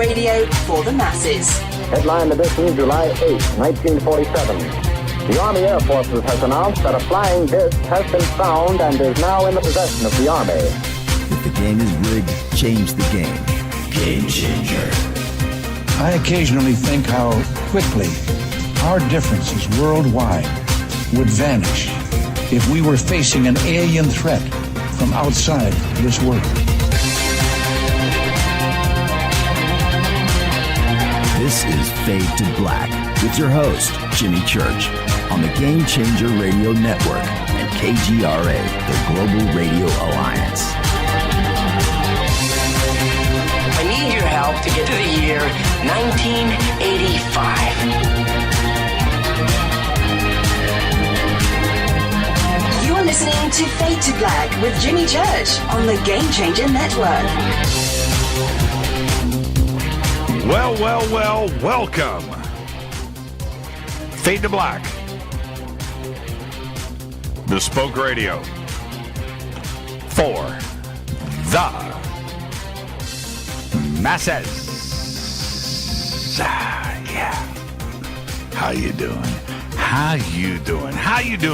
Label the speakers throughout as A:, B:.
A: radio for the masses.
B: Headline edition, July 8, 1947. The Army Air Forces has announced that a flying disc has been found and is now in the possession of the Army.
C: If the game is rigged, change the game. Game changer.
D: I occasionally think how quickly our differences worldwide would vanish if we were facing an alien threat from outside this world.
C: This is Fade to Black with your host, Jimmy Church, on the Game Changer Radio Network and KGRA, the Global Radio Alliance.
E: I need your help to get to the year 1985.
A: You're listening to Fade to Black with Jimmy Church on the Game Changer Network.
F: Well, welcome. Fade to Black. Bespoke Radio. For the masses. Yeah. How you doing?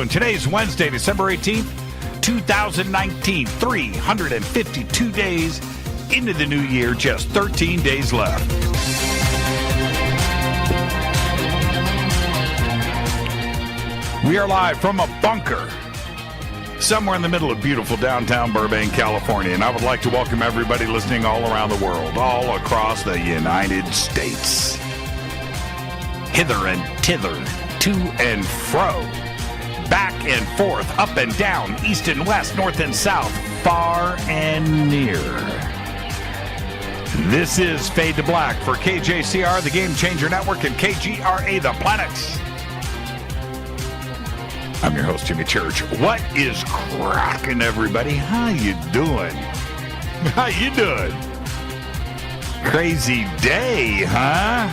F: Today's Wednesday, December 18th, 2019. 352 days into the new year, just 13 days left. We are live from a bunker somewhere in the middle of beautiful downtown Burbank, California, and I would like to welcome everybody listening all around the world, all across the United States. Hither and thither, to and fro, back and forth, up and down, east and west, north and south, far and near. This is Fade to Black for KJCR, the Game Changer Network, and KGRA, the Planet. I'm your host, Jimmy Church. What is cracking, everybody? How you doing? Crazy day, huh?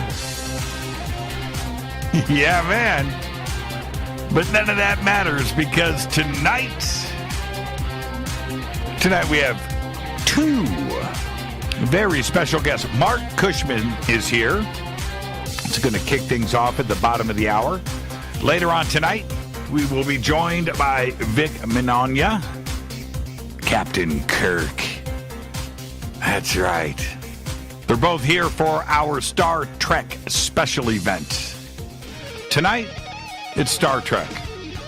F: Yeah, man. But none of that matters because tonight we have two very special guests. Marc Cushman is here. It's going to kick things off at the bottom of the hour. Later on tonight, we will be joined by Vic Mignogna, Captain Kirk. That's right. They're both here for our Star Trek special event. Tonight, it's Star Trek.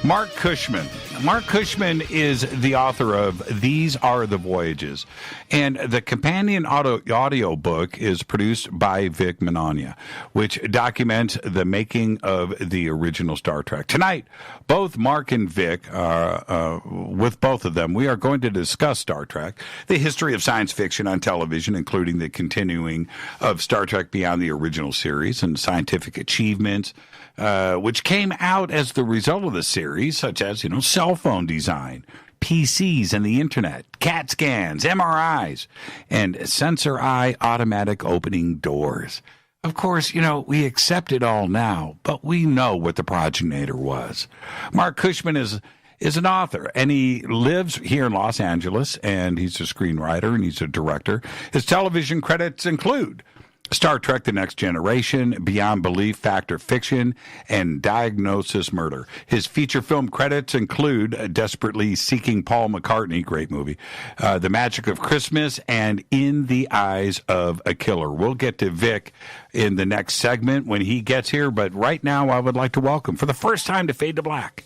F: Marc Cushman. Marc Cushman is the author of These Are the Voyages, and the companion audio book is produced by Vic Mignogna, which documents the making of the original Star Trek. Tonight, both Marc and Vic, with both of them, we are going to discuss Star Trek, the history of science fiction on television, including the continuing of Star Trek beyond the original series and scientific achievements, which came out as the result of the series, such as, cell phone design, PCs and the internet, CAT scans, MRIs, and sensor eye automatic opening doors. Of course, we accept it all now, but we know what the progenitor was. Marc Cushman is an author, and he lives here in Los Angeles, and he's a screenwriter, and he's a director. His television credits include Star Trek: The Next Generation, Beyond Belief, Fact or Fiction, and Diagnosis Murder. His feature film credits include Desperately Seeking Paul McCartney, great movie, The Magic of Christmas, and In the Eyes of a Killer. We'll get to Vic in the next segment when he gets here, but right now I would like to welcome, for the first time to Fade to Black,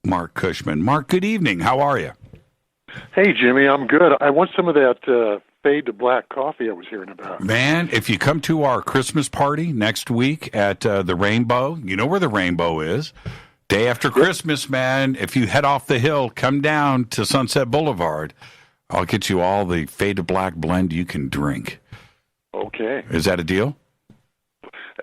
F: Marc Cushman. Marc, good evening. How are you?
G: Hey, Jimmy, I'm good. I want some of that Fade to Black coffee I was hearing about.
F: Man, if you come to our Christmas party next week at the Rainbow, you know where the Rainbow is. Day after Christmas, man, if you head off the hill, come down to Sunset Boulevard. I'll get you all the Fade to Black blend you can drink.
G: Okay.
F: Is that a deal?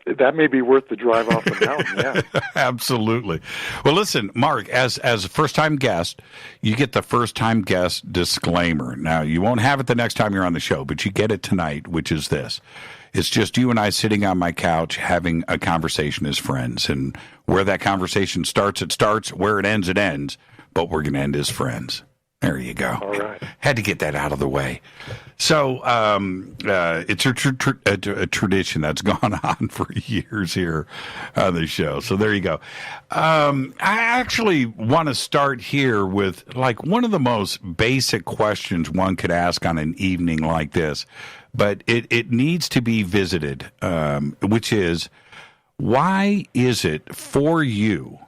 G: That may be worth the drive off the mountain, yeah.
F: Absolutely. Well, listen, Marc, as a first-time guest, you get the first-time guest disclaimer. Now, you won't have it the next time you're on the show, but you get it tonight, which is this. It's just you and I sitting on my couch having a conversation as friends. And where that conversation starts, it starts. Where it ends, but we're going to end as friends. There you go.
G: All right.
F: Had to get that out of the way. So it's a tradition that's gone on for years here on the show. So there you go. I actually want to start here with like one of the most basic questions one could ask on an evening like this, but it needs to be visited, which is, why is it for you?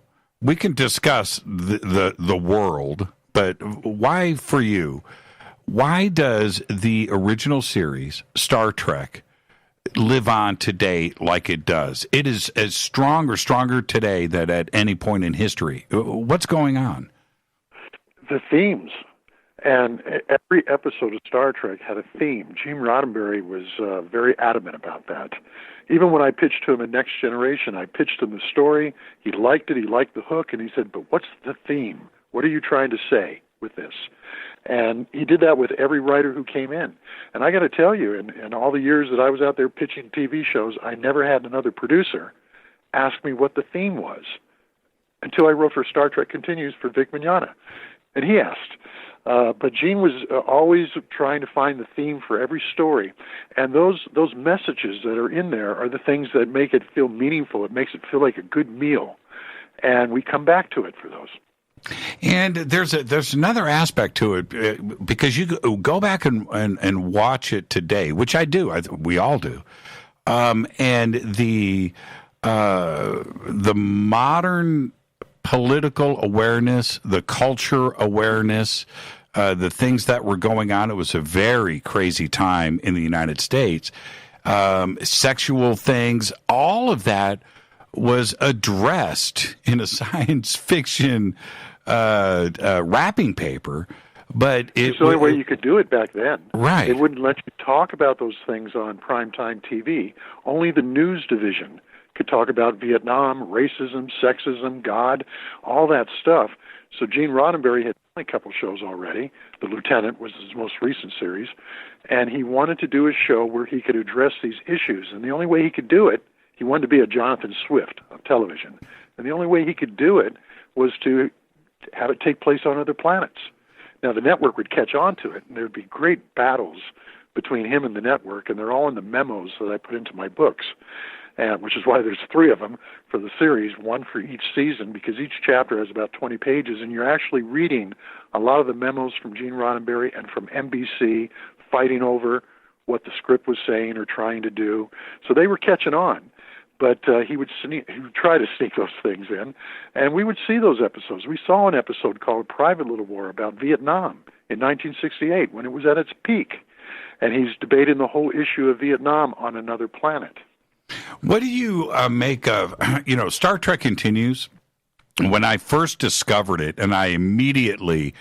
F: We can discuss the world, but why for you? Why does the original series, Star Trek, live on today like it does? It is as strong or stronger today than at any point in history. What's going on?
G: The themes. And every episode of Star Trek had a theme. Gene Roddenberry was very adamant about that. Even when I pitched to him in Next Generation, I pitched him the story. He liked it. He liked the hook. And he said, but what's the theme? What are you trying to say with this? And he did that with every writer who came in. And I got to tell you, in all the years that I was out there pitching TV shows, I never had another producer ask me what the theme was until I wrote for Star Trek Continues for Vic Mignogna. And he asked. But Gene was always trying to find the theme for every story. And those messages that are in there are the things that make it feel meaningful. It makes it feel like a good meal. And we come back to it for those.
F: And there's another aspect to it, because you go back and watch it today, which I do. We all do. And the modern political awareness, the culture awareness, the things that were going on. It was a very crazy time in the United States. Sexual things, all of that was addressed in a science fiction wrapping paper. But it's
G: the only way you could do it back then.
F: Right.
G: They wouldn't let you talk about those things on primetime TV. Only the news division could talk about Vietnam, racism, sexism, God, all that stuff. So Gene Roddenberry had done a couple shows already. The Lieutenant was his most recent series. And he wanted to do a show where he could address these issues. And the only way he could do it, he wanted to be a Jonathan Swift of television. And the only way he could do it was to have it take place on other planets. Now, the network would catch on to it, and there would be great battles between him and the network, and they're all in the memos that I put into my books, which is why there's 3 of them for the series, 1 for each season, because each chapter has about 20 pages, and you're actually reading a lot of the memos from Gene Roddenberry and from NBC fighting over what the script was saying or trying to do. So they were catching on. But he would try to sneak those things in, and we would see those episodes. We saw an episode called Private Little War about Vietnam in 1968 when it was at its peak, and he's debating the whole issue of Vietnam on another planet.
F: What do you make of, Star Trek Continues? When I first discovered it, and I immediately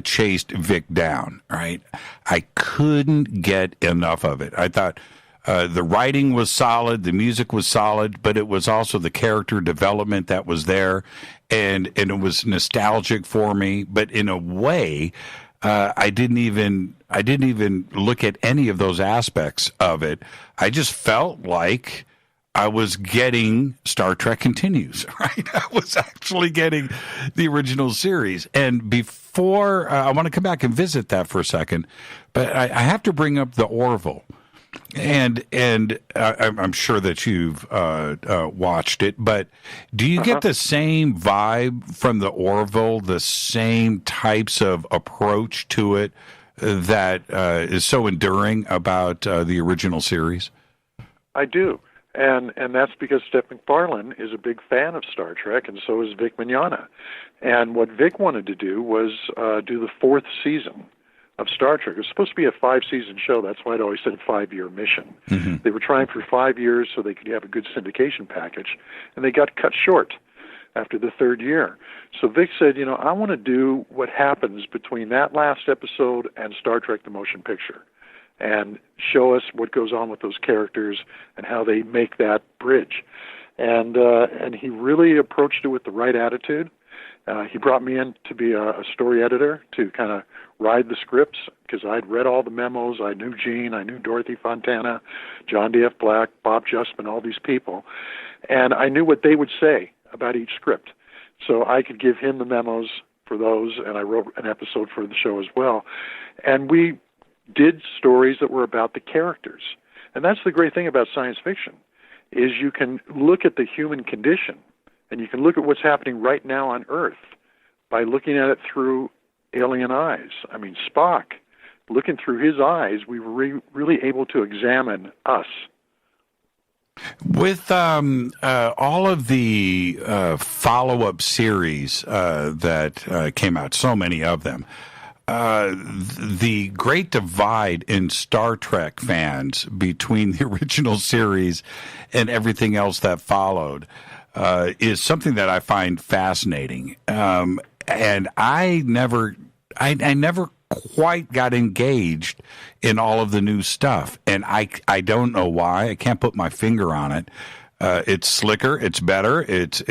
F: chased Vic down, right? I couldn't get enough of it. I thought the writing was solid, the music was solid, but it was also the character development that was there, and it was nostalgic for me. But in a way, I didn't even look at any of those aspects of it. I just felt like I was getting Star Trek Continues, right? I was actually getting the original series. And before, I want to come back and visit that for a second, but I have to bring up the Orville. And I'm sure that you've watched it, but do you get the same vibe from the Orville, the same types of approach to it that is so enduring about the original series?
G: I do. And that's because Steph MacFarlane is a big fan of Star Trek, and so is Vic Mignogna. And what Vic wanted to do was do the 4th season of Star Trek. It was supposed to be a 5-season show. That's why it always said 5-year mission. Mm-hmm. They were trying for 5 years so they could have a good syndication package, and they got cut short after the 3rd year. So Vic said, I want to do what happens between that last episode and Star Trek the Motion Picture, and show us what goes on with those characters and how they make that bridge. And he really approached it with the right attitude. He brought me in to be a story editor to kind of ride the scripts, because I'd read all the memos. I knew Gene, I knew Dorothy Fontana, John D.F. Black, Bob Justman, all these people. And I knew what they would say about each script. So I could give him the memos for those, and I wrote an episode for the show as well. And we did stories that were about the characters. And that's the great thing about science fiction, is you can look at the human condition, and you can look at what's happening right now on Earth by looking at it through alien eyes. I mean, Spock, looking through his eyes, we were really able to examine us.
F: With all of the follow-up series that came out, so many of them, the great divide in Star Trek fans between the original series and everything else that followed is something that I find fascinating. And I never quite got engaged in all of the new stuff, and I don't know why. I can't put my finger on it. It's slicker, it's better, it's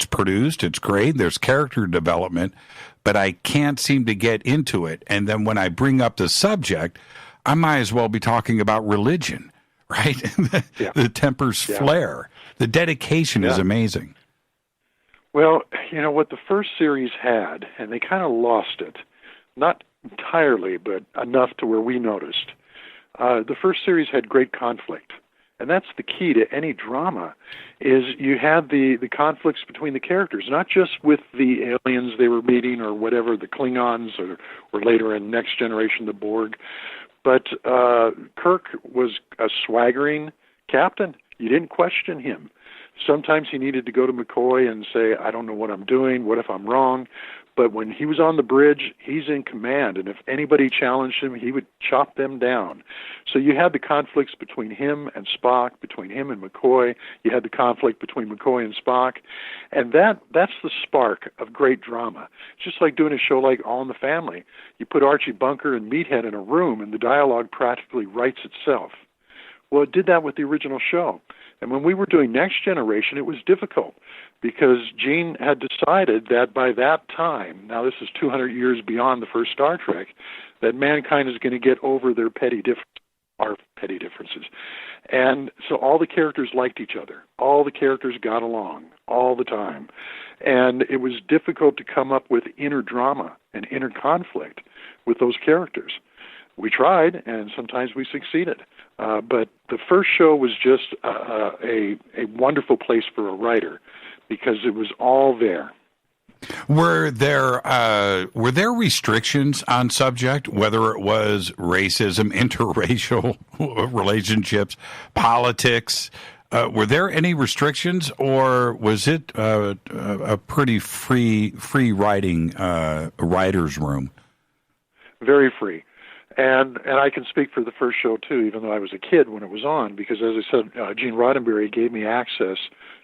F: produced, it's great. There's character development, but I can't seem to get into it. And then when I bring up the subject, I might as well be talking about religion, right? The tempers flare. The dedication is amazing.
G: Well, you know what the first series had, and they kind of lost it. Not entirely, but enough to where we noticed. The first series had great conflict, and that's the key to any drama, is you had the conflicts between the characters, not just with the aliens they were meeting or whatever, the Klingons, or later in Next Generation, the Borg, but Kirk was a swaggering captain. You didn't question him. Sometimes he needed to go to McCoy and say, I don't know what I'm doing, what if I'm wrong? But when he was on the bridge, he's in command, and if anybody challenged him, he would chop them down. So you had the conflicts between him and Spock, between him and McCoy. You had the conflict between McCoy and Spock, and that's the spark of great drama. It's just like doing a show like All in the Family. You put Archie Bunker and Meathead in a room, and the dialogue practically writes itself. Well, it did that with the original show. And when we were doing Next Generation, it was difficult because Gene had decided that by that time, now this is 200 years beyond the first Star Trek, that mankind is going to get over their petty differences. And so all the characters liked each other. All the characters got along all the time. And it was difficult to come up with inner drama and inner conflict with those characters. We tried, and sometimes we succeeded. But the first show was just a wonderful place for a writer because it was all there.
F: Were there restrictions on subject, whether it was racism, interracial relationships, politics? Were there any restrictions, or was it a pretty free writing writer's room?
G: Very free. And I can speak for the first show, too, even though I was a kid when it was on, because, as I said, Gene Roddenberry gave me access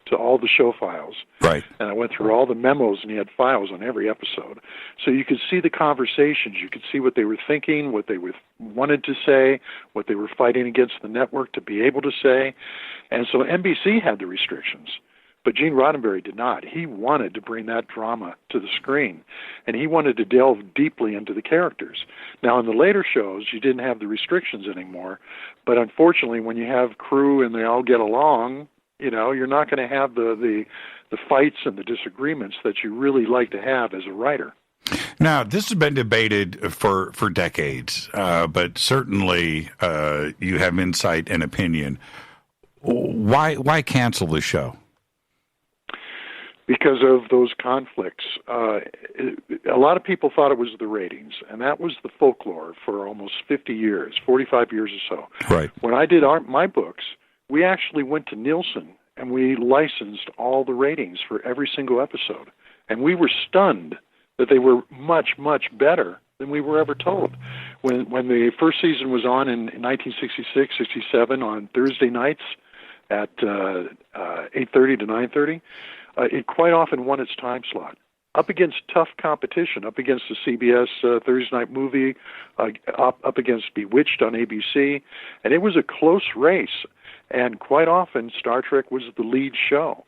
G: to all the show files.
F: Right.
G: And I went through all the memos, and he had files on every episode. So you could see the conversations. You could see what they were thinking, what they wanted to say, what they were fighting against the network to be able to say. And so NBC had the restrictions. But Gene Roddenberry did not. He wanted to bring that drama to the screen, and he wanted to delve deeply into the characters. Now, in the later shows, you didn't have the restrictions anymore, but unfortunately, when you have crew and they all get along, you know, you're not going to have the fights and the disagreements that you really like to have as a writer.
F: Now, this has been debated for decades, but certainly you have insight and opinion. Why cancel the show?
G: Because of those conflicts. A lot of people thought it was the ratings, and that was the folklore for almost 50 years, 45 years or so.
F: Right.
G: When I did my books, we actually went to Nielsen, and we licensed all the ratings for every single episode. And we were stunned that they were much, much better than we were ever told. When the first season was on in 1966, 67 on Thursday nights at 8:30 to 9:30, it quite often won its time slot, up against tough competition, up against the CBS Thursday night movie, up against Bewitched on ABC, and it was a close race, and quite often Star Trek was the lead show.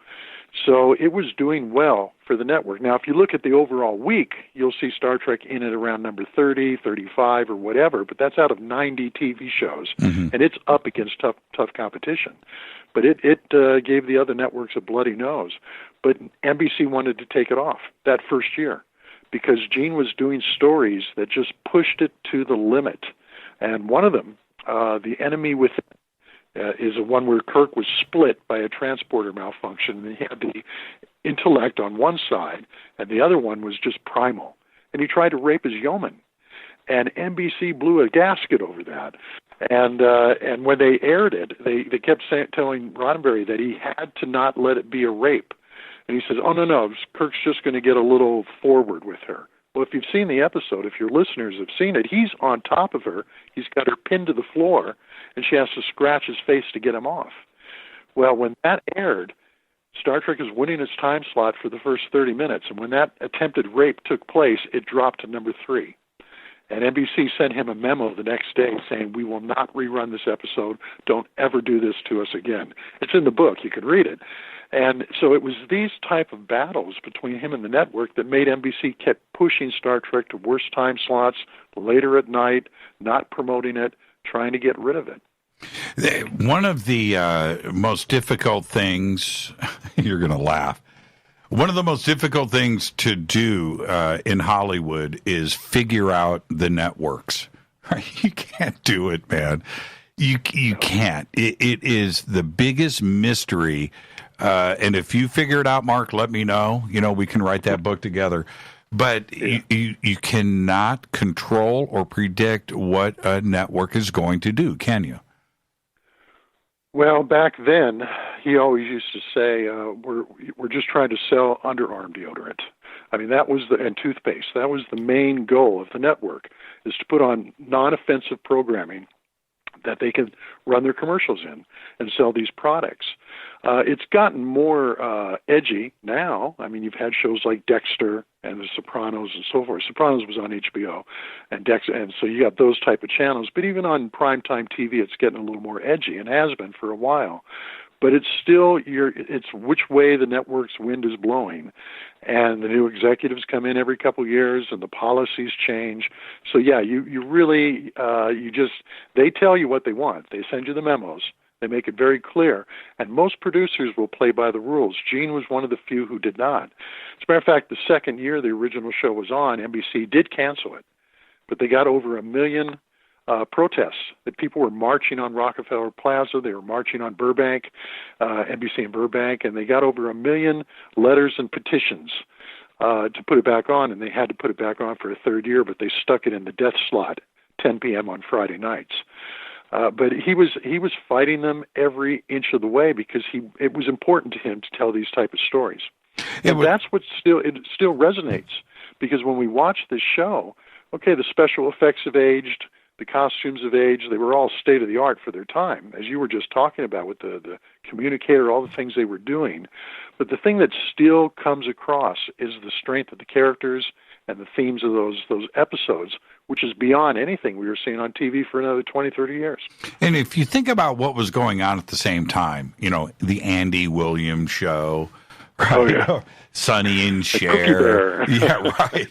G: So it was doing well for the network. Now, if you look at the overall week, you'll see Star Trek in at around number 30, 35, or whatever, but that's out of 90 TV shows, and it's up against tough competition. But it gave the other networks a bloody nose. But NBC wanted to take it off that first year because Gene was doing stories that just pushed it to the limit. And one of them, The Enemy Within, is a one where Kirk was split by a transporter malfunction, and he had the intellect on one side, and the other one was just primal. And he tried to rape his yeoman. And NBC blew a gasket over that. And when they aired it, they kept telling Roddenberry that he had to not let it be a rape. And he says, oh, no, Kirk's just going to get a little forward with her. Well, if you've seen the episode, if your listeners have seen it, he's on top of her. He's got her pinned to the floor, and she has to scratch his face to get him off. Well, when that aired, Star Trek is winning its time slot for the first 30 minutes. And when that attempted rape took place, it dropped to number 3. And NBC sent him a memo the next day saying, we will not rerun this episode. Don't ever do this to us again. It's in the book. You can read it. And so it was these type of battles between him and the network that made NBC kept pushing Star Trek to worse time slots, later at night, not promoting it, trying to get rid of it.
F: One of the most difficult things, you're going to laugh, one of the most difficult things to do in Hollywood is figure out the networks. You can't do it, man. You can't. It is the biggest mystery. And if you figure it out, Mark, let me know. We can write that book together. But you cannot control or predict what a network is going to do, can you?
G: Well, back then, he always used to say, we're just trying to sell underarm deodorant. I mean, and toothpaste. That was the main goal of the network, is to put on non-offensive programming that they can run their commercials in and sell these products. It's gotten more edgy now. I mean, you've had shows like Dexter and The Sopranos and so forth. Sopranos was on HBO, and Dexter, and so you got those type of channels. But even on primetime TV, it's getting a little more edgy, and has been for a while. But it's still it's which way the network's wind is blowing, and the new executives come in every couple of years, and the policies change. So yeah, you really they tell you what they want. They send you the memos. They make it very clear. And most producers will play by the rules. Gene was one of the few who did not. As a matter of fact, the second year the original show was on, NBC did cancel it. But they got over 1 million protests that people were marching on Rockefeller Plaza. They were marching on Burbank, NBC in Burbank, and they got over 1 million letters and petitions to put it back on, and they had to put it back on for a third year, but they stuck it in the death slot, 10 p.m. on Friday nights. But he was fighting them every inch of the way because it was important to him to tell these type of stories. And that's what still resonates, because when we watch this show, okay, the special effects have aged, the costumes have aged, they were all state of the art for their time, as you were just talking about with the communicator, all the things they were doing. But the thing that still comes across is the strength of the characters and the themes of those episodes, which is beyond anything we were seeing on TV for another 20, 30 years.
F: And if you think about what was going on at the same time, the Andy Williams show, right?
G: Oh, yeah.
F: Sonny and Cher. Yeah, right.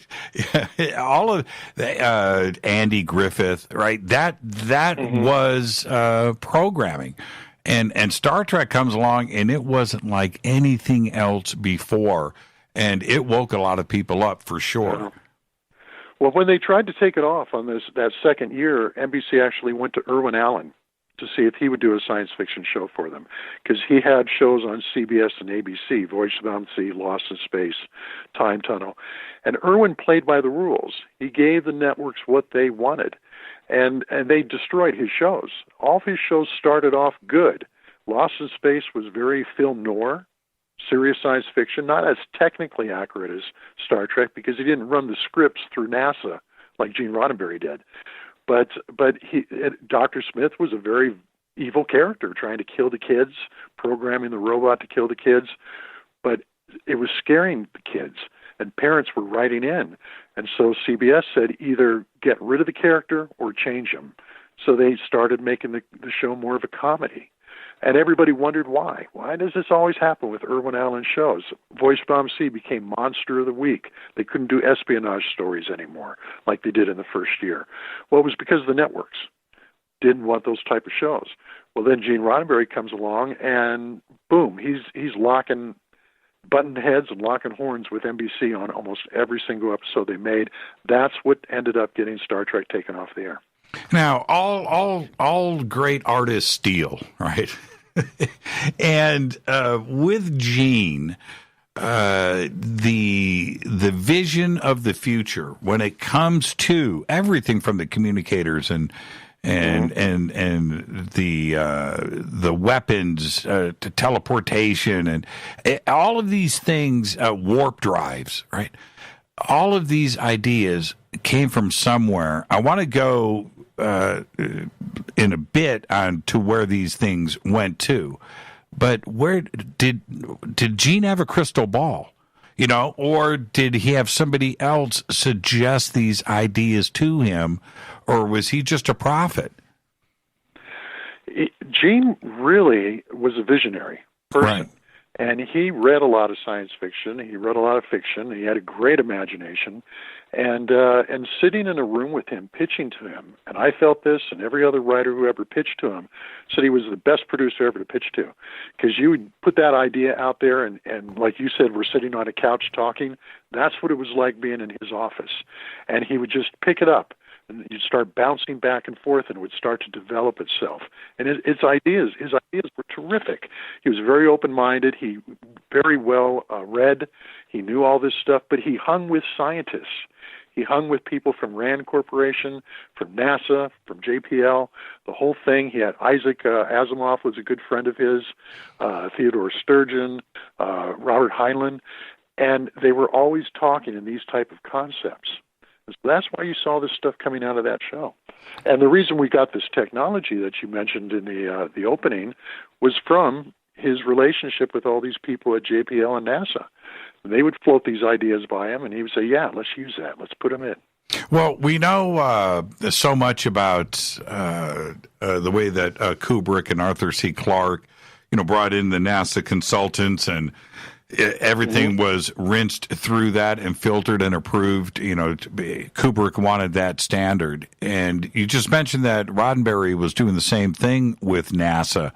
F: Yeah. All of Andy Griffith, right? That was programming. And Star Trek comes along, and it wasn't like anything else before. And it woke a lot of people up, for sure.
G: Yeah. Well, when they tried to take it off on that second year, NBC actually went to Irwin Allen to see if he would do a science fiction show for them, because he had shows on CBS and ABC, Voyage to the Bottom of the Sea, Lost in Space, Time Tunnel. And Irwin played by the rules. He gave the networks what they wanted, and they destroyed his shows. All of his shows started off good. Lost in Space was very film noir, serious science fiction, not as technically accurate as Star Trek, because he didn't run the scripts through NASA like Gene Roddenberry did. But Dr. Smith was a very evil character, trying to kill the kids, programming the robot to kill the kids. But it was scaring the kids, and parents were writing in. And so CBS said either get rid of the character or change him. So they started making the show more of a comedy. And everybody wondered why. Why does this always happen with Irwin Allen shows? Voyage to the Bottom of the Sea became Monster of the Week. They couldn't do espionage stories anymore like they did in the first year. Well, it was because the networks didn't want those type of shows. Well, then Gene Roddenberry comes along, and boom, he's locking button heads and locking horns with NBC on almost every single episode they made. That's what ended up getting Star Trek taken off the air.
F: Now, all great artists steal, right? And with Gene, the vision of the future when it comes to everything from the communicators and the weapons to teleportation and all of these things, warp drives, right? All of these ideas came from somewhere. I want to go in a bit on to where these things went to, but where did Gene have a crystal ball, or did he have somebody else suggest these ideas to him, or was he just a prophet?
G: Gene really was a visionary person.
F: Right.
G: And he read a lot of science fiction. He read a lot of fiction. He had a great imagination. And sitting in a room with him, pitching to him, and I felt this, and every other writer who ever pitched to him said he was the best producer ever to pitch to. Because you would put that idea out there, and like you said, we're sitting on a couch talking. That's what it was like being in his office. And he would just pick it up. And you'd start bouncing back and forth, and it would start to develop itself. And his ideas were terrific. He was very open-minded. He very well read. He knew all this stuff, but he hung with scientists. He hung with people from RAND Corporation, from NASA, from JPL, the whole thing. He had Isaac Asimov was a good friend of his, Theodore Sturgeon, Robert Heinlein, and they were always talking in these type of concepts. So that's why you saw this stuff coming out of that show. And the reason we got this technology that you mentioned in the opening was from his relationship with all these people at JPL and NASA. They would float these ideas by him, and he would say, yeah, let's use that. Let's put them in.
F: Well, we know so much about the way that Kubrick and Arthur C. Clarke, brought in the NASA consultants, and everything was rinsed through that and filtered and approved. Kubrick wanted that standard. And you just mentioned that Roddenberry was doing the same thing with NASA.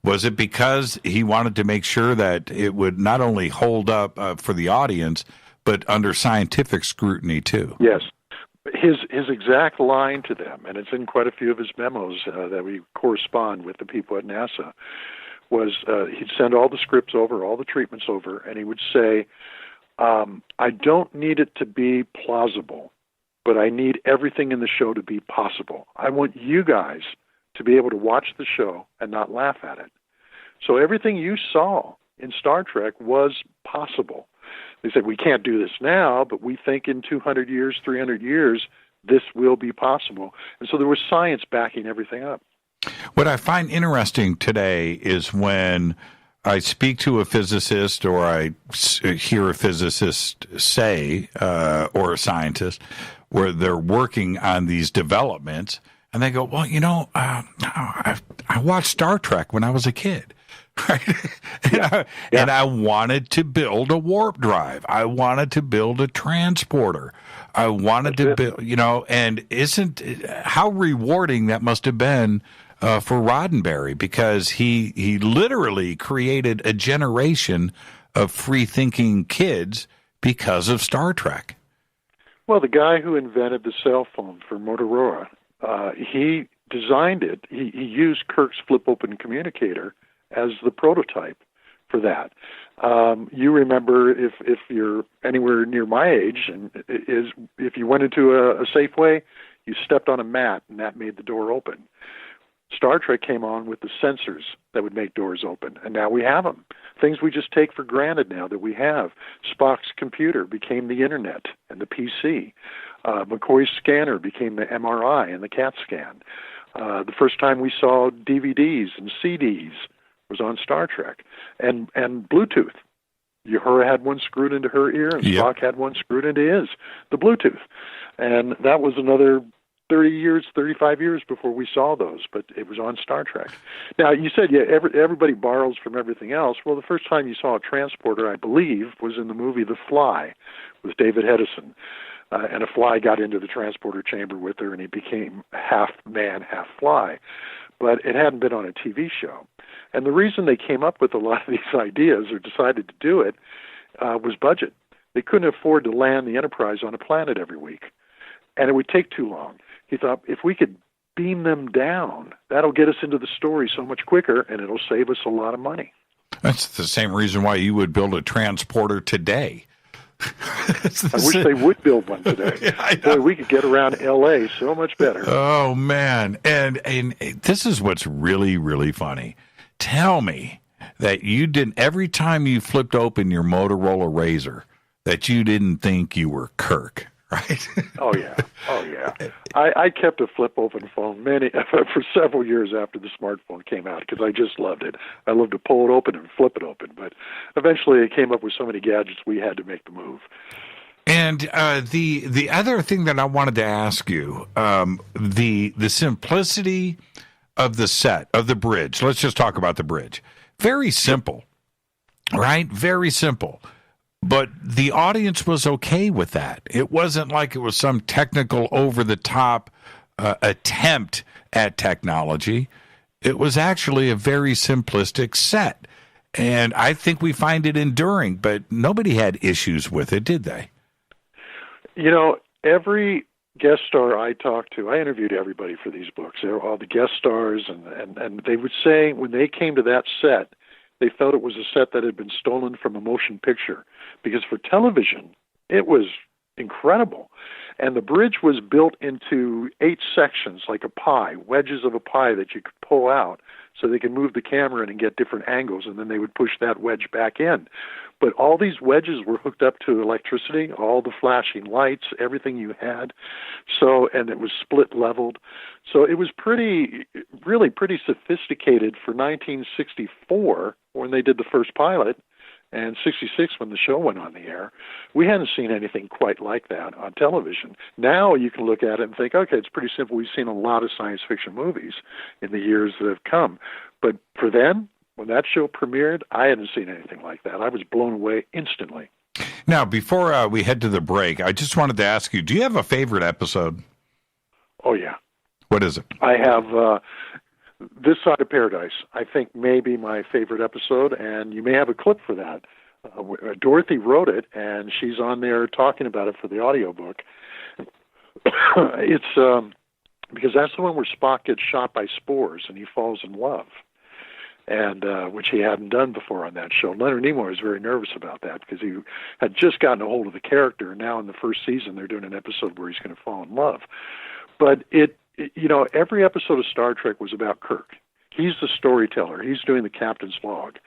F: Was it because he wanted to make sure that it would not only hold up for the audience, but under scientific scrutiny too?
G: Yes. His exact line to them, and it's in quite a few of his memos that we correspond with the people at NASA, was he'd send all the scripts over, all the treatments over, and he would say, I don't need it to be plausible, but I need everything in the show to be possible. I want you guys to be able to watch the show and not laugh at it. So everything you saw in Star Trek was possible. They said, we can't do this now, but we think in 200 years, 300 years, this will be possible. And so there was science backing everything up.
F: What I find interesting today is when I speak to a physicist or I hear a physicist say, or a scientist, where they're working on these developments, and they go, well, I watched Star Trek when I was a kid. Right? And I wanted to build a warp drive. I wanted to build a transporter. I wanted to build, and how rewarding that must have been for Roddenberry, because he literally created a generation of free-thinking kids because of Star Trek.
G: Well, the guy who invented the cell phone for Motorola, he designed it. He used Kirk's flip-open communicator as the prototype for that. You remember, if you're anywhere near my age, and if you went into a Safeway, you stepped on a mat, and that made the door open. Star Trek came on with the sensors that would make doors open, and now we have them. Things we just take for granted now that we have. Spock's computer became the Internet and the PC. McCoy's scanner became the MRI and the CAT scan. The first time we saw DVDs and CDs was on Star Trek. And Bluetooth. Uhura had one screwed into her ear, and Spock had one screwed into his, the Bluetooth. And that was another 35 years before we saw those, but it was on Star Trek. Now, you said, everybody borrows from everything else. Well, the first time you saw a transporter, I believe, was in the movie The Fly with David Hedison. And a fly got into the transporter chamber with her, and he became half man, half fly. But it hadn't been on a TV show. And the reason they came up with a lot of these ideas or decided to do it was budget. They couldn't afford to land the Enterprise on a planet every week, and it would take too long. He thought, if we could beam them down, that'll get us into the story so much quicker, and it'll save us a lot of money.
F: That's the same reason why you would build a transporter today.
G: I wish they would build one today.
F: Yeah,
G: boy, we could get around L.A. so much better.
F: Oh, man. And this is what's really, really funny. Tell me that you didn't, every time you flipped open your Motorola Razr, that you didn't think you were Kirk, right?
G: Oh, yeah. I kept a flip-open phone for several years after the smartphone came out because I just loved it. I loved to pull it open and flip it open. But eventually it came up with so many gadgets we had to make the move.
F: And the other thing that I wanted to ask you, the simplicity of the set, of the bridge. Let's just talk about the bridge. Very simple, right? Very simple. But the audience was okay with that. It wasn't like it was some technical, over-the-top attempt at technology. It was actually a very simplistic set. And I think we find it enduring, but nobody had issues with it, did they?
G: You know, every guest star I talked to, I interviewed everybody for these books. They were all the guest stars, and they would say when they came to that set, they felt it was a set that had been stolen from a motion picture, because for television, it was incredible. And the bridge was built into 8 sections, like a pie, wedges of a pie that you could pull out so they could move the camera in and get different angles, and then they would push that wedge back in. But all these wedges were hooked up to electricity, all the flashing lights, everything you had. So, and it was split leveled. So it was really pretty sophisticated for 1964 when they did the first pilot, and 66 when the show went on the air. We hadn't seen anything quite like that on television. Now you can look at it and think, okay, it's pretty simple. We've seen a lot of science fiction movies in the years that have come. But for then, when that show premiered, I hadn't seen anything like that. I was blown away instantly.
F: Now, before we head to the break, I just wanted to ask you, do you have a favorite episode?
G: Oh, yeah.
F: What is it?
G: I have This Side of Paradise, I think, may be my favorite episode, and you may have a clip for that. Dorothy wrote it, and she's on there talking about it for the audiobook. It's because that's the one where Spock gets shot by spores and he falls in love, and which he hadn't done before on that show. Leonard Nimoy was very nervous about that because he had just gotten a hold of the character, and now in the first season they're doing an episode where he's going to fall in love. But every episode of Star Trek was about Kirk. He's the storyteller. He's doing the captain's log.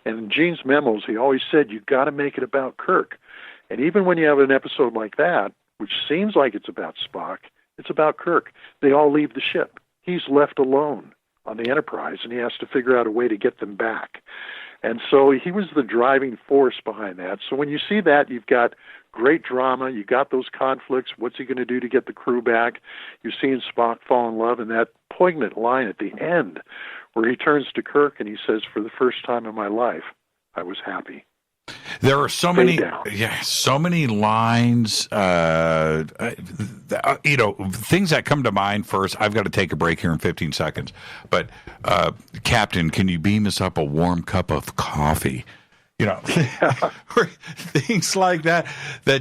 G: And in Gene's memos, he always said, you've got to make it about Kirk. And even when you have an episode like that, which seems like it's about Spock, it's about Kirk. They all leave the ship. He's left alone on the Enterprise, and he has to figure out a way to get them back. And so he was the driving force behind that. So when you see that, you've got great drama. You got those conflicts. What's he going to do to get the crew back? You're seeing Spock fall in love, and that poignant line at the end where he turns to Kirk and he says, for the first time in my life, I was happy.
F: There are so many lines, things that come to mind first. I've got to take a break here in 15 seconds. But, Captain, can you beam us up a warm cup of coffee? Things like that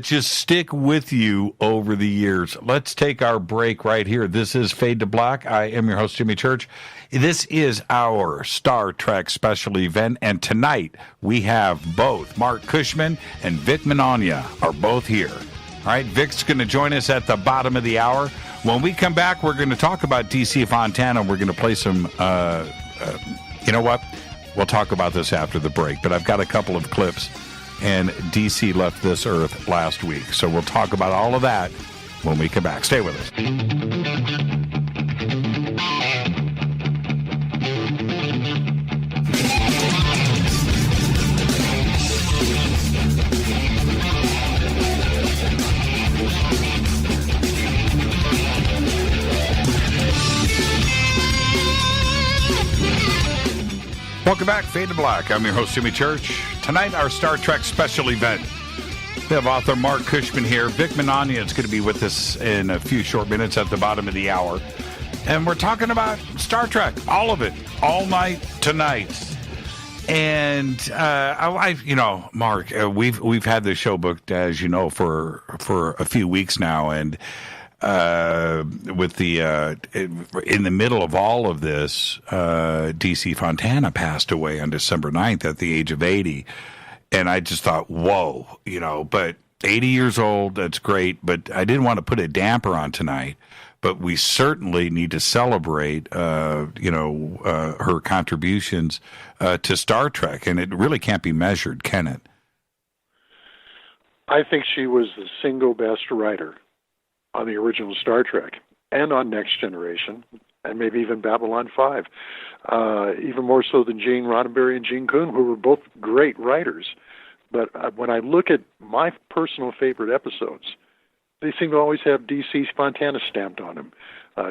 F: just stick with you over the years. Let's take our break right here. This is Fade to Black. I am your host, Jimmy Church. This is our Star Trek special event, and tonight we have both Marc Cushman and Vic Mignogna are both here. All right, Vic's going to join us at the bottom of the hour. When we come back, we're going to talk about DC Fontana. We're going to play some, you know what? We'll talk about this after the break, but I've got a couple of clips, and DC left this earth last week. So we'll talk about all of that when we come back. Stay with us. Welcome back, Fade to Black. I'm your host, Jimmy Church. Tonight, our Star Trek special event. We have author Marc Cushman here. Vic Mignogna is going to be with us in a few short minutes at the bottom of the hour. And we're talking about Star Trek, all of it, all night tonight. And Mark, we've had this show booked, as you know, for a few weeks now, and with the in the middle of all of this, DC Fontana passed away on December 9th at the age of 80, and I just thought, whoa, but 80 years old, that's great, but I didn't want to put a damper on tonight. But we certainly need to celebrate, her contributions to Star Trek, and it really can't be measured, can it?
G: I think she was the single best writer on the original Star Trek and on Next Generation, and maybe even Babylon 5, even more so than Gene Roddenberry and Gene Kuhn, who were both great writers. But when I look at my personal favorite episodes, they seem to always have DC Fontana stamped on them.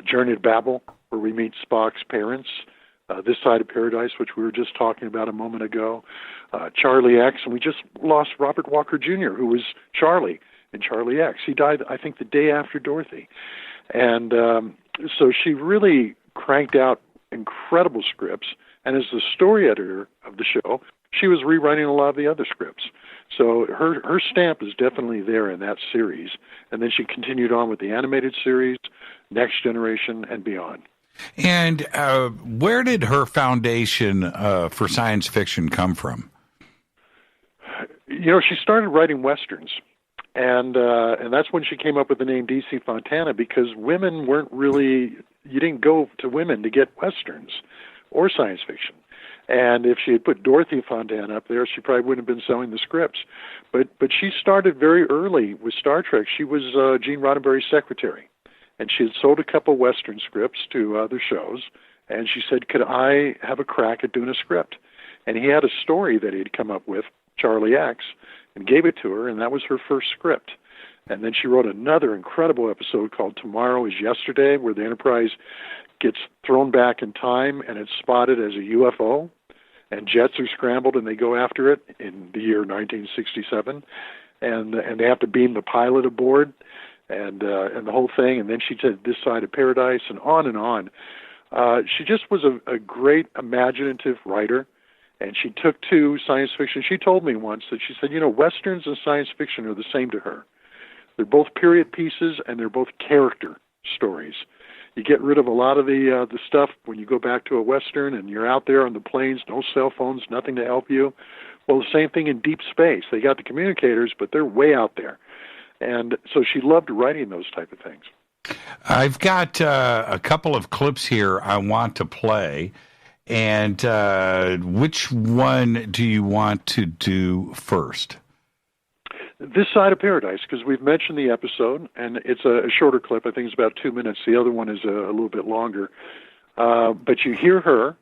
G: Journey to Babel, where we meet Spock's parents. This Side of Paradise, which we were just talking about a moment ago. Charlie X, and we just lost Robert Walker Jr., who was Charlie in Charlie X. He died, I think, the day after Dorothy. And so she really cranked out incredible scripts. And as the story editor of the show, she was rewriting a lot of the other scripts. So her stamp is definitely there in that series. And then she continued on with the animated series, Next Generation, and beyond.
F: And where did her foundation for science fiction come from?
G: She started writing Westerns. And that's when she came up with the name DC Fontana, because women weren't really, you didn't go to women to get Westerns or science fiction. And if she had put Dorothy Fontana up there, she probably wouldn't have been selling the scripts. But she started very early with Star Trek. She was Gene Roddenberry's secretary, and she had sold a couple Western scripts to other shows. And she said, "Could I have a crack at doing a script?" And he had a story that he'd come up with, Charlie X, and gave it to her, and that was her first script. And then she wrote another incredible episode called Tomorrow is Yesterday, where the Enterprise gets thrown back in time and it's spotted as a UFO, and jets are scrambled and they go after it in the year 1967, and they have to beam the pilot aboard, and the whole thing. And then she did This Side of Paradise, and on and on. She just was a great imaginative writer, and she took to science fiction. She told me once that she said, Westerns and science fiction are the same to her. They're both period pieces, and they're both character stories. You get rid of a lot of the stuff when you go back to a Western and you're out there on the plains, no cell phones, nothing to help you. Well, the same thing in deep space. They got the communicators, but they're way out there. And so she loved writing those type of things.
F: I've got a couple of clips here I want to play. And which one do you want to do first?
G: This Side of Paradise, because we've mentioned the episode, and it's a shorter clip. I think it's about 2 minutes. The other one is a little bit longer. But you hear her.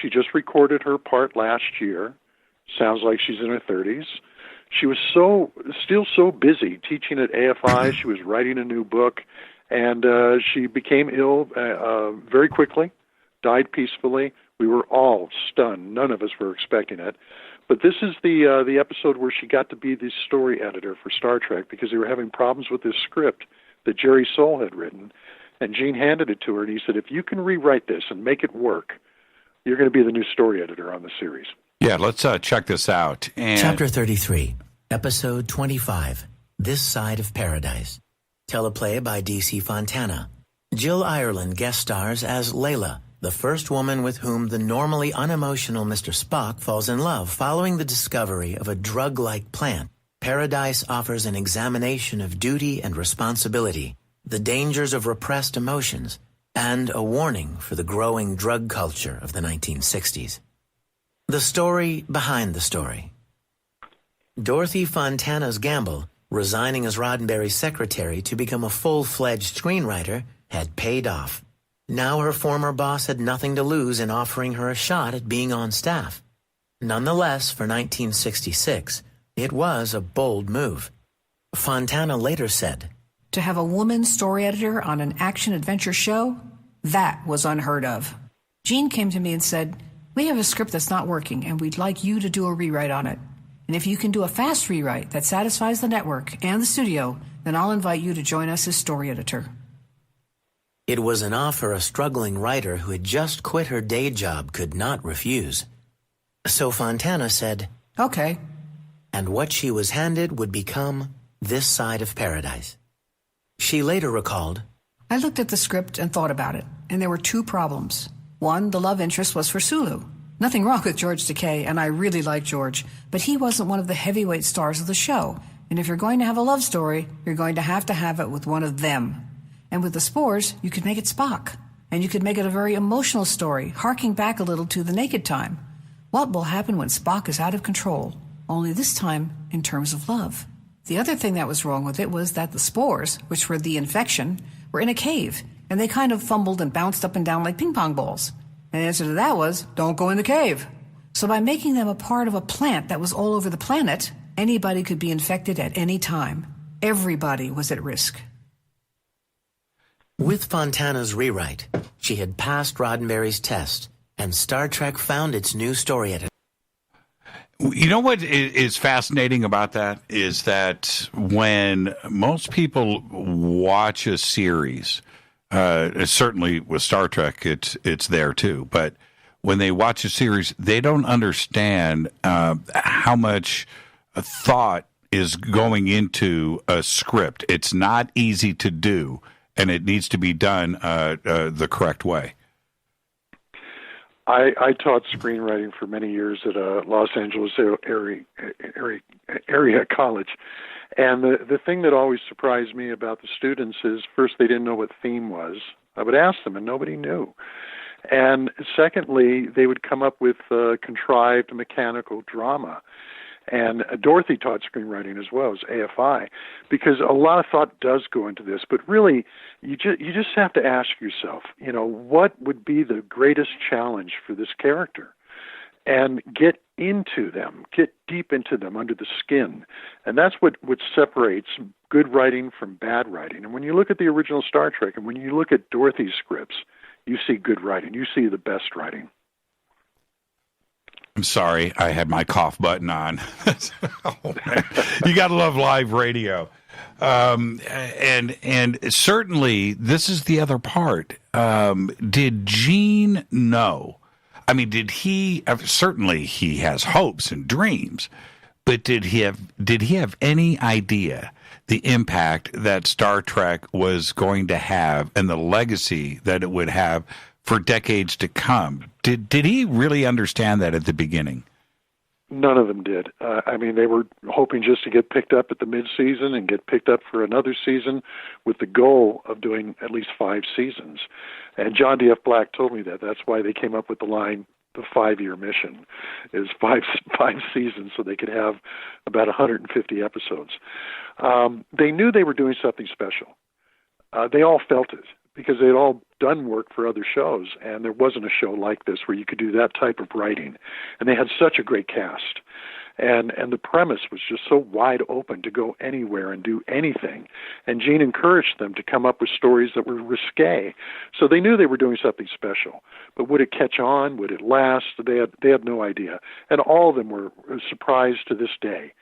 G: She just recorded her part last year. Sounds like she's in her 30s. She was still so busy teaching at AFI. She was writing a new book, and she became ill very quickly, died peacefully. We were all stunned. None of us were expecting it. But this is the episode where she got to be the story editor for Star Trek, because they were having problems with this script that Jerry Soule had written. And Gene handed it to her, and he said, "If you can rewrite this and make it work, you're going to be the new story editor on the series."
F: Yeah, let's check this out.
H: Chapter 33, Episode 25, This Side of Paradise. Teleplay by DC Fontana. Jill Ireland guest stars as Layla, the first woman with whom the normally unemotional Mr. Spock falls in love following the discovery of a drug-like plant. Paradise offers an examination of duty and responsibility, the dangers of repressed emotions, and a warning for the growing drug culture of the 1960s. The story behind the story. Dorothy Fontana's gamble, resigning as Roddenberry's secretary to become a full-fledged screenwriter, had paid off. Now her former boss had nothing to lose in offering her a shot at being on staff. Nonetheless, for 1966, it was a bold move. Fontana later said,
I: "To have a woman story editor on an action-adventure show? That was unheard of. Gene came to me and said, 'We have a script that's not working, and we'd like you to do a rewrite on it. And if you can do a fast rewrite that satisfies the network and the studio, then I'll invite you to join us as story editor.'"
H: It was an offer a struggling writer who had just quit her day job could not refuse. So Fontana said,
I: Okay.
H: and what she was handed would become This Side of Paradise. She later recalled,
I: I looked at the script and thought about it, and there were two problems. One, the love interest was for Sulu. Nothing wrong with George Takei, and I really like George, but he wasn't one of the heavyweight stars of the show. And if you're going to have a love story, you're going to have it with one of them. And with the Spores, you could make it Spock. And you could make it a very emotional story, harking back a little to the Naked Time. What will happen when Spock is out of control? Only this time in terms of love. The other thing that was wrong with it was that the Spores, which were the infection, were in a cave, and they kind of fumbled and bounced up and down like ping pong balls. And the answer to that was, don't go in the cave. So by making them a part of a plant that was all over the planet, anybody could be infected at any time. Everybody was at risk.
H: with Fontana's rewrite, she had passed Roddenberry's test, and Star Trek found its new story editor.
F: You know what is fascinating about that is that when most people watch a series, certainly with Star Trek, it's there too. But when they watch a series, they don't understand how much thought is going into a script. It's not easy to do, and it needs to be done the correct way.
G: I taught screenwriting for many years at a Los Angeles area college. And the thing that always surprised me about the students is, first, they didn't know what theme was. I would ask them, and nobody knew. And secondly, they would come up with contrived mechanical drama. And Dorothy taught screenwriting as well as AFI, because a lot of thought does go into this. But really, you just have to ask yourself, what would be the greatest challenge for this character? And get into them, get deep into them, under the skin. And that's what separates good writing from bad writing. And when you look at the original Star Trek, and when you look at Dorothy's scripts, you see good writing. You see the best writing.
F: I'm sorry, I had my cough button on. Oh, man. You got to love live radio. And certainly, this is the other part. Did Gene know? I mean, did he? Certainly, he has hopes and dreams, but did he have any idea the impact that Star Trek was going to have and the legacy that it would have for decades to come? Did he really understand that at the beginning?
G: None of them did. They were hoping just to get picked up at the mid-season and get picked up for another season with the goal of doing at least 5 seasons. And John D.F. Black told me that. That's why they came up with the line, the 5-year mission, is five seasons so they could have about 150 episodes. They knew they were doing something special. They all felt it, because they'd all done work for other shows, and there wasn't a show like this where you could do that type of writing. And they had such a great cast. And the premise was just so wide open to go anywhere and do anything. And Gene encouraged them to come up with stories that were risque. So they knew they were doing something special. But would it catch on? Would it last? They had no idea. And all of them were surprised to this day.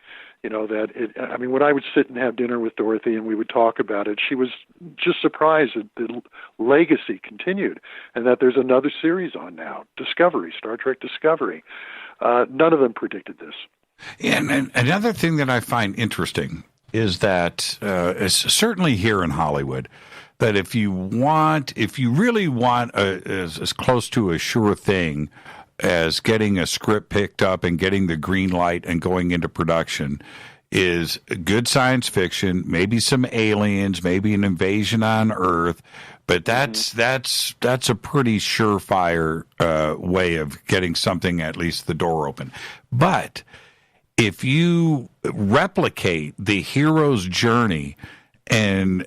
G: When I would sit and have dinner with Dorothy and we would talk about it, she was just surprised that the legacy continued and that there's another series on now, Discovery, Star Trek Discovery. None of them predicted this.
F: And another thing that I find interesting is that certainly here in Hollywood, that if you really want as close to a sure thing as getting a script picked up and getting the green light and going into production, is good science fiction, maybe some aliens, maybe an invasion on Earth, but that's a pretty surefire way of getting something, at least the door open. But if you replicate the hero's journey and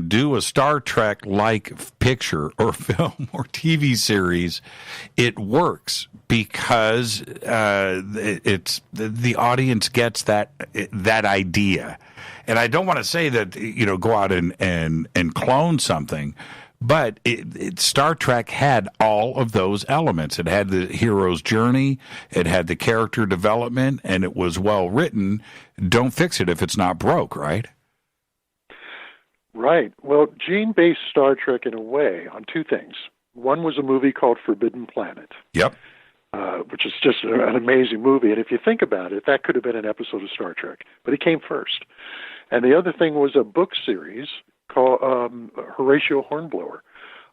F: do a Star Trek like picture or film or TV series, it works because it's the audience gets that idea. And I don't want to say that go out and clone something, but Star Trek had all of those elements. It had the hero's journey, it had the character development, and it was well written. Don't fix it if it's not broke, right?
G: Right. Well, Gene based Star Trek in a way on 2 things. One was a movie called Forbidden Planet.
F: Yep.
G: which is just an amazing movie. And if you think about it, that could have been an episode of Star Trek, but it came first. And the other thing was a book series called Horatio Hornblower,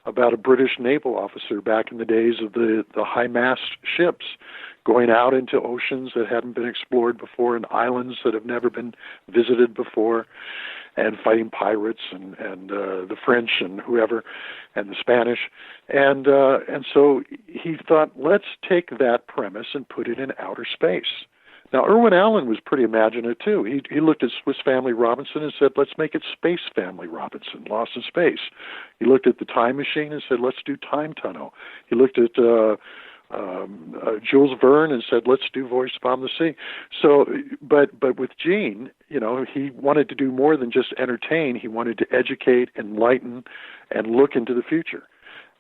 G: about a British naval officer back in the days of the high-mast ships going out into oceans that hadn't been explored before and islands that have never been visited before, and fighting pirates and the French and whoever and the Spanish. And so he thought, let's take that premise and put it in outer space. Now, Irwin Allen was pretty imaginative, too. He looked at Swiss Family Robinson and said, let's make it Space Family Robinson, Lost in Space. He looked at The Time Machine and said, let's do Time Tunnel. He looked at Jules Verne and said, let's do Voice Bomb the Sea. So, but with Gene, he wanted to do more than just entertain. He wanted to educate, enlighten, and look into the future.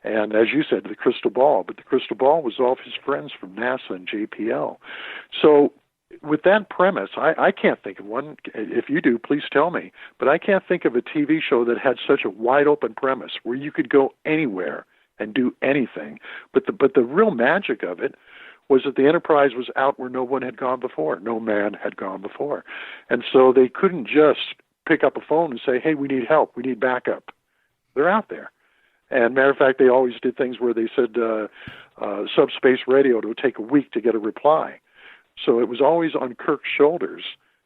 G: And as you said, the crystal ball. But the crystal ball was all of his friends from NASA and JPL. So with that premise, I can't think of one. If you do, please tell me. But I can't think of a TV show that had such a wide-open premise where you could go anywhere and do anything. But the real magic of it was that the Enterprise was out where no one had gone before. No man had gone before. And so they couldn't just pick up a phone and say, hey, we need help, we need backup. They're out there. And matter of fact, they always did things where they said subspace radio, it would take a week to get a reply. So it was always on Kirk's shoulders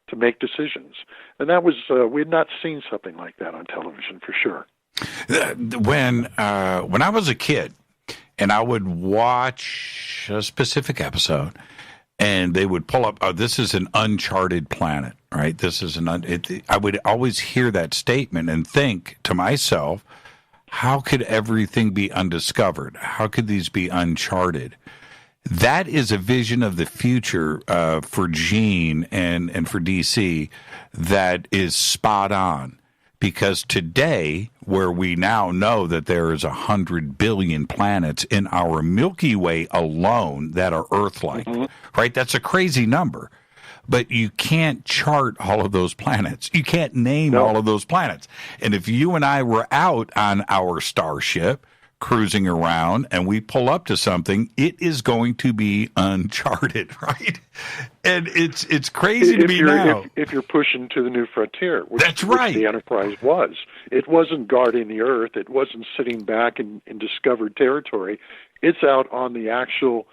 G: to make decisions. And that was, we had not seen something like that on television for sure.
F: When I was a kid and I would watch a specific episode and they would pull up, oh, this is an uncharted planet, right? This is I would always hear that statement and think to myself, how could everything be undiscovered? How could these be uncharted? That is a vision of the future for Gene and for DC that is spot on. Because today, where we now know that there is 100 billion planets in our Milky Way alone that are Earth-like, right? That's a crazy number. But you can't chart all of those planets. You can't name all of those planets. And if you and I were out on our starship cruising around and we pull up to something, it is going to be uncharted, right? And it's crazy to me now.
G: If you're pushing to the new frontier,
F: That's right.
G: Which the Enterprise was. It wasn't guarding the Earth. It wasn't sitting back in discovered territory. It's out on the actual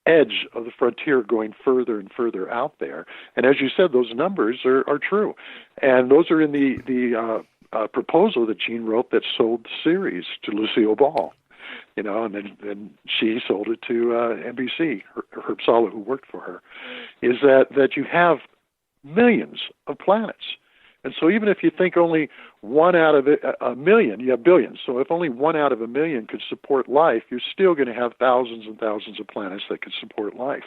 G: edge of the frontier, going further and further out there. And as you said, those numbers are true. And those are in the proposal that Gene wrote that sold the series to Lucille Ball, and then she sold it to NBC, Herb Sala, who worked for her, is that you have millions of planets. And so even if you think only one out of a million, you have billions. So if only one out of a million could support life, you're still going to have thousands and thousands of planets that could support life.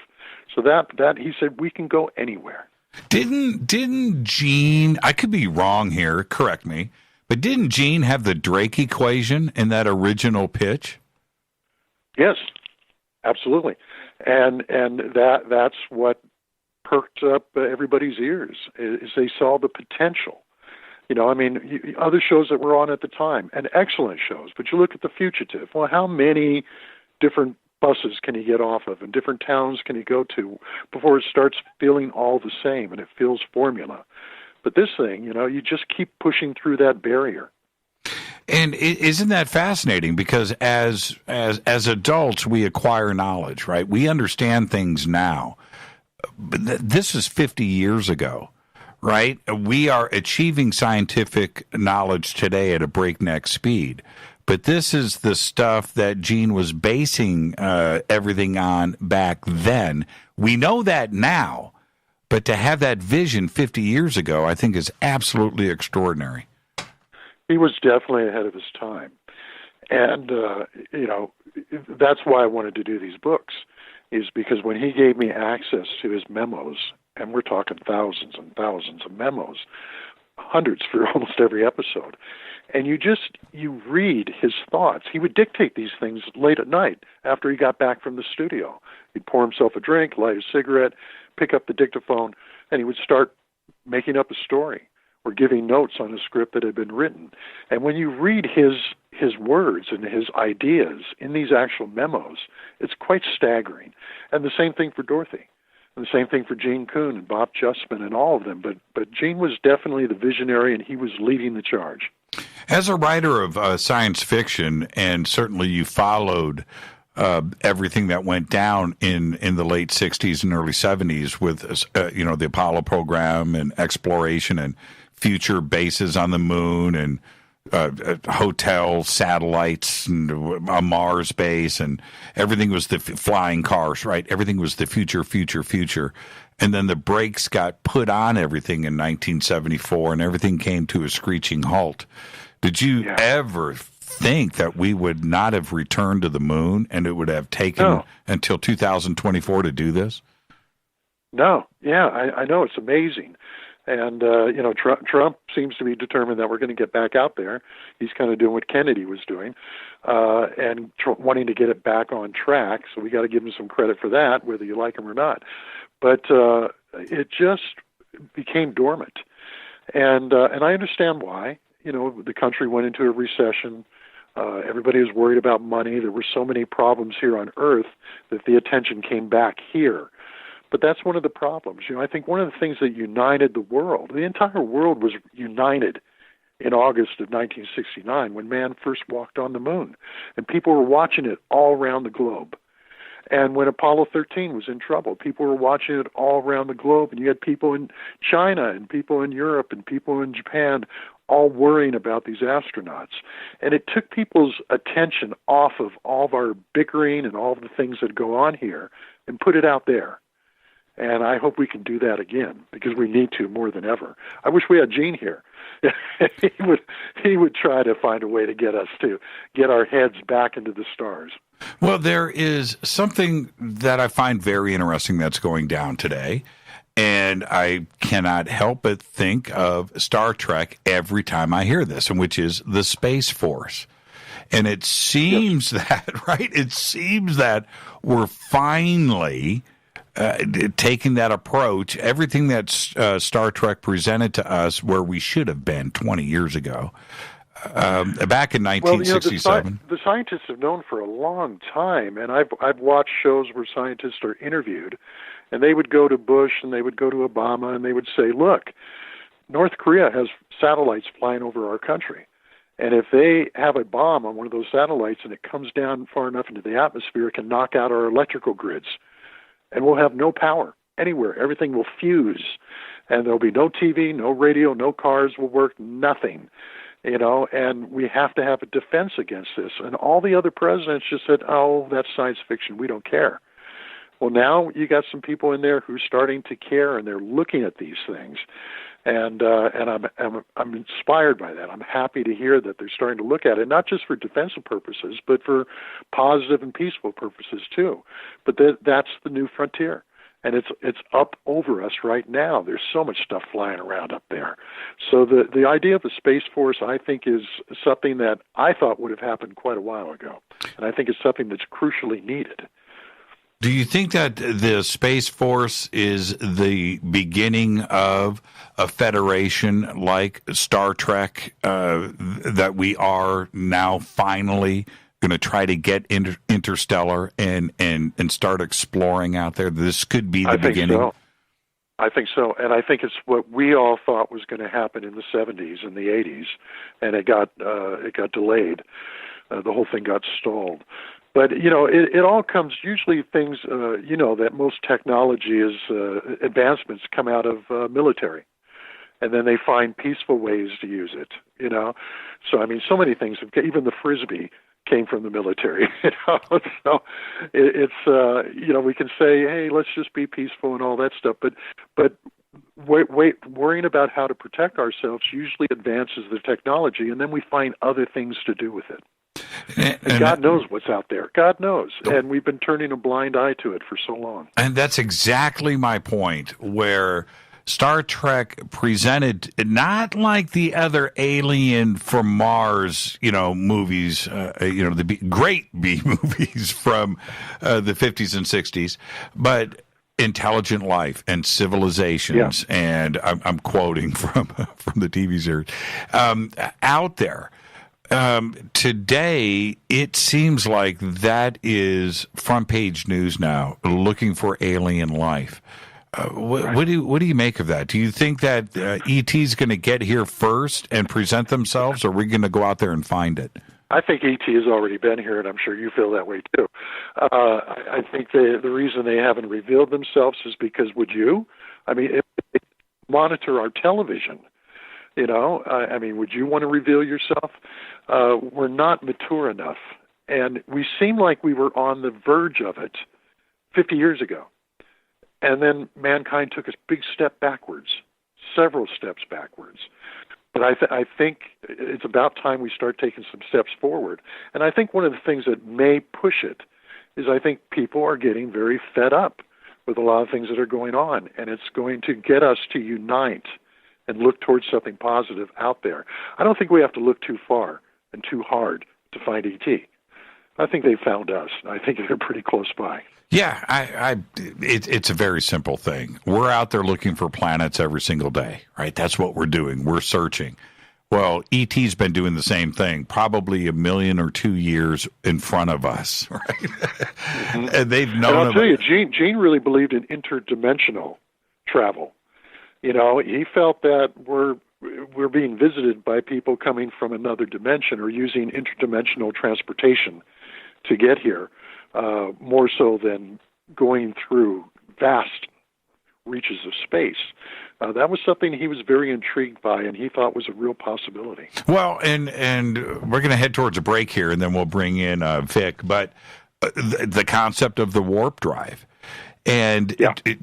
G: So that he said, we can go anywhere.
F: Didn't Gene, I could be wrong here, correct me, but didn't Gene have the Drake equation in that original pitch?
G: Yes, absolutely. And that's what perked up everybody's ears, is they saw the potential. Other shows that were on at the time, and excellent shows, but you look at The Fugitive. Well, how many different buses can you get off of, and different towns can you go to before it starts feeling all the same and it feels formula? But this thing, you just keep pushing through that barrier.
F: And isn't that fascinating? Because as adults, we acquire knowledge, right? We understand things now. But this is 50 years ago, right? We are achieving scientific knowledge today at a breakneck speed. But this is the stuff that Gene was basing everything on back then. We know that now, but to have that vision 50 years ago, I think is absolutely extraordinary.
G: He was definitely ahead of his time. And, that's why I wanted to do these books, is because when he gave me access to his memos, and we're talking thousands and thousands of memos, hundreds for almost every episode, and you read his thoughts. He would dictate these things late at night after he got back from the studio. He'd pour himself a drink, light a cigarette, pick up the dictaphone, and he would start making up a story. were giving notes on a script that had been written. And when you read his words and his ideas in these actual memos, it's quite staggering. And the same thing for Dorothy. And the same thing for Gene Kuhn and Bob Justman and all of them. But Gene was definitely the visionary, and he was leading the charge.
F: As a writer of science fiction, and certainly you followed everything that went down in the late 60s and early 70s with, the Apollo program and exploration and future bases on the moon and hotels, satellites, and a Mars base, and everything was the flying cars, right? Everything was the future. And then the brakes got put on everything in 1974, and everything came to a screeching halt. Did you ever think that we would not have returned to the moon, and it would have taken until 2024 to do this?
G: No. Yeah, I know. It's amazing. And, Trump seems to be determined that we're going to get back out there. He's kind of doing what Kennedy was doing, and wanting to get it back on track. So we got to give him some credit for that, whether you like him or not. But it just became dormant. And I understand why. The country went into a recession. Everybody was worried about money. There were so many problems here on Earth that the attention came back here. But that's one of the problems. I think one of the things that united the world, the entire world was united in August of 1969 when man first walked on the moon. And people were watching it all around the globe. And when Apollo 13 was in trouble, people were watching it all around the globe. And you had people in China and people in Europe and people in Japan all worrying about these astronauts. And it took people's attention off of all of our bickering and all of the things that go on here and put it out there. And I hope we can do that again, because we need to more than ever. I wish we had Gene here. he would try to find a way to get us to get our heads back into the stars.
F: Well, there is something that I find very interesting that's going down today, and I cannot help but think of Star Trek every time I hear this, and which is the Space Force. And it seems that, right? It seems that we're finally taking that approach, everything that Star Trek presented to us where we should have been 20 years ago, back in 1967.
G: The scientists have known for a long time, and I've watched shows where scientists are interviewed, and they would go to Bush and they would go to Obama, and they would say, look, North Korea has satellites flying over our country. And if they have a bomb on one of those satellites and it comes down far enough into the atmosphere, it can knock out our electrical grids. And we'll have no power anywhere. Everything will fuse. And there'll be no TV, no radio, no cars will work, nothing. And we have to have a defense against this. And all the other presidents just said, oh, that's science fiction. We don't care. Well, now you got some people in there who are starting to care, and they're looking at these things. And I'm inspired by that. I'm happy to hear that they're starting to look at it, not just for defensive purposes, but for positive and peaceful purposes too. But that's the new frontier, and it's up over us right now. There's so much stuff flying around up there. So the idea of the Space Force, I think, is something that I thought would have happened quite a while ago, and I think it's something that's crucially needed.
F: Do you think that the Space Force is the beginning of a federation like Star Trek, that we are now finally going to try to get interstellar and start exploring out there? This could be the beginning.
G: I think so, and I think it's what we all thought was going to happen in the 70s and the 80s, and it got delayed. The whole thing got stalled. But, it all comes, usually things, that most technology is advancements come out of military. And then they find peaceful ways to use it, So, so many things, even the Frisbee came from the military, So it's, we can say, hey, let's just be peaceful and all that stuff. But worrying about how to protect ourselves usually advances the technology, and then we find other things to do with it. And God knows what's out there. God knows. And we've been turning a blind eye to it for so long.
F: And that's exactly my point, where Star Trek presented not like the other Alien from Mars, movies, the great B movies from the 50s and 60s, but intelligent life and civilizations, and I'm quoting from the TV series, out there. Today, it seems like that is front page news now, looking for alien life. What do you make of that? Do you think that ET's going to get here first and present themselves, or are we going to go out there and find it?
G: I think ET has already been here, and I'm sure you feel that way too. I think the reason they haven't revealed themselves is because, would you? I mean, if they monitor our television, would you want to reveal yourself? We're not mature enough, and we seem like we were on the verge of it 50 years ago. And then mankind took a big step backwards, several steps backwards. But I think it's about time we start taking some steps forward. And I think one of the things that may push it is I think people are getting very fed up with a lot of things that are going on. And it's going to get us to unite and look towards something positive out there. I don't think we have to look too far and too hard to find ET. I think they found us. I think they're pretty close by.
F: Yeah, it's a very simple thing. We're out there looking for planets every single day, right? That's what we're doing. We're searching. Well, ET's been doing the same thing, probably 1 million or 2 years in front of us, right? Mm-hmm. And they've known.
G: And I'll tell you, Gene really believed in interdimensional travel. He felt that we're being visited by people coming from another dimension or using interdimensional transportation to get here. More so than going through vast reaches of space. That was something he was very intrigued by, and he thought was a real possibility.
F: Well, and we're going to head towards a break here, and then we'll bring in Vic. But the concept of the warp drive, and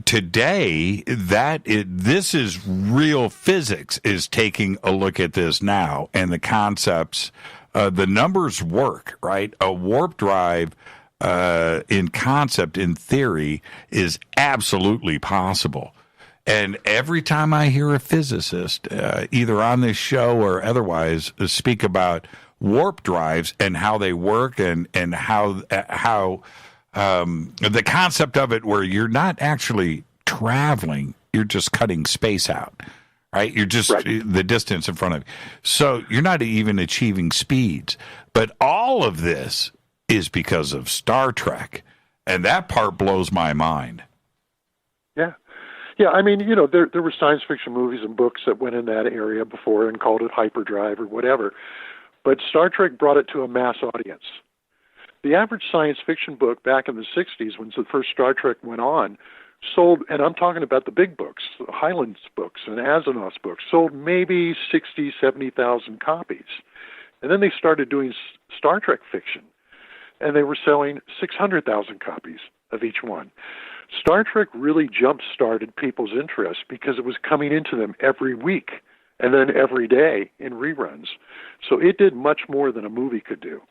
F: today this is real physics is taking a look at this now, and the concepts, the numbers work, right? A warp drive. In concept, in theory, is absolutely possible. And every time I hear a physicist, either on this show or otherwise, speak about warp drives and how they work and how the concept of it, where you're not actually traveling, you're just cutting space out, right? You're just the distance in front of you. So you're not even achieving speeds. But all of this is because of Star Trek, and that part blows my mind.
G: Yeah. I mean, there were science fiction movies and books that went in that area before and called it hyperdrive or whatever, but Star Trek brought it to a mass audience. The average science fiction book back in the 60s, when the first Star Trek went on, sold, and I'm talking about the big books, Highland's books and Asimov's books, sold maybe 60, 70,000 copies. And then they started doing Star Trek fiction, and they were selling 600,000 copies of each one. Star Trek really jump-started people's interest because it was coming into them every week and then every day in reruns. So it did much more than a movie could do.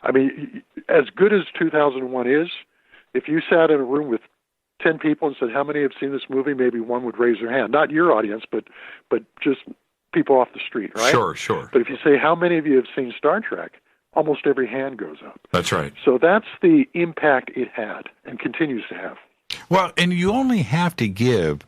G: I mean, as good as 2001 is, if you sat in a room with 10 people and said, how many have seen this movie, maybe one would raise their hand. Not your audience, but just people off the street, right?
F: Sure.
G: But if you say, how many of you have seen Star Trek, almost every hand goes up.
F: That's right.
G: So that's the impact it had and continues to have.
F: Well, and you only have to give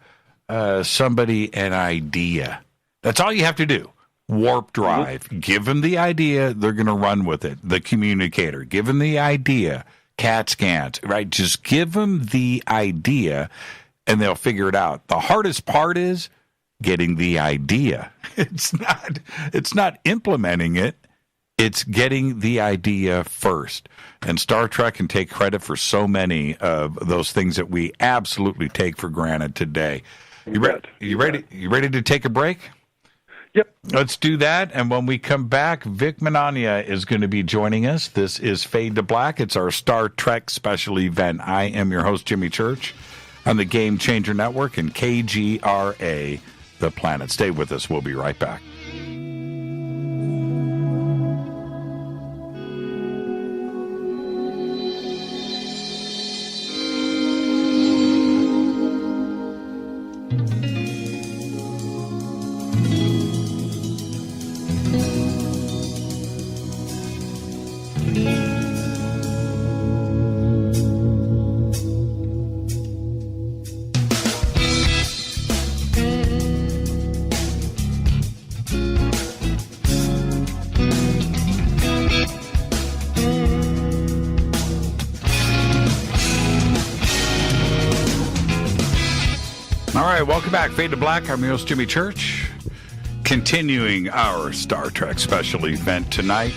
F: somebody an idea. That's all you have to do. Warp drive. Mm-hmm. Give them the idea, they're going to run with it. The communicator. Give them the idea. CAT scans, right? Just give them the idea, and they'll figure it out. The hardest part is getting the idea. It's not implementing it. It's getting the idea first. And Star Trek can take credit for so many of those things that we absolutely take for granted today. You ready to take a break?
G: Yep.
F: Let's do that. And when we come back, Vic Mignogna is going to be joining us. This is Fade to Black. It's our Star Trek special event. I am your host, Jimmy Church, on the Game Changer Network and KGRA, The Planet. Stay with us. We'll be right back. All right, welcome back. Fade to Black. I'm your host, Jimmy Church. Continuing our Star Trek special event tonight.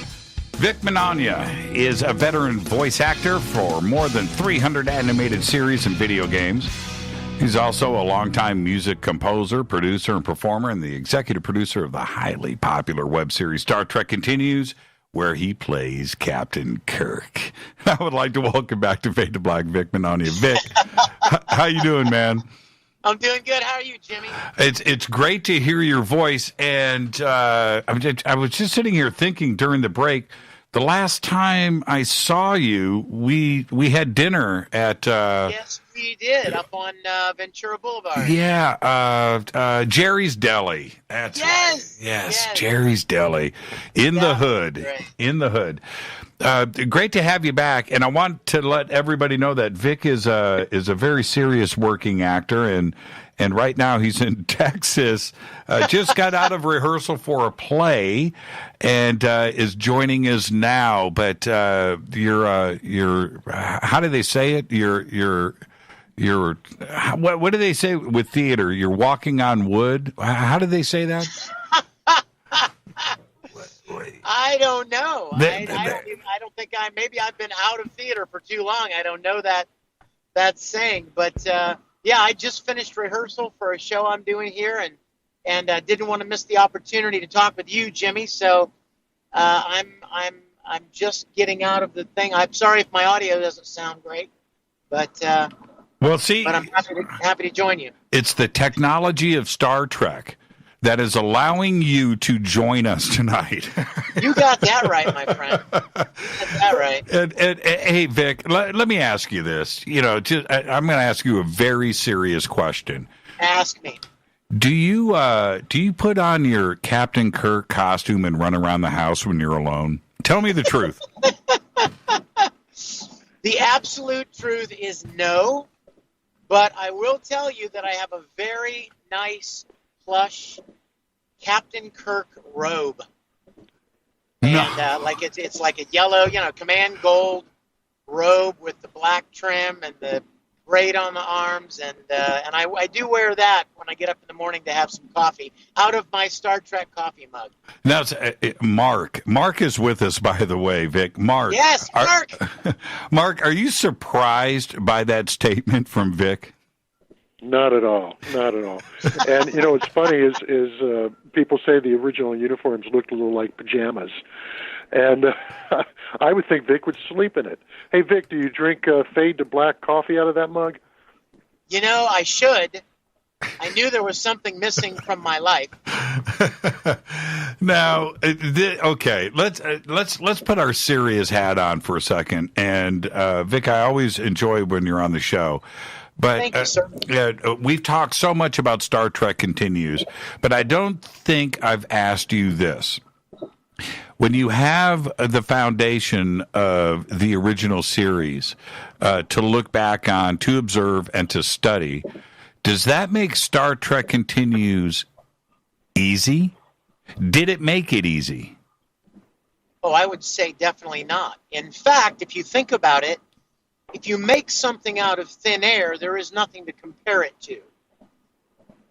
F: Vic Mignogna is a veteran voice actor for more than 300 animated series and video games. He's also a longtime music composer, producer, and performer, and the executive producer of the highly popular web series Star Trek Continues, where he plays Captain Kirk. I would like to welcome back to Fade to Black, Vic Mignogna. Vic, how you doing, man?
J: I'm doing good. How are you, Jimmy?
F: It's great to hear your voice, and I was just sitting here thinking during the break. The last time I saw you, we had dinner at
J: yes, we did, up on Ventura Boulevard.
F: Yeah, Jerry's Deli. That's right. Yes, Jerry's Deli in the hood.
J: Great.
F: In the hood. Great to have you back, and I want to let everybody know that Vic is a very serious working actor, and right now he's in Texas. Just got out of rehearsal for a play, and is joining us now. But you're how do they say it? You're what do they say with theater? You're walking on wood. How do they say that?
J: I don't know. I don't think maybe I've been out of theater for too long. I don't know that saying, but yeah, I just finished rehearsal for a show I'm doing here, and didn't want to miss the opportunity to talk with you, Jimmy. So I'm just getting out of the thing. I'm sorry if my audio doesn't sound great, but
F: well, see,
J: but I'm happy to join you.
F: It's the technology of Star Trek that is allowing you to join us tonight.
J: You got that right, my friend. You got that right.
F: And hey, Vic, let me ask you this. I'm going to ask you a very serious question.
J: Ask me.
F: Do you put on your Captain Kirk costume and run around the house when you're alone? Tell me the truth.
J: The absolute truth is no, but I will tell you that I have a very nice plush Captain Kirk robe, and like it's like a yellow, command gold robe with the black trim and the braid on the arms, and I do wear that when I get up in the morning to have some coffee out of my Star Trek coffee mug.
F: Now, Mark. Mark is with us, by the way, Vic. Mark.
J: Yes, Mark.
F: Mark, are you surprised by that statement from Vic?
G: Not at all. Not at all. And, what's funny is people say the original uniforms looked a little like pajamas. And I would think Vic would sleep in it. Hey, Vic, do you drink Fade to Black coffee out of that mug?
J: I should. I knew there was something missing from my life.
F: Now, okay, let's put our serious hat on for a second. And, Vic, I always enjoy when you're on the show. But
J: thank you, sir.
F: We've talked so much about Star Trek Continues, but I don't think I've asked you this. When you have the foundation of the original series to look back on, to observe, and to study, does that make Star Trek Continues easy? Did it make it easy?
J: Oh, I would say definitely not. In fact, if you think about it, if you make something out of thin air, there is nothing to compare it to.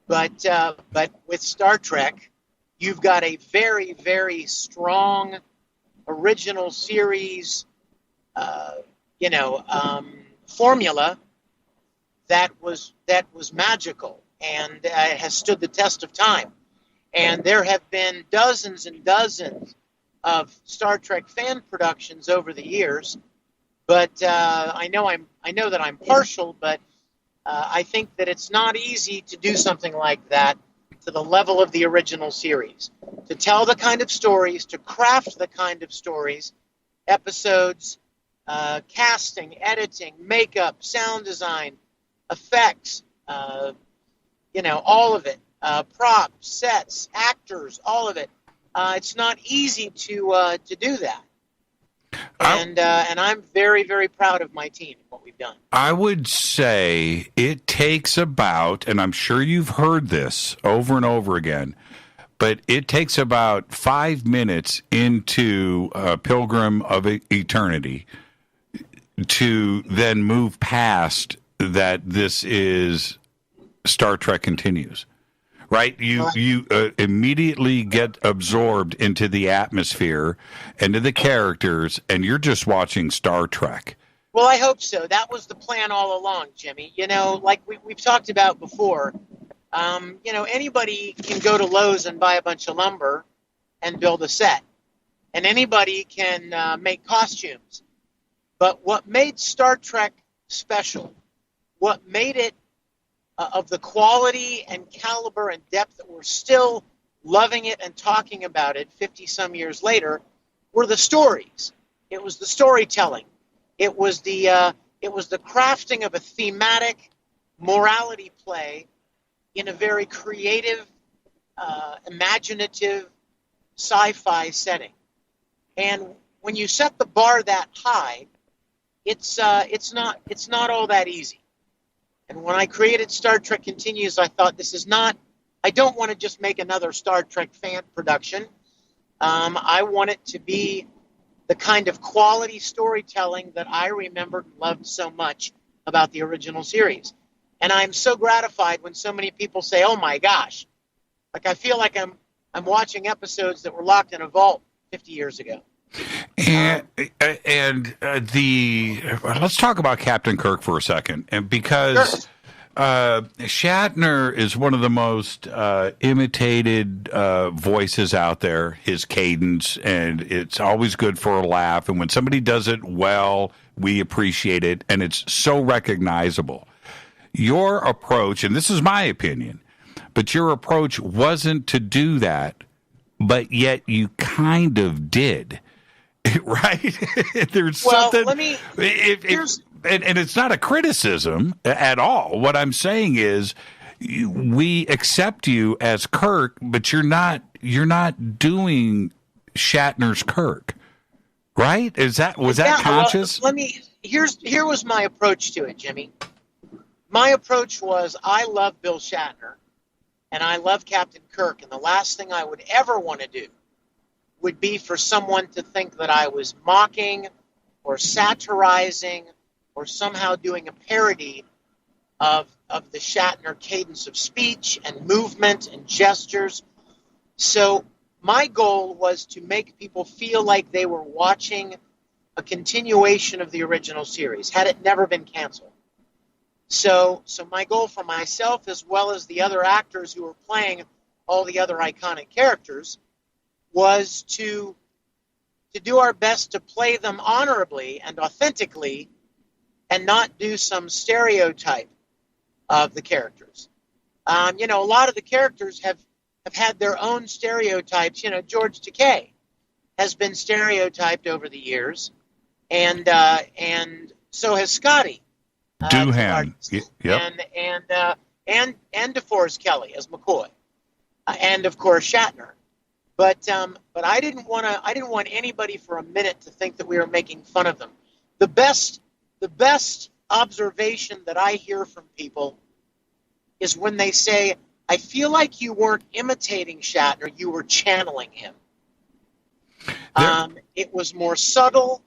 J: But with Star Trek, you've got a very, very strong original series, formula that was magical and has stood the test of time. And there have been dozens and dozens of Star Trek fan productions over the years. But I know that I'm partial, but I think that it's not easy to do something like that to the level of the original series. To tell the kind of stories, to craft the kind of stories, episodes, casting, editing, makeup, sound design, effects, all of it, props, sets, actors, all of it. It's not easy to do that. And I'm very, very proud of my team and what we've done.
F: I would say it takes about, and I'm sure you've heard this over and over again, but it takes about 5 minutes into Pilgrim of Eternity to then move past that this is Star Trek continues. Right? You immediately get absorbed into the atmosphere, into the characters, and you're just watching Star Trek.
J: Well, I hope so. That was the plan all along, Jimmy. You know, like we've talked about before, you know, anybody can go to Lowe's and buy a bunch of lumber and build a set. And anybody can make costumes. But what made Star Trek special, what made it of the quality and caliber and depth that we're still loving it and talking about it 50-some years later, were the stories. It was the storytelling. It was the crafting of a thematic morality play in a very creative, imaginative sci-fi setting. And when you set the bar that high, it's not all that easy. And when I created Star Trek Continues, I thought I don't want to just make another Star Trek fan production. I want it to be the kind of quality storytelling that I remembered and loved so much about the original series. And I'm so gratified when so many people say, "Oh my gosh," like I feel like I'm watching episodes that were locked in a vault 50 years ago.
F: And let's talk about Captain Kirk for a second, and because Shatner is one of the most imitated voices out there. His cadence, and it's always good for a laugh. And when somebody does it well, we appreciate it, and it's so recognizable. Your approach, and this is my opinion, but your approach wasn't to do that, but yet you kind of did. Right? There's something. And it's not a criticism at all. What I'm saying is, we accept you as Kirk, but you're not doing Shatner's Kirk, right? Was that conscious?
J: Well, here was my approach to it, Jimmy. My approach was, I love Bill Shatner, and I love Captain Kirk, and the last thing I would ever want to do would be for someone to think that I was mocking or satirizing or somehow doing a parody of the Shatner cadence of speech and movement and gestures. So my goal was to make people feel like they were watching a continuation of the original series, had it never been canceled. So my goal for myself, as well as the other actors who were playing all the other iconic characters, was to do our best to play them honorably and authentically and not do some stereotype of the characters. A lot of the characters have had their own stereotypes. George Takei has been stereotyped over the years, and so has Scotty.
F: Doohan. Yep.
J: And DeForest Kelly as McCoy, and of course Shatner. But I didn't want anybody for a minute to think that we were making fun of them. The best observation that I hear from people is when they say, "I feel like you weren't imitating Shatner, you were channeling him." It was more subtle,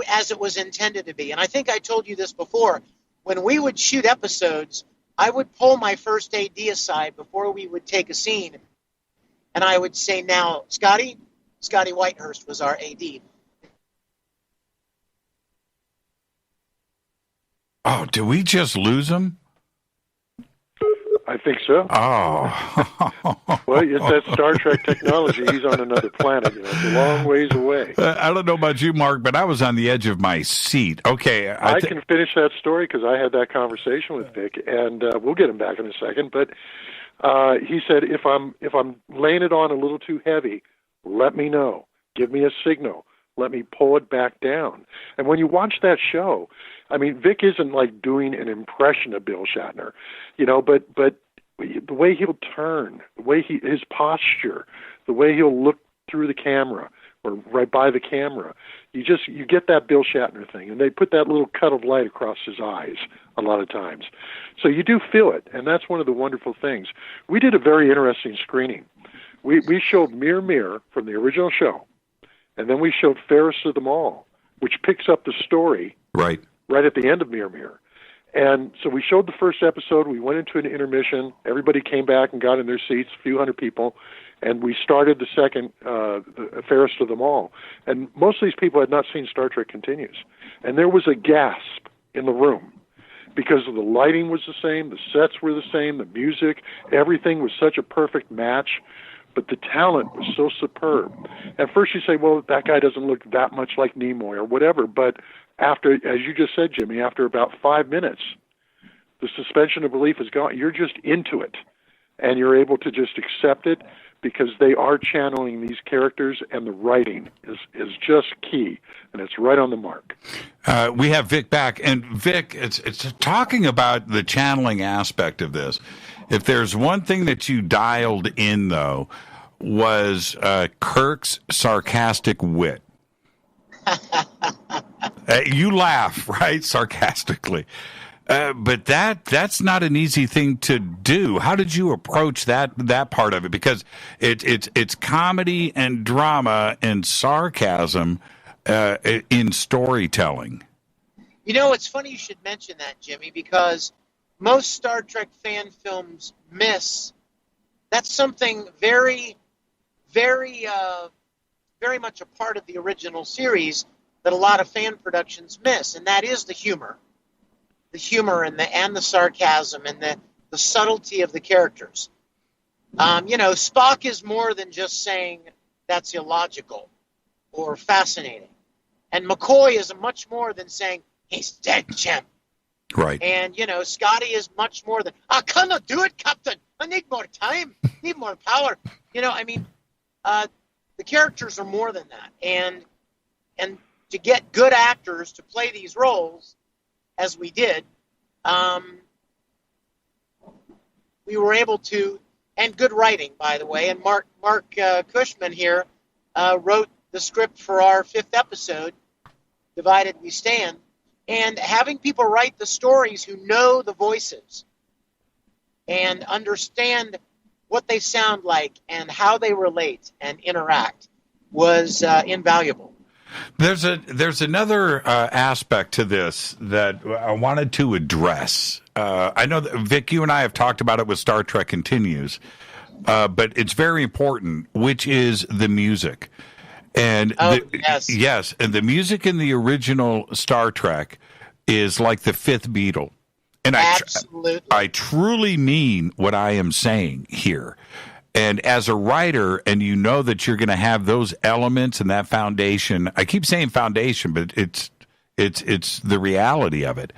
J: as it was intended to be. And I think I told you this before. When we would shoot episodes, I would pull my first AD aside before we would take a scene, and I would say, "Now, Scotty Whitehurst was our AD."
F: Oh, did we just lose him?
G: I think so.
F: Oh.
G: Well, it's that Star Trek technology. He's on another planet. It's a long ways away.
F: I don't know about you, Mark, but I was on the edge of my seat. Okay.
G: I can finish that story because I had that conversation with Vic, and we'll get him back in a second. But he said, if I'm laying it on a little too heavy, let me know. Give me a signal. Let me pull it back down. And when you watch that show, I mean, Vic isn't like doing an impression of Bill Shatner, but the way he'll turn, the way his posture, the way he'll look through the camera or right by the camera, you get that Bill Shatner thing. And they put that little cut of light across his eyes a lot of times. So you do feel it. And that's one of the wonderful things. We did a very interesting screening. We showed Mirror, Mirror from the original show. And then we showed Fairest of Them All, which picks up the story right at the end of Mirror, Mirror. And so we showed the first episode. We went into an intermission. Everybody came back and got in their seats, a few hundred people. And we started the second, the fairest of them all. And most of these people had not seen Star Trek Continues. And there was a gasp in the room because the lighting was the same, the sets were the same, the music, everything was such a perfect match. But the talent was so superb. At first you say, well, that guy doesn't look that much like Nimoy or whatever. But after, as you just said, Jimmy, after about 5 minutes, the suspension of belief is gone. You're just into it. And you're able to just accept it because they are channeling these characters, and the writing is just key, and it's right on the mark.
F: We have Vic back. And Vic, it's talking about the channeling aspect of this. If there's one thing that you dialed in, though, was Kirk's sarcastic wit. You laugh, right? Sarcastically. But that's not an easy thing to do. How did you approach that part of it? Because it's comedy and drama and sarcasm in storytelling.
J: You know, it's funny you should mention that, Jimmy, because most Star Trek fan films miss. That's something very, very, very much a part of the original series that a lot of fan productions miss, and that is the humor. The humor and the sarcasm and the subtlety of the characters. Spock is more than just saying that's illogical or fascinating. And McCoy is much more than saying he's dead, Jim.
F: Right.
J: And, Scotty is much more than, I cannot do it, Captain. I need more time, need more power. The characters are more than that. And to get good actors to play these roles, as we did, we were able to, and good writing, by the way, and Marc Cushman here wrote the script for our 5th episode, Divided We Stand, and having people write the stories who know the voices and understand what they sound like and how they relate and interact was invaluable.
F: There's another aspect to this that I wanted to address. I know that, Vic, you and I have talked about it with Star Trek Continues, but it's very important, which is the music. And yes, and the music in the original Star Trek is like the 5th Beatle. And I truly mean what I am saying here. And as a writer, and you know that you're going to have those elements and that foundation. I keep saying foundation, but it's the reality of it.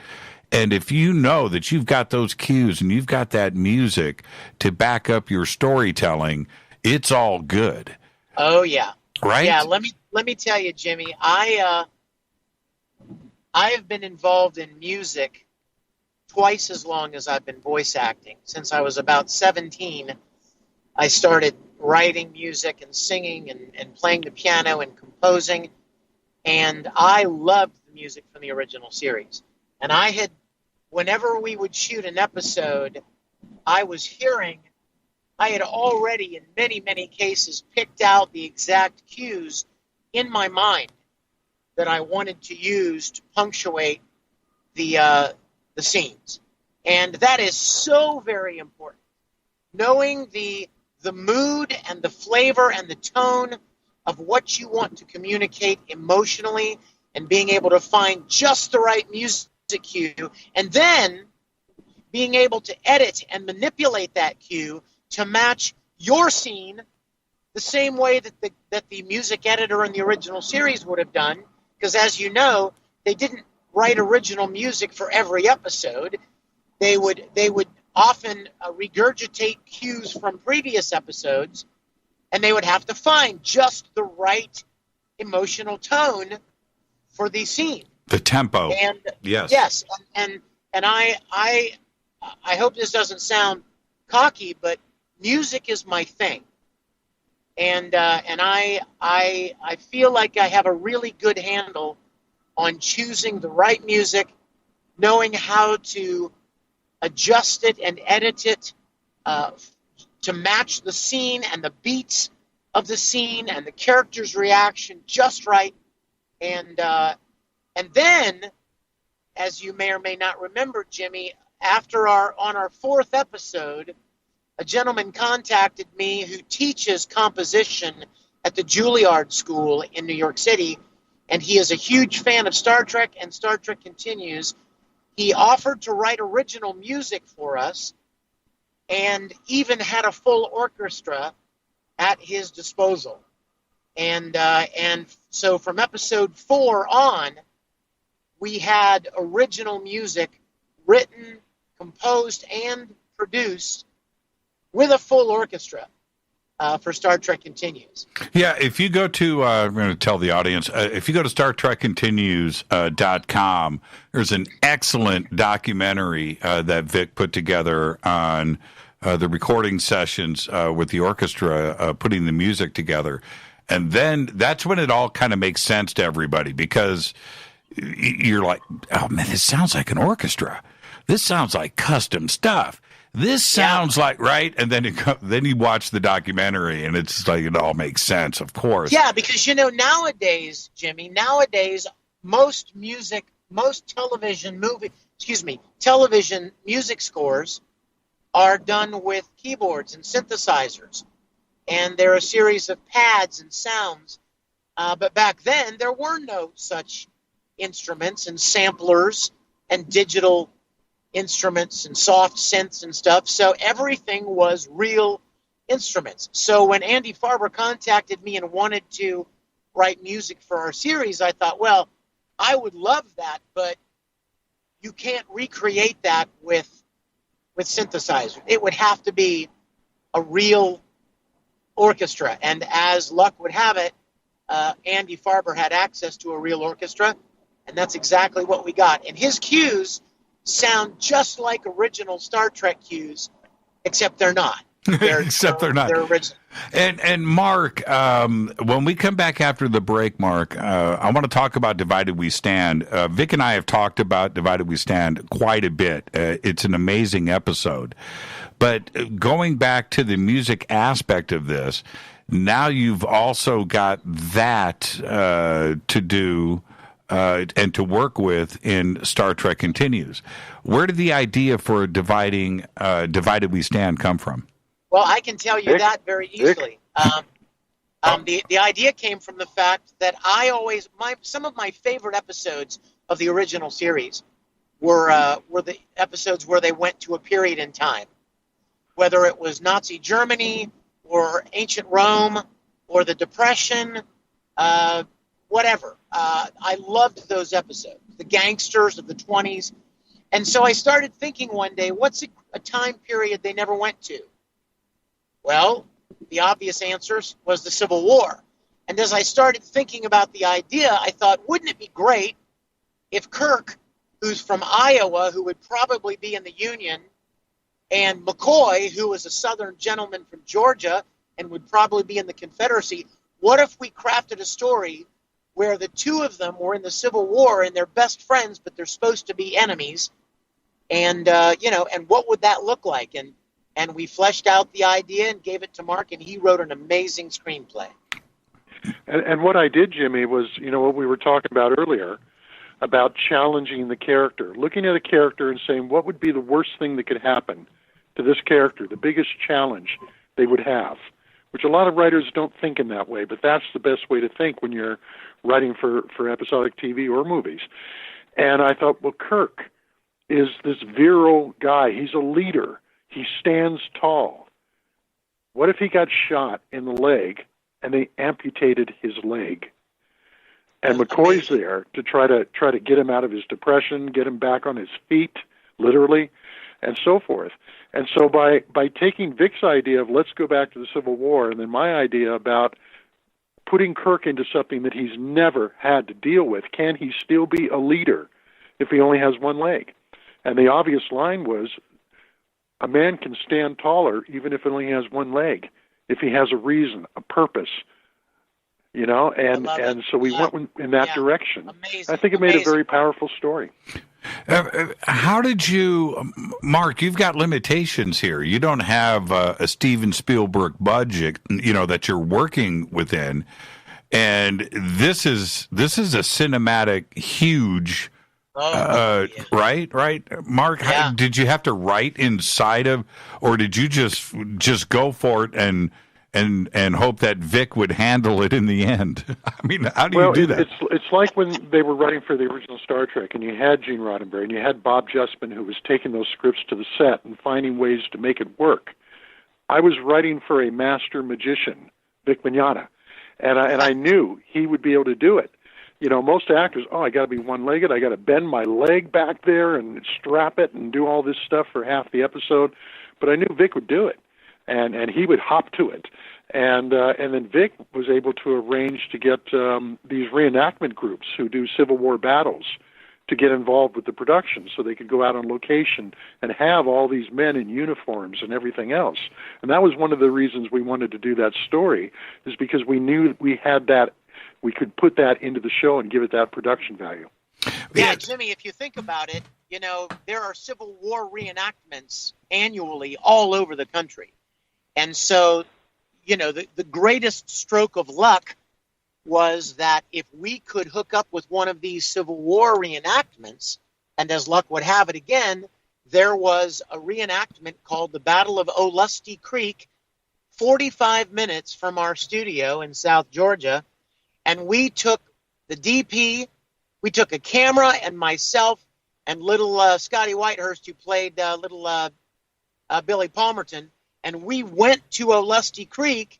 F: And if you know that you've got those cues and you've got that music to back up your storytelling, it's all good.
J: Oh yeah,
F: right.
J: Yeah. Let me tell you, Jimmy. I have been involved in music twice as long as I've been voice acting. Since I was about 17. I started writing music and singing and playing the piano and composing, and I loved the music from the original series. And whenever we would shoot an episode, I had already in many, many cases picked out the exact cues in my mind that I wanted to use to punctuate the scenes. And that is so very important. Knowing the mood and the flavor and the tone of what you want to communicate emotionally and being able to find just the right music cue and then being able to edit and manipulate that cue to match your scene the same way that the music editor in the original series would have done, because as you know, they didn't write original music for every episode. They would often regurgitate cues from previous episodes, and they would have to find just the right emotional tone for the scene.
F: The tempo.
J: And
F: yes.
J: And I hope this doesn't sound cocky, but music is my thing. And I feel like I have a really good handle on choosing the right music, knowing how to adjust it and edit it to match the scene and the beats of the scene and the character's reaction just right, and then as you may or may not remember, Jimmy, on our fourth episode, a gentleman contacted me who teaches composition at the Juilliard School in New York City, and he is a huge fan of Star Trek and Star Trek Continues. He offered to write original music for us and even had a full orchestra at his disposal. And so from episode 4 on, we had original music written, composed, and produced with a full orchestra for Star Trek Continues.
F: Yeah, if you go to, I'm going to tell the audience, if you go to StarTrekContinues.com, there's an excellent documentary that Vic put together on the recording sessions with the orchestra, putting the music together. And then that's when it all kind of makes sense to everybody, because you're like, oh, man, this sounds like an orchestra. This sounds like custom stuff. This sounds like, right? And then you watch the documentary, and it's like it all makes sense, of course.
J: Yeah, because, nowadays, Jimmy, most television music scores are done with keyboards and synthesizers. And there are a series of pads and sounds. But back then, there were no such instruments and samplers and digital instruments and soft synths and stuff. So everything was real instruments. So when Andy Farber contacted me and wanted to write music for our series, I thought, well, I would love that, but you can't recreate that with synthesizers. It would have to be a real orchestra. And as luck would have it, Andy Farber had access to a real orchestra, and that's exactly what we got. And his cues sound just like original Star Trek cues, except they're not. They're original.
F: And Mark, when we come back after the break, Mark, I want to talk about Divided We Stand. Vic and I have talked about Divided We Stand quite a bit. It's an amazing episode. But going back to the music aspect of this, now you've also got that to do and to work with in Star Trek Continues. Where did the idea for Divided We Stand come from?
J: Well, I can tell you that very easily. The idea came from the fact that some of my favorite episodes of the original series were the episodes where they went to a period in time, whether it was Nazi Germany or ancient Rome or the Depression, whatever. I loved those episodes, the gangsters of the 20s. And so I started thinking one day, what's a time period they never went to? Well, the obvious answer was the Civil War. And as I started thinking about the idea, I thought, wouldn't it be great if Kirk, who's from Iowa, who would probably be in the Union, and McCoy, who was a Southern gentleman from Georgia and would probably be in the Confederacy, what if we crafted a story where the two of them were in the Civil War and they're best friends, but they're supposed to be enemies? And, and what would that look like? And we fleshed out the idea and gave it to Mark, and he wrote an amazing screenplay.
G: And what I did, Jimmy, was, what we were talking about earlier, about challenging the character, looking at a character and saying, what would be the worst thing that could happen to this character, the biggest challenge they would have, which a lot of writers don't think in that way, but that's the best way to think when you're writing for episodic TV or movies. And I thought, well, Kirk is this virile guy. He's a leader. He stands tall. What if he got shot in the leg and they amputated his leg? And McCoy's there to try to get him out of his depression, get him back on his feet, literally, and so forth. And so by taking Vic's idea of let's go back to the Civil War, and then my idea about putting Kirk into something that he's never had to deal with, can he still be a leader if he only has one leg? And the obvious line was, a man can stand taller even if he only has one leg, if he has a reason, a purpose, and so we went in that direction.
J: Amazing.
G: I think it made a very powerful story.
F: How did you, Mark, you've got limitations here. You don't have a Steven Spielberg budget, that you're working within. And this is a cinematic, huge Right. Mark, did you have to write inside of, or did you just go for it and hope that Vic would handle it in the end? I mean, how do you do that?
G: It's like when they were writing for the original Star Trek, and you had Gene Roddenberry, and you had Bob Justman, who was taking those scripts to the set and finding ways to make it work. I was writing for a master magician, Vic Mignogna, and I knew he would be able to do it. You know, most actors, I got to be one-legged, I got to bend my leg back there and strap it and do all this stuff for half the episode. But I knew Vic would do it, and he would hop to it. And then Vic was able to arrange to get these reenactment groups who do Civil War battles to get involved with the production so they could go out on location and have all these men in uniforms and everything else. And that was one of the reasons we wanted to do that story, is because we knew we had that, we could put that into the show and give it that production value.
J: Yeah, Jimmy, if you think about it, you know, there are Civil War reenactments annually all over the country. And so, you know, the greatest stroke of luck was that if we could hook up with one of these Civil War reenactments, and as luck would have it again, there was a reenactment called the Battle of Olusty Creek, 45 minutes from our studio in South Georgia, and we took the DP, we took a camera, and myself and little Scotty Whitehurst, who played little Billy Palmerton, and we went to Olusty Creek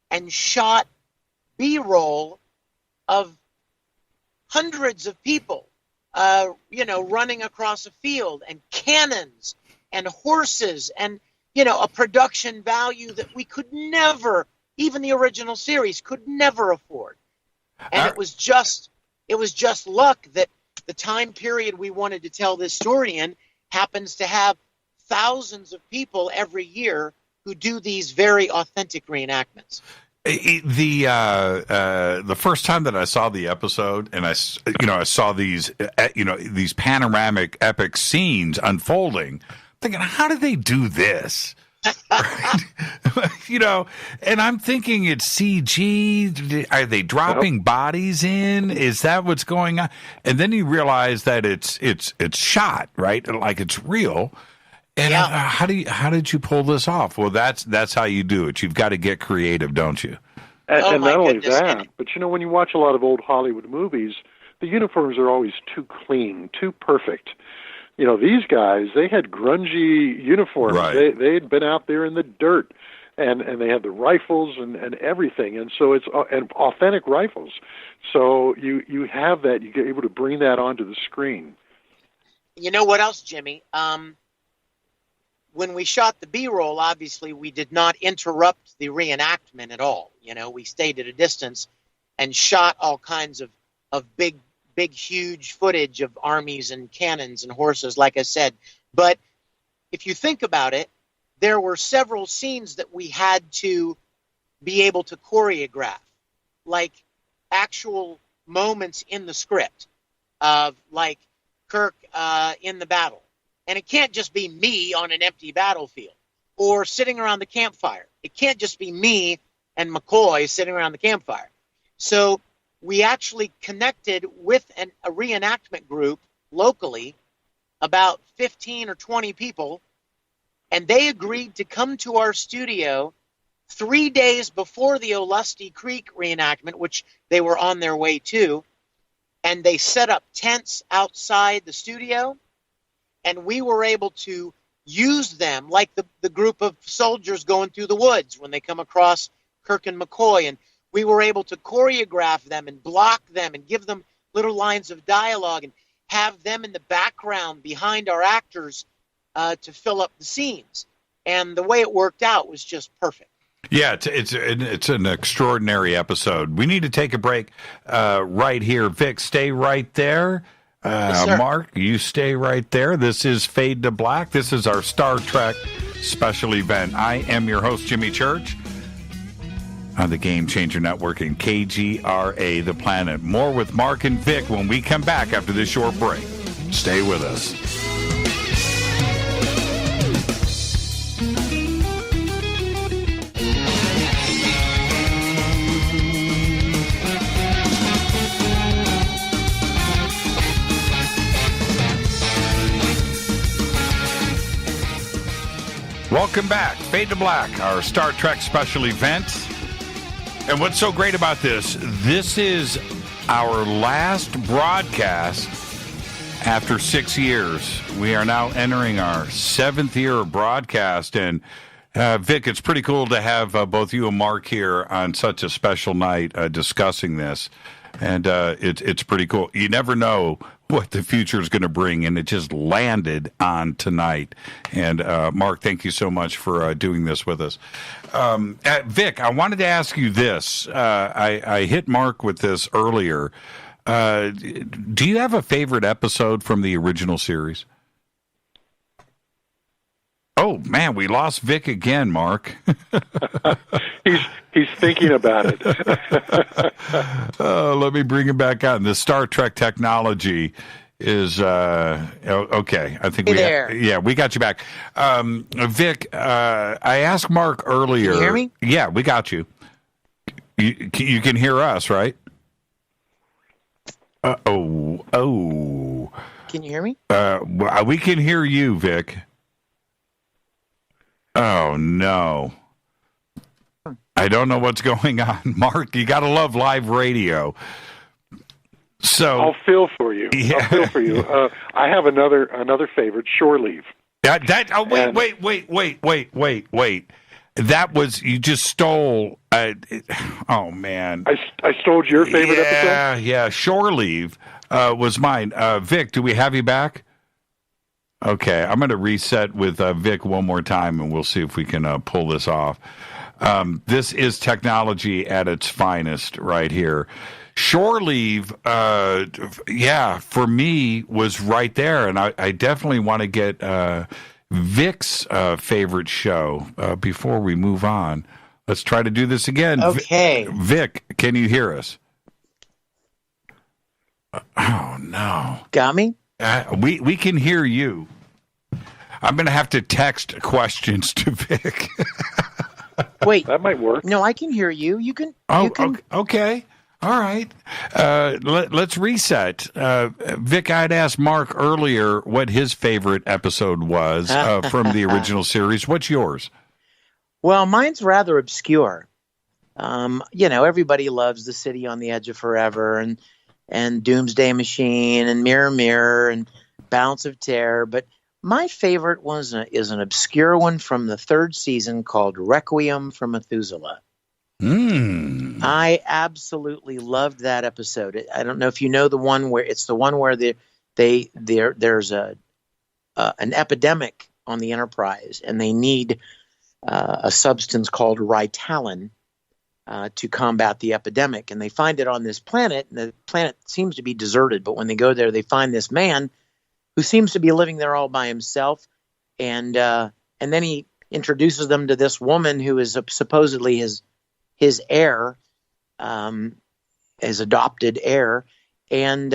J: and shot B-roll of hundreds of people, running across a field, and cannons and horses, and, you know, a production value that we could never, even the original series, could never afford. And it was just luck that the time period we wanted to tell this story in happens to have thousands of people every year who do these very authentic reenactments.
F: The first time that I saw the episode, and I saw these these panoramic epic scenes unfolding, thinking, how did they do this? Right? And I'm thinking it's CG. Are they dropping bodies in? Is that what's going on? And then you realize that it's shot, right? Like it's real. And how did you pull this off? Well, that's how you do it. You've got to get creative, don't you?
G: And not only that, but when you watch a lot of old Hollywood movies, the uniforms are always too clean, too perfect. You know, these guys, they had grungy uniforms. Right. They'd been out there in the dirt, and they had the rifles and everything. And so it's and authentic rifles. So you have that. You're able to bring that onto the screen.
J: You know what else, Jimmy? When we shot the B-roll, obviously, we did not interrupt the reenactment at all. You know, we stayed at a distance and shot all kinds of big, huge footage of armies and cannons and horses, like I said. But if you think about it, there were several scenes that we had to be able to choreograph, like actual moments in the script of, like, Kirk in the battle. And it can't just be me on an empty battlefield or sitting around the campfire. It can't just be me and McCoy sitting around the campfire. So we actually connected with a reenactment group locally, about 15 or 20 people, and they agreed to come to our studio 3 days before the Olusty Creek reenactment, which they were on their way to, and they set up tents outside the studio. And we were able to use them like the group of soldiers going through the woods when they come across Kirk and McCoy. And we were able to choreograph them and block them and give them little lines of dialogue and have them in the background behind our actors to fill up the scenes. And the way it worked out was just perfect.
F: Yeah, it's an extraordinary episode. We need to take a break right here. Vic, stay right there.
J: Yes,
F: Mark, you stay right there. This is Fade to Black. This is our Star Trek special event. I am your host, Jimmy Church, on the Game Changer Network and KGRA, The Planet. More with Marc and Vic when we come back after this short break. Stay with us. welcome back. Fade to Black, our Star Trek special event. And what's so great about this is our last broadcast after 6 years. We are now entering our 7th year of broadcast. And Vic, it's pretty cool to have both you and Mark here on such a special night discussing this. And it's pretty cool. You never know what the future is going to bring, and it just landed on tonight. And Mark, thank you so much for doing this with us. Vic, I wanted to ask you this. I hit Mark with this earlier. Do you have a favorite episode from the original series? Oh, man, we lost Vic again, Mark.
G: He's thinking about it.
F: Let me bring him back on. The Star Trek technology is okay. I think we got you back. Vic, I asked Mark earlier.
J: Can you hear me?
F: Yeah, we got you. You can hear us, right? Oh.
J: Can you hear me?
F: We can hear you, Vic. Oh, no. I don't know what's going on. Mark, you got to love live radio. So
G: I'll feel for you.
F: Yeah.
G: I'll feel for you. I have another favorite, Shore Leave.
F: Wait. That was, you just stole, oh, man.
G: I stole your favorite episode?
F: Yeah, Shore Leave was mine. Vic, do we have you back? Okay, I'm going to reset with Vic one more time, and we'll see if we can pull this off. This is technology at its finest right here. Shore Leave, for me, was right there, and I definitely want to get Vic's favorite show before we move on. Let's try to do this again.
J: Okay.
F: Vic, can you hear us? Oh, no.
J: Got me?
F: We can hear you. I'm going to have to text questions to Vic.
J: Wait.
G: That might work.
J: No, I can hear you. You can.
F: Okay. All right. Let's reset. Vic, I'd asked Mark earlier what his favorite episode was from the original series. What's yours?
J: Well, mine's rather obscure. Everybody loves The City on the Edge of Forever and Doomsday Machine and Mirror Mirror and Balance of Terror, but my favorite is an obscure one from the 3rd season called Requiem for Methuselah. I absolutely loved that episode. I don't know if you know the one where there's an epidemic on the Enterprise, and they need a substance called Ritalin to combat the epidemic, and they find it on this planet, and the planet seems to be deserted. But when they go there, they find this man who seems to be living there all by himself, and then he introduces them to this woman who is supposedly his heir, his adopted heir, and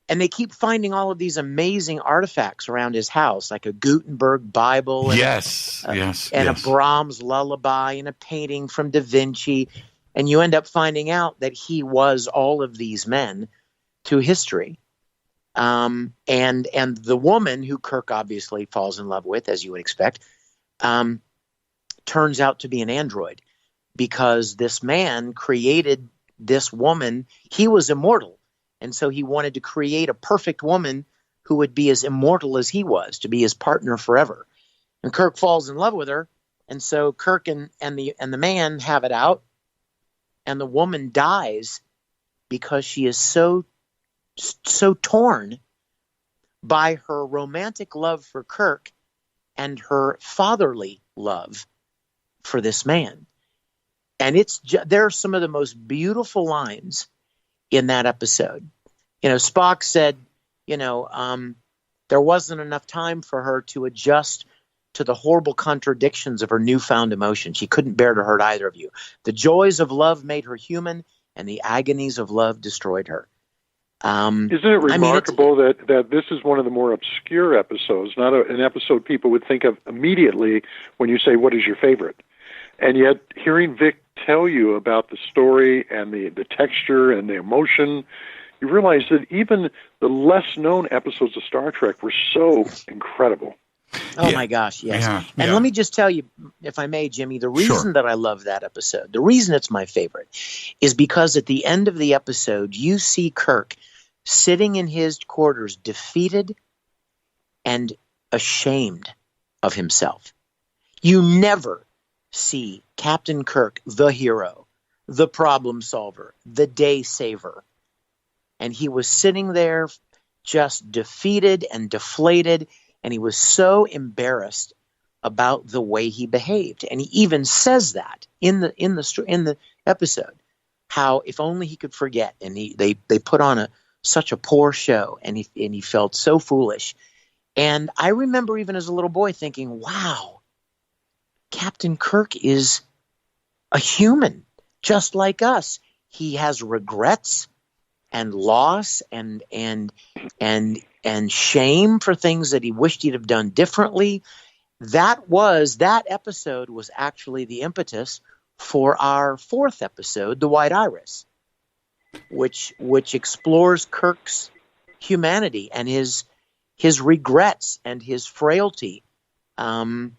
J: they keep finding all of these amazing artifacts around his house, like a Gutenberg Bible, and a Brahms lullaby, and a painting from Da Vinci, and you end up finding out that he was all of these men to history. And the woman who Kirk obviously falls in love with, as you would expect, turns out to be an android, because this man created this woman. He was immortal, and so he wanted to create a perfect woman who would be as immortal as he was, to be his partner forever. And Kirk falls in love with her, and so Kirk and the man have it out, and the woman dies because she is so torn by her romantic love for Kirk and her fatherly love for this man. And there are some of the most beautiful lines in that episode. Spock said, there wasn't enough time for her to adjust to the horrible contradictions of her newfound emotion. She couldn't bear to hurt either of you. The joys of love made her human, and the agonies of love destroyed her.
G: Isn't it remarkable that this is one of the more obscure episodes, not an episode people would think of immediately when you say, what is your favorite? And yet, hearing Vic tell you about the story and the texture and the emotion, you realize that even the less-known episodes of Star Trek were so incredible.
J: Oh my gosh, yes.
F: Yeah,
J: and let me just tell you, if I may, Jimmy, the reason that I love that episode, the reason it's my favorite, is because at the end of the episode, you see Kirk sitting in his quarters, defeated and ashamed of himself. You never see Captain Kirk, the hero, the problem solver, the day saver. And he was sitting there just defeated and deflated, and he was so embarrassed about the way he behaved. And he even says that in the episode, how if only he could forget. And they put on such a poor show, and he felt so foolish. And I remember even as a little boy thinking, wow, Captain Kirk is a human just like us. He has regrets and loss and shame for things that he wished he'd have done differently. That episode was actually the impetus for our fourth episode, The White Iris, which explores Kirk's humanity and his regrets and his frailty.
G: It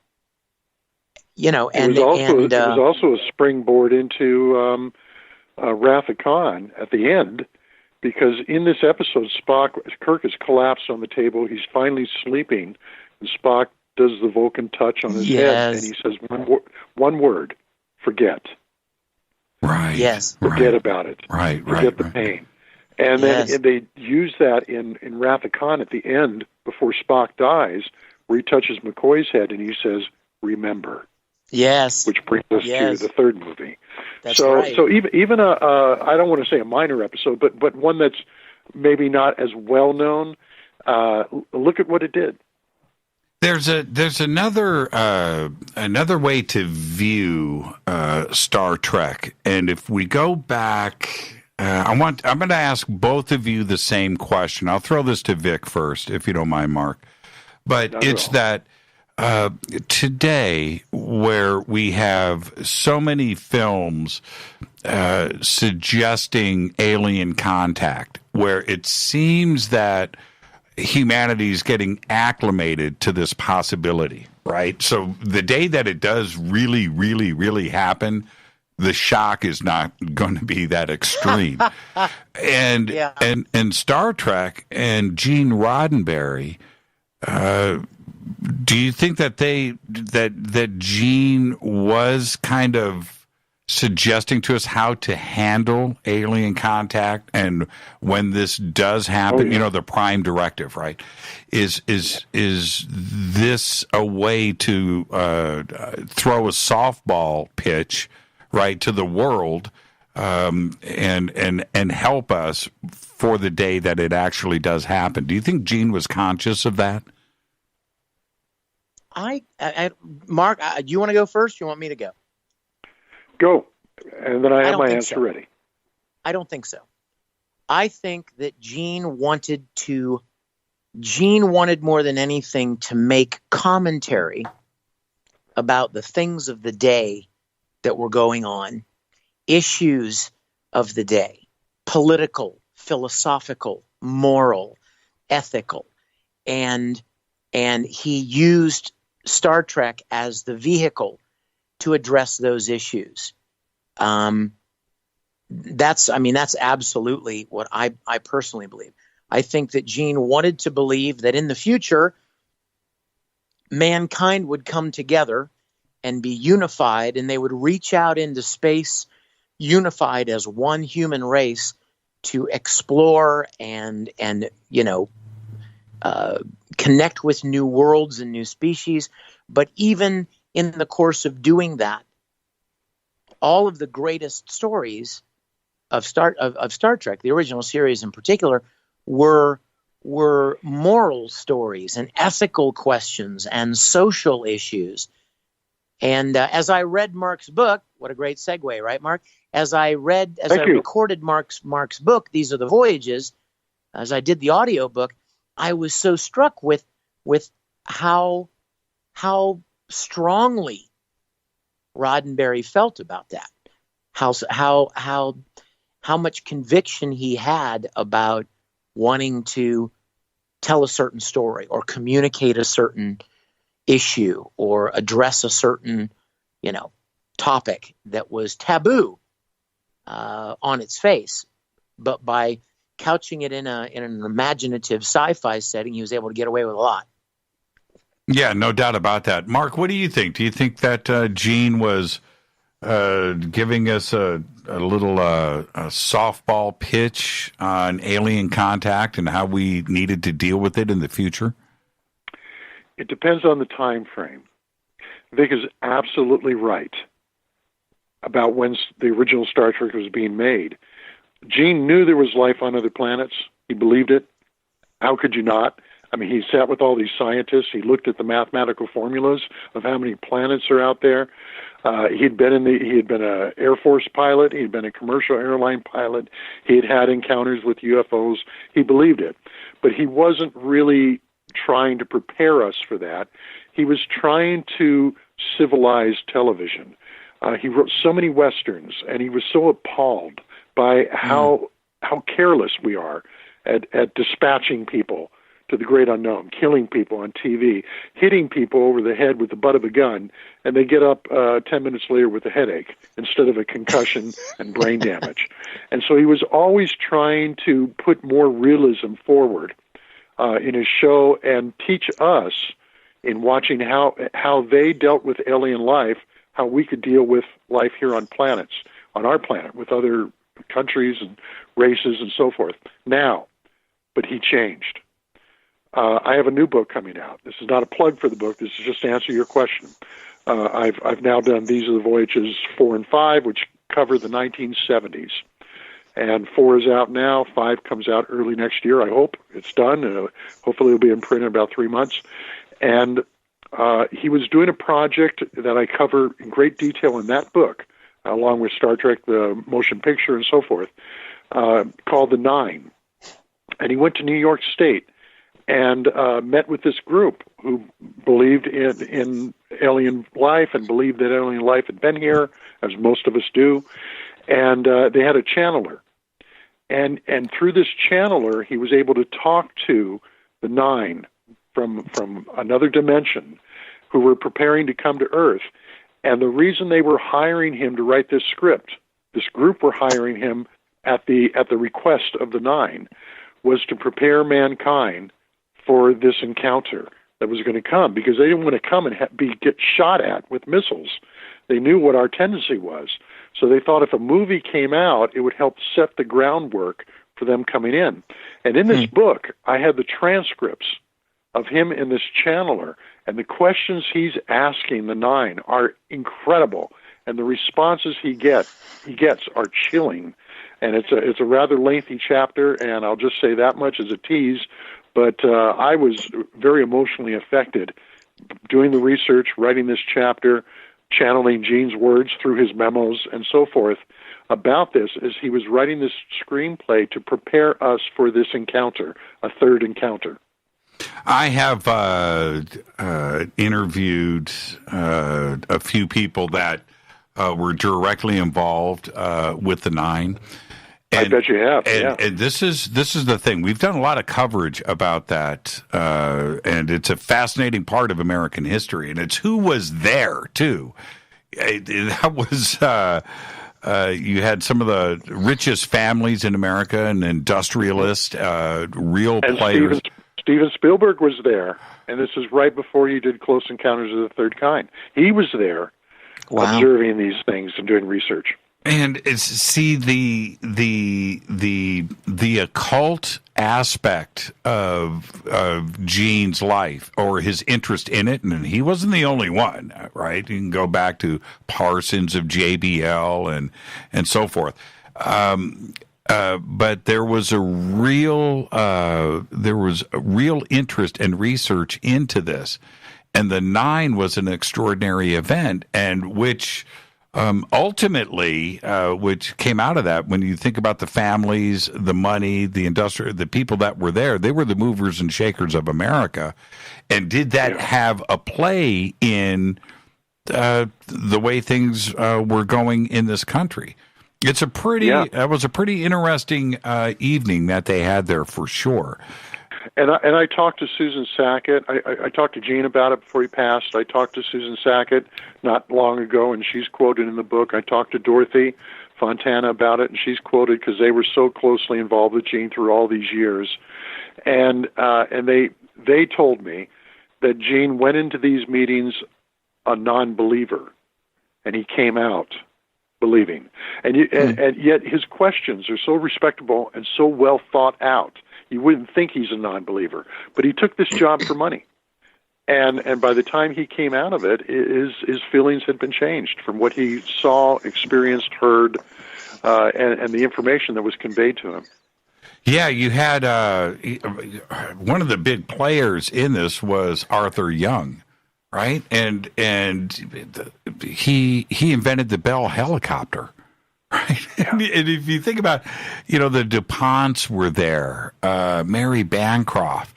G: was also a springboard into Wrath of Khan at the end, because in this episode, Kirk is collapsed on the table. He's finally sleeping, and Spock does the Vulcan touch on his head, and he says one word: forget.
F: Right.
J: Yes.
G: Forget about it.
F: Right.
G: Forget the pain. And then they use that in Wrath of Khan at the end before Spock dies, where he touches McCoy's head and he says, "Remember."
J: Yes.
G: Which brings us to the third movie.
J: That's right.
G: So even I don't want to say a minor episode, but one that's maybe not as well known. Look at what it did.
F: There's another way to view Star Trek, and if we go back, I'm going to ask both of you the same question. I'll throw this to Vic first, if you don't mind, Mark. But it's that today, where we have so many films suggesting alien contact, where it seems that humanity is getting acclimated to this possibility, right? So the day that it does really, really, really happen, the shock is not going to be that extreme. And Star Trek and Gene Roddenberry, do you think that that Gene was kind of suggesting to us how to handle alien contact, and when this does happen, the Prime Directive, right? Is this a way to throw a softball pitch, right, to the world, and help us for the day that it actually does happen? Do you think Gene was conscious of that?
J: Mark, do you want to go first? Or you want me to go?
G: Go, and then I have my answer ready.
J: I don't think so. I think that Gene wanted more than anything to make commentary about the things of the day that were going on, issues of the day, political, philosophical, moral, ethical, and he used Star Trek as the vehicle to address those issues. That's absolutely what I personally believe. I think that Gene wanted to believe that in the future, mankind would come together and be unified, and they would reach out into space, unified as one human race, to explore and connect with new worlds and new species. But even in the course of doing that, all of the greatest stories of Star Trek, the original series in particular, were moral stories and ethical questions and social issues. And as I read Mark's book, what a great segue, right, Mark? As I recorded Mark's book, These Are the Voyages, as I did the audio book, I was so struck with how strongly Roddenberry felt about that. How much conviction he had about wanting to tell a certain story or communicate a certain issue or address a certain, topic that was taboo on its face. But by couching it in an imaginative sci-fi setting, he was able to get away with a lot.
F: Yeah, no doubt about that. Mark, what do you think? Do you think that Gene was giving us a little a softball pitch on alien contact and how we needed to deal with it in the future?
G: It depends on the time frame. Vic is absolutely right about when the original Star Trek was being made. Gene knew there was life on other planets. He believed it. How could you not? I mean, he sat with all these scientists. He looked at the mathematical formulas of how many planets are out there. He had been an Air Force pilot. He had been a commercial airline pilot. He had had encounters with UFOs. He believed it, but he wasn't really trying to prepare us for that. He was trying to civilize television. He wrote so many westerns, and he was so appalled by how careless we are at dispatching people to the great unknown, killing people on TV, hitting people over the head with the butt of a gun, and they get up 10 minutes later with a headache instead of a concussion and brain damage. And so he was always trying to put more realism forward in his show and teach us, in watching how they dealt with alien life, how we could deal with life here on our planet, with other countries and races and so forth. Now, but he changed. I have a new book coming out. This is not a plug for the book. This is just to answer your question. I've now done These Are the Voyages 4 and 5, which cover the 1970s. And 4 is out now. 5 comes out early next year, I hope. It's done. Hopefully it'll be in print in about 3 months. And he was doing a project that I cover in great detail in that book, along with Star Trek, the motion picture, and so forth, called The Nine. And he went to New York State and met with this group who believed in alien life and believed that alien life had been here, as most of us do. And they had a channeler. And through this channeler, he was able to talk to the Nine from another dimension who were preparing to come to Earth. And the reason they were hiring him to write this script, this group were hiring him at the request of the Nine, was to prepare mankind for this encounter that was going to come, because they didn't want to come and get shot at with missiles. They knew what our tendency was. So they thought if a movie came out, it would help set the groundwork for them coming in. And in this book, I had the transcripts of him in this channeler, and the questions he's asking the Nine are incredible, and the responses he gets are chilling. And it's a rather lengthy chapter, and I'll just say that much as a tease, but I was very emotionally affected doing the research, writing this chapter, channeling Gene's words through his memos and so forth about this, as he was writing this screenplay to prepare us for this encounter, a third encounter.
F: I have interviewed a few people that were directly involved with the Nine.
G: I bet you have.
F: And this is the thing. We've done a lot of coverage about that, and it's a fascinating part of American history. And it's who was there too. That was you had some of the richest families in America, and industrialists, real players.
G: Steven Spielberg was there, and this is right before he did Close Encounters of the Third Kind. He was there, observing these things and doing research.
F: And the occult aspect of Gene's life, or his interest in it, and he wasn't the only one, right? You can go back to Parsons of JBL and so forth. But there was a real interest and research into this, and the Nine was an extraordinary event, and which ultimately, which came out of that, when you think about the families, the money, the people that were there, they were the movers and shakers of America, and did that have a play in the way things were going in this country? That was a pretty interesting evening that they had there, for sure.
G: And I talked to Susan Sackett. I talked to Gene about it before he passed. I talked to Susan Sackett not long ago, and she's quoted in the book. I talked to Dorothy Fontana about it, and she's quoted because they were so closely involved with Gene through all these years. And they told me that Gene went into these meetings a non-believer, and he came out believing. And yet his questions are so respectable and so well thought out. You wouldn't think he's a non-believer, but he took this job for money. And by the time he came out of it, his feelings had been changed from what he saw, experienced, heard, and the information that was conveyed to him.
F: Yeah, you had one of the big players in this was Arthur Young, right? And he invented the Bell helicopter, right? Yeah. And if you think about, the DuPonts were there, Mary Bancroft,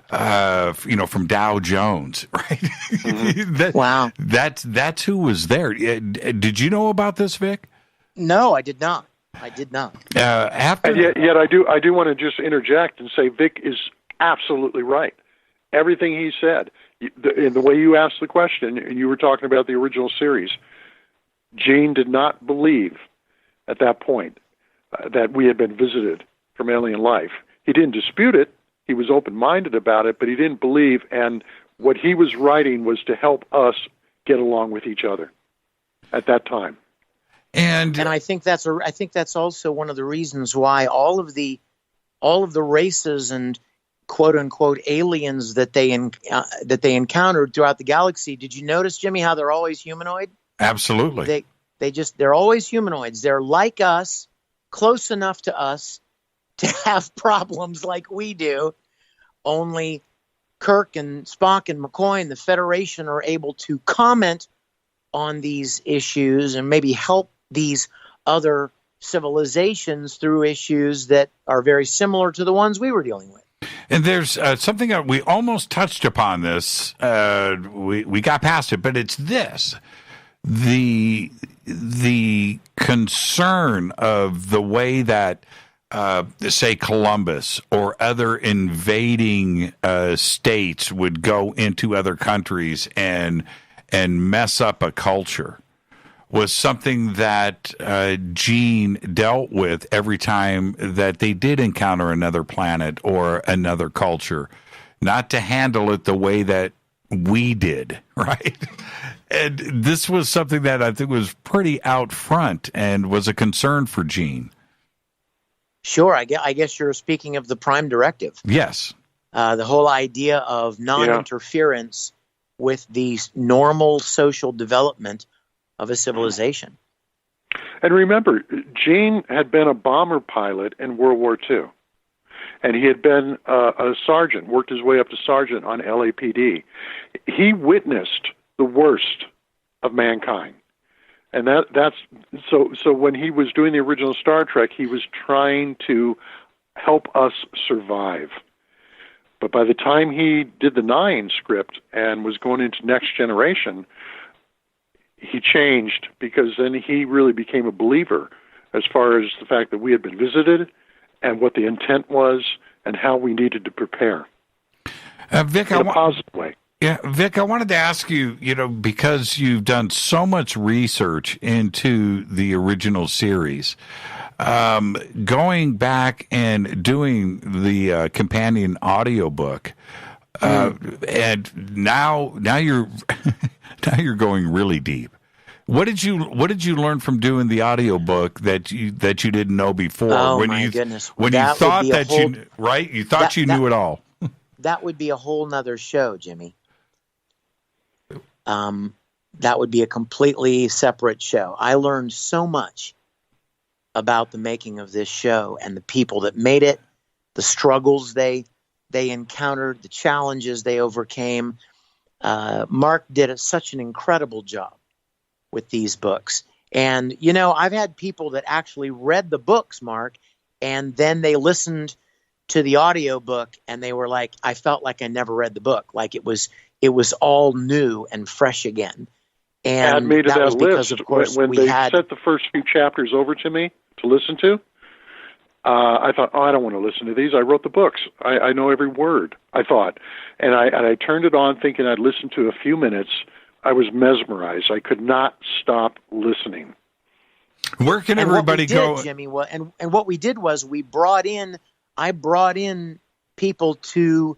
F: from Dow Jones, right?
J: Mm-hmm. Wow,
F: that's who was there. Did you know about this, Vic?
J: No, I did not.
G: Yet I do want to just interject and say Vic is absolutely right. Everything he said, in the way you asked the question, and you were talking about the original series, Gene did not believe at that point that we had been visited from alien life. He didn't dispute it. He was open-minded about it, but he didn't believe. And what he was writing was to help us get along with each other at that time.
J: And I think that's also one of the reasons why all of the races and quote unquote aliens that they encountered throughout the galaxy. Did you notice, Jimmy, how they're always humanoid?
F: Absolutely.
J: They're always humanoids. They're like us, close enough to us to have problems like we do. Only Kirk and Spock and McCoy and the Federation are able to comment on these issues and maybe help these other civilizations through issues that are very similar to the ones we were dealing with.
F: And there's something that we almost touched upon this. We got past it, but it's this. The concern of the way that, say, Columbus or other invading states would go into other countries and mess up a culture was something that Gene dealt with every time that they did encounter another planet or another culture, not to handle it the way that we did, right? And this was something that I think was pretty out front and was a concern for Gene.
J: Sure, I guess you're speaking of the Prime Directive.
F: Yes.
J: The whole idea of non-interference with the normal social development of a civilization.
G: And remember, Gene had been a bomber pilot in World War II, and he had been a sergeant, worked his way up to sergeant on LAPD. He witnessed the worst of mankind. And that's so when he was doing the original Star Trek, he was trying to help us survive. But by the time he did the 9 script and was going into Next Generation, he changed, because then he really became a believer as far as the fact that we had been visited and what the intent was and how we needed to prepare.
F: Vic,
G: in a positive way.
F: Yeah, Vic, I wanted to ask you, because you've done so much research into the original series, going back and doing the companion audiobook, and now you're now you're going really deep. What did you learn from doing the audiobook that you didn't know before?
J: Oh, my goodness.
F: When you thought that you thought you knew it all.
J: That would be a whole nother show, Jimmy. That would be a completely separate show. I learned so much about the making of this show and the people that made it, the struggles they encountered, the challenges they overcame. Marc did such an incredible job with these books. And, I've had people that actually read the books, Marc, and then they listened to the audiobook and they were like, I felt like I never read the book. Like it was all new and fresh again. And
G: add me to
J: that was because,
G: list.
J: of course,
G: when they sent the first few chapters over to me to listen to, I thought, I don't want to listen to these. I wrote the books. I know every word, I thought. And I turned it on thinking I'd listen to a few minutes. I was mesmerized. I could not stop listening.
F: Where can everybody go?
J: Jimmy, and what we did was I brought in people to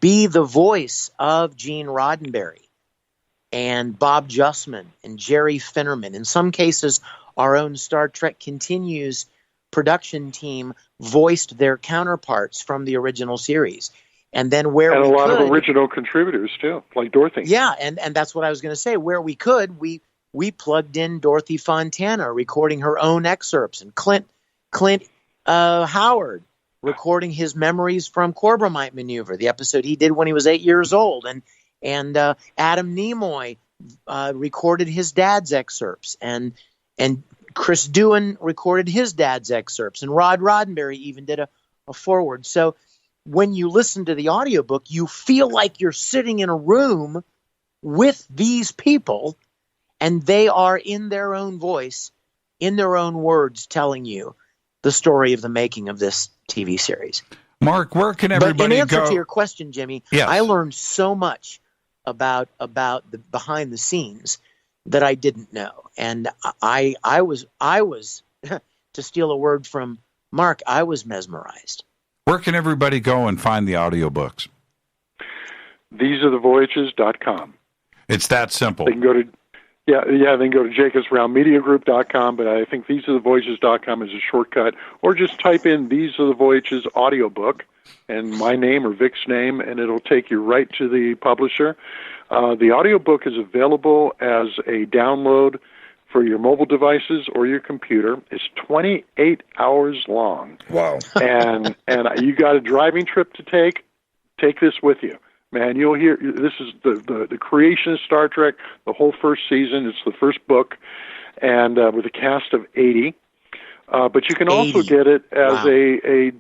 J: be the voice of Gene Roddenberry and Bob Justman and Jerry Finnerman. In some cases, our own Star Trek Continues production team voiced their counterparts from the original series. And then a lot of original contributors too, like Dorothy. Yeah, and that's what I was going to say. Where we could, we plugged in Dorothy Fontana recording her own excerpts, and Clint Howard recording his memories from Corbomite Maneuver, the episode he did when he was 8 years old, and Adam Nimoy recorded his dad's excerpts, and Chris Doohan recorded his dad's excerpts, and Rod Roddenberry even did a foreword. So when you listen to the audiobook, you feel like you're sitting in a room with these people, and they are in their own voice, in their own words, telling you the story of the making of this TV series.
F: Mark, where can everybody go?
J: But in answer to your question, Jimmy,
F: yes.
J: I learned so much about the behind the scenes that I didn't know. And I was to steal a word from Mark, I was mesmerized.
F: Where can everybody go and find the audiobooks?
G: TheseAreTheVoyages.com.
F: It's that simple.
G: They can go to they can go to JacobsRoundMediaGroup.com, but I think TheseAreTheVoyages.com is a shortcut. Or just type in These Are the Voyages audiobook and my name or Vic's name, and it'll take you right to the publisher. The audiobook is available as a download for your mobile devices or your computer. It's 28 hours long.
F: Wow.
G: And you got a driving trip to take this with you. Man, you'll hear, this is the creation of Star Trek, the whole first season. It's the first book, and with a cast of 80. But you can also get it as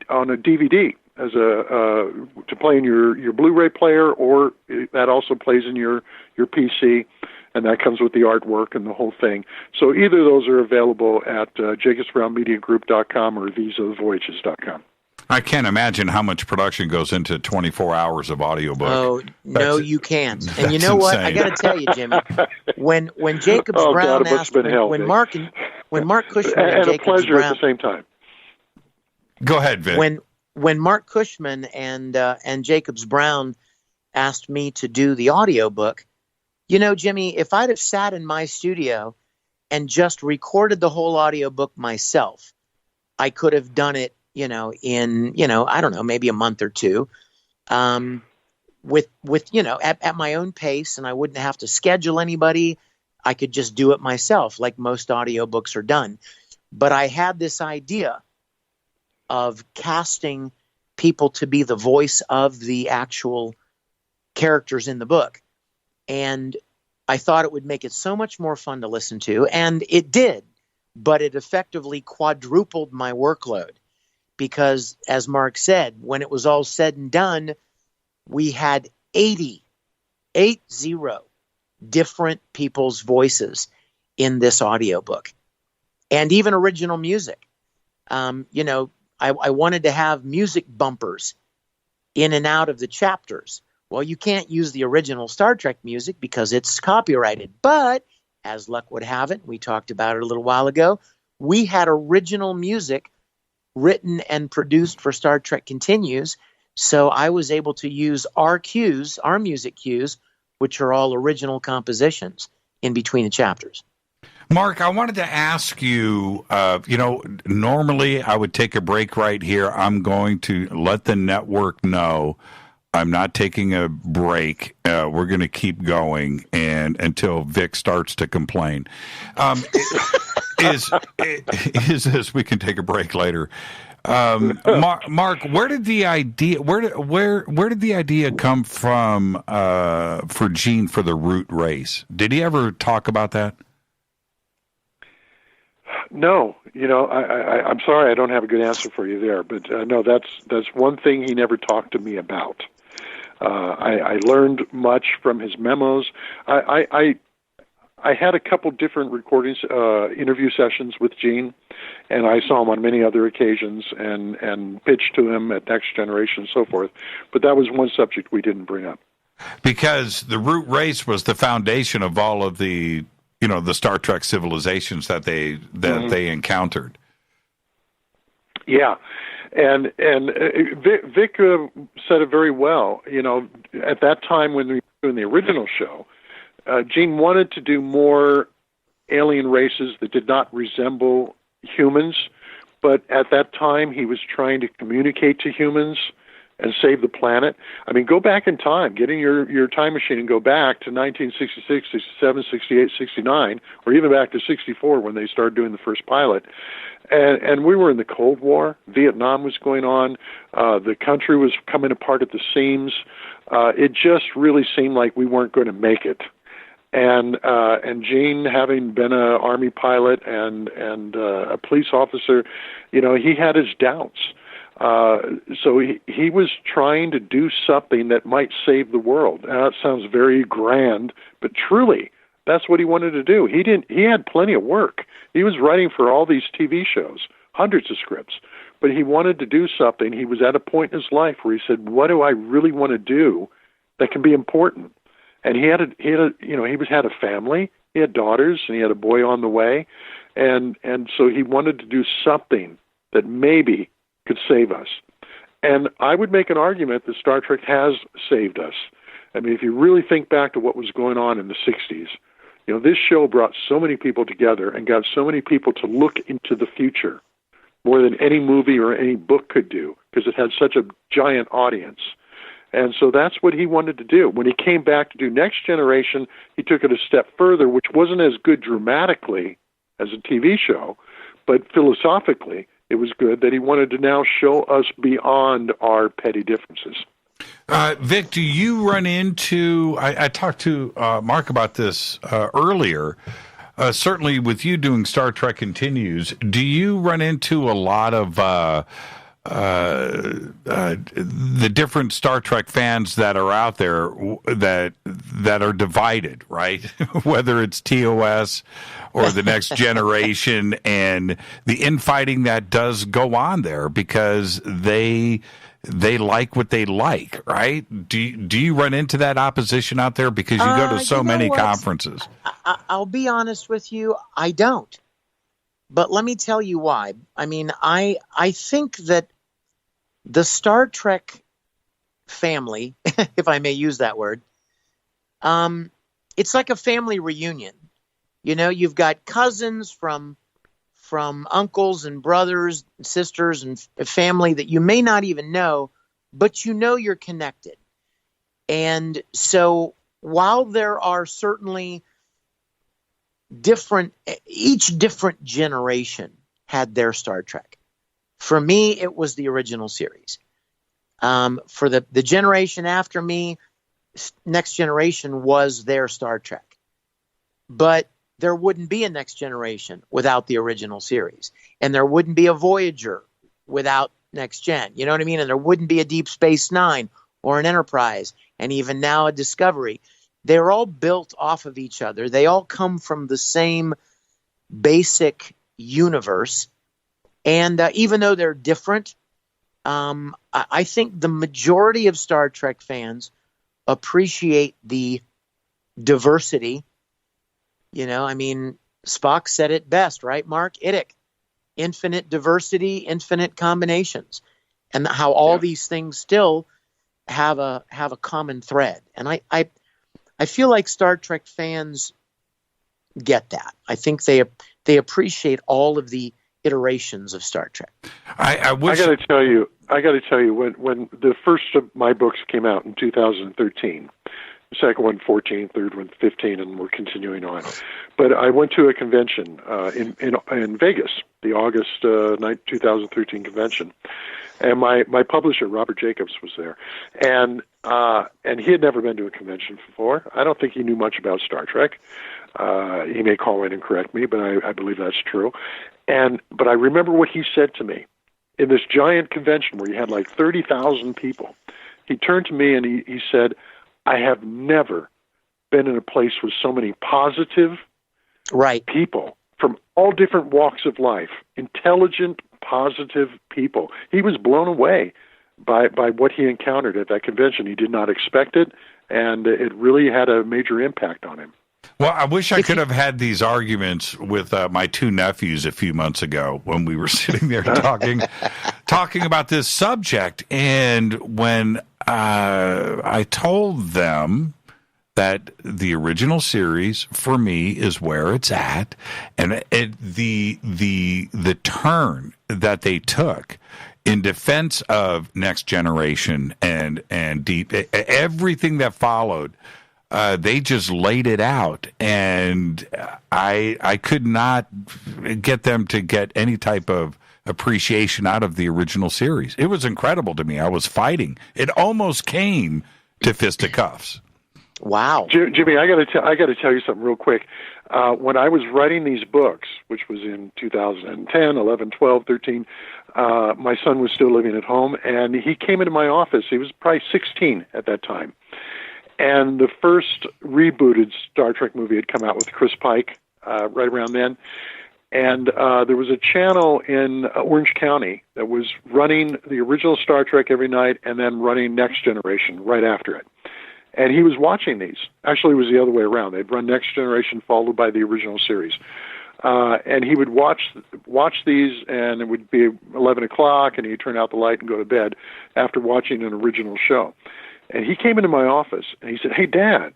G: on a DVD, as to play in your Blu-ray player, or that also plays in your PC, and that comes with the artwork and the whole thing. So either of those are available at JacobsRoundMediaGroup.com or TheseAreTheVoyages.com.
F: I can't imagine how much production goes into 24 hours of audiobook.
J: Oh, no, you can't. And you know what? I got to tell you, Jimmy, when Jacobs Brown asked, when Marc Cushman and Jacobs
G: a pleasure
J: Brown,
G: at the same time.
F: Go ahead, Vic.
J: When Marc Cushman and Jacobs Brown asked me to do the audiobook, you know, Jimmy, if I'd have sat in my studio and just recorded the whole audiobook myself, I could have done it, in, I don't know, maybe a month or two, with at my own pace, and I wouldn't have to schedule anybody. I could just do it myself, like most audiobooks are done. But I had this idea of casting people to be the voice of the actual characters in the book. And I thought it would make it so much more fun to listen to, and it did, but it effectively quadrupled my workload. Because, as Mark said, when it was all said and done, we had 80 different people's voices in this audiobook, and even original music. I wanted to have music bumpers in and out of the chapters. Well, you can't use the original Star Trek music because it's copyrighted. But, as luck would have it, we talked about it a little while ago, we had original music written and produced for Star Trek Continues, so I was able to use our cues, our music cues, which are all original compositions in between the chapters.
F: Mark, I wanted to ask you, normally I would take a break right here. I'm going to let the network know I'm not taking a break. We're going to keep going until Vic starts to complain. Is this? We can take a break later. Mark, where did the idea? Where did the idea come from for Gene for the root race? Did he ever talk about that?
G: No, I'm sorry, I don't have a good answer for you there. But no, that's one thing he never talked to me about. I learned much from his memos. I had a couple different recordings, interview sessions with Gene, and I saw him on many other occasions and pitched to him at Next Generation and so forth. But that was one subject we didn't bring up.
F: Because the root race was the foundation of all of the, the Star Trek civilizations that they encountered.
G: Yeah. And Vic said it very well. At that time when we were doing the original show, Gene wanted to do more alien races that did not resemble humans, but at that time he was trying to communicate to humans and save the planet. I mean, go back in time, get in your time machine and go back to 1966, 67, 68, 69, or even back to 64 when they started doing the first pilot. And we were in the Cold War. Vietnam was going on. The country was coming apart at the seams. It just really seemed like we weren't going to make it. And Gene, having been an Army pilot and a police officer, he had his doubts. So he was trying to do something that might save the world. Now, that sounds very grand, but truly, that's what he wanted to do. He had plenty of work. He was writing for all these TV shows, hundreds of scripts, but he wanted to do something. He was at a point in his life where he said, "What do I really want to do that can be important?" And he had a family. He had daughters, and he had a boy on the way, and so he wanted to do something that maybe could save us. And I would make an argument that Star Trek has saved us. I mean, if you really think back to what was going on in the 60s, this show brought so many people together and got so many people to look into the future more than any movie or any book could do, because it had such a giant audience. And so that's what he wanted to do. When he came back to do Next Generation, he took it a step further, which wasn't as good dramatically as a TV show, but philosophically, it was good that he wanted to now show us beyond our petty differences.
F: Vic, do you run into, I talked to Mark about this earlier, certainly with you doing Star Trek Continues, do you run into a lot of the different Star Trek fans that are out there that are divided, right? Whether it's TOS or the Next Generation, and the infighting that does go on there because they like what they like, right? Do you run into that opposition out there because you go to so many conferences?
J: I'll be honest with you, I don't. But let me tell you why. I mean, I think that the Star Trek family, if I may use that word, it's like a family reunion. You've got cousins from uncles and brothers and sisters and family that you may not even know, but you're connected. And so while there are certainly each different generation had their Star Trek. For me, it was the original series. For the generation after me, Next Generation was their Star Trek. But there wouldn't be a Next Generation without the original series. And there wouldn't be a Voyager without Next Gen. You know what I mean? And there wouldn't be a Deep Space Nine or an Enterprise, and even now a Discovery. They're all built off of each other. They all come from the same basic universe. And even though they're different, I think the majority of Star Trek fans appreciate the diversity. Spock said it best, right, Mark? Infinite diversity, infinite combinations, and how all these things still have a common thread. And I feel like Star Trek fans get that. I think they appreciate all of the iterations of Star Trek.
G: I got to tell you, when the first of my books came out in 2013, the second one 14, third one 15, and we're continuing on. But I went to a convention in Vegas, the August 2013 convention, and my publisher Robert Jacobs was there, and he had never been to a convention before. I don't think he knew much about Star Trek. He may call in and correct me, but I believe that's true. But I remember what he said to me in this giant convention where you had like 30,000 people. He turned to me and he said, "I have never been in a place with so many positive
J: Right.
G: people from all different walks of life, intelligent, positive people. He was blown away by what he encountered at that convention. He did not expect it, and it really had a major impact on him.
F: Well, I wish I could have had these arguments with my two nephews a few months ago when we were sitting there talking about this subject. And when I told them that the original series for me is where it's at, and the turn that they took in defense of Next Generation and Deep, everything that followed. They just laid it out, and I could not get them to get any type of appreciation out of the original series. It was incredible to me. I was fighting. It almost came to fisticuffs.
J: Wow,
G: Jimmy, I got to tell you something real quick. When I was writing these books, which was in 2010, 11, 12, 13, my son was still living at home, and he came into my office. He was probably 16 at that time. And the first rebooted Star Trek movie had come out with Chris Pike right around then. And there was a channel in Orange County that was running the original Star Trek every night and then running Next Generation right after it. And he was watching these. Actually, it was the other way around. They'd run Next Generation followed by the original series. And he would watch these, and it would be 11 o'clock, and he'd turn out the light and go to bed after watching an original show. And he came into my office, and he said, "Hey, Dad,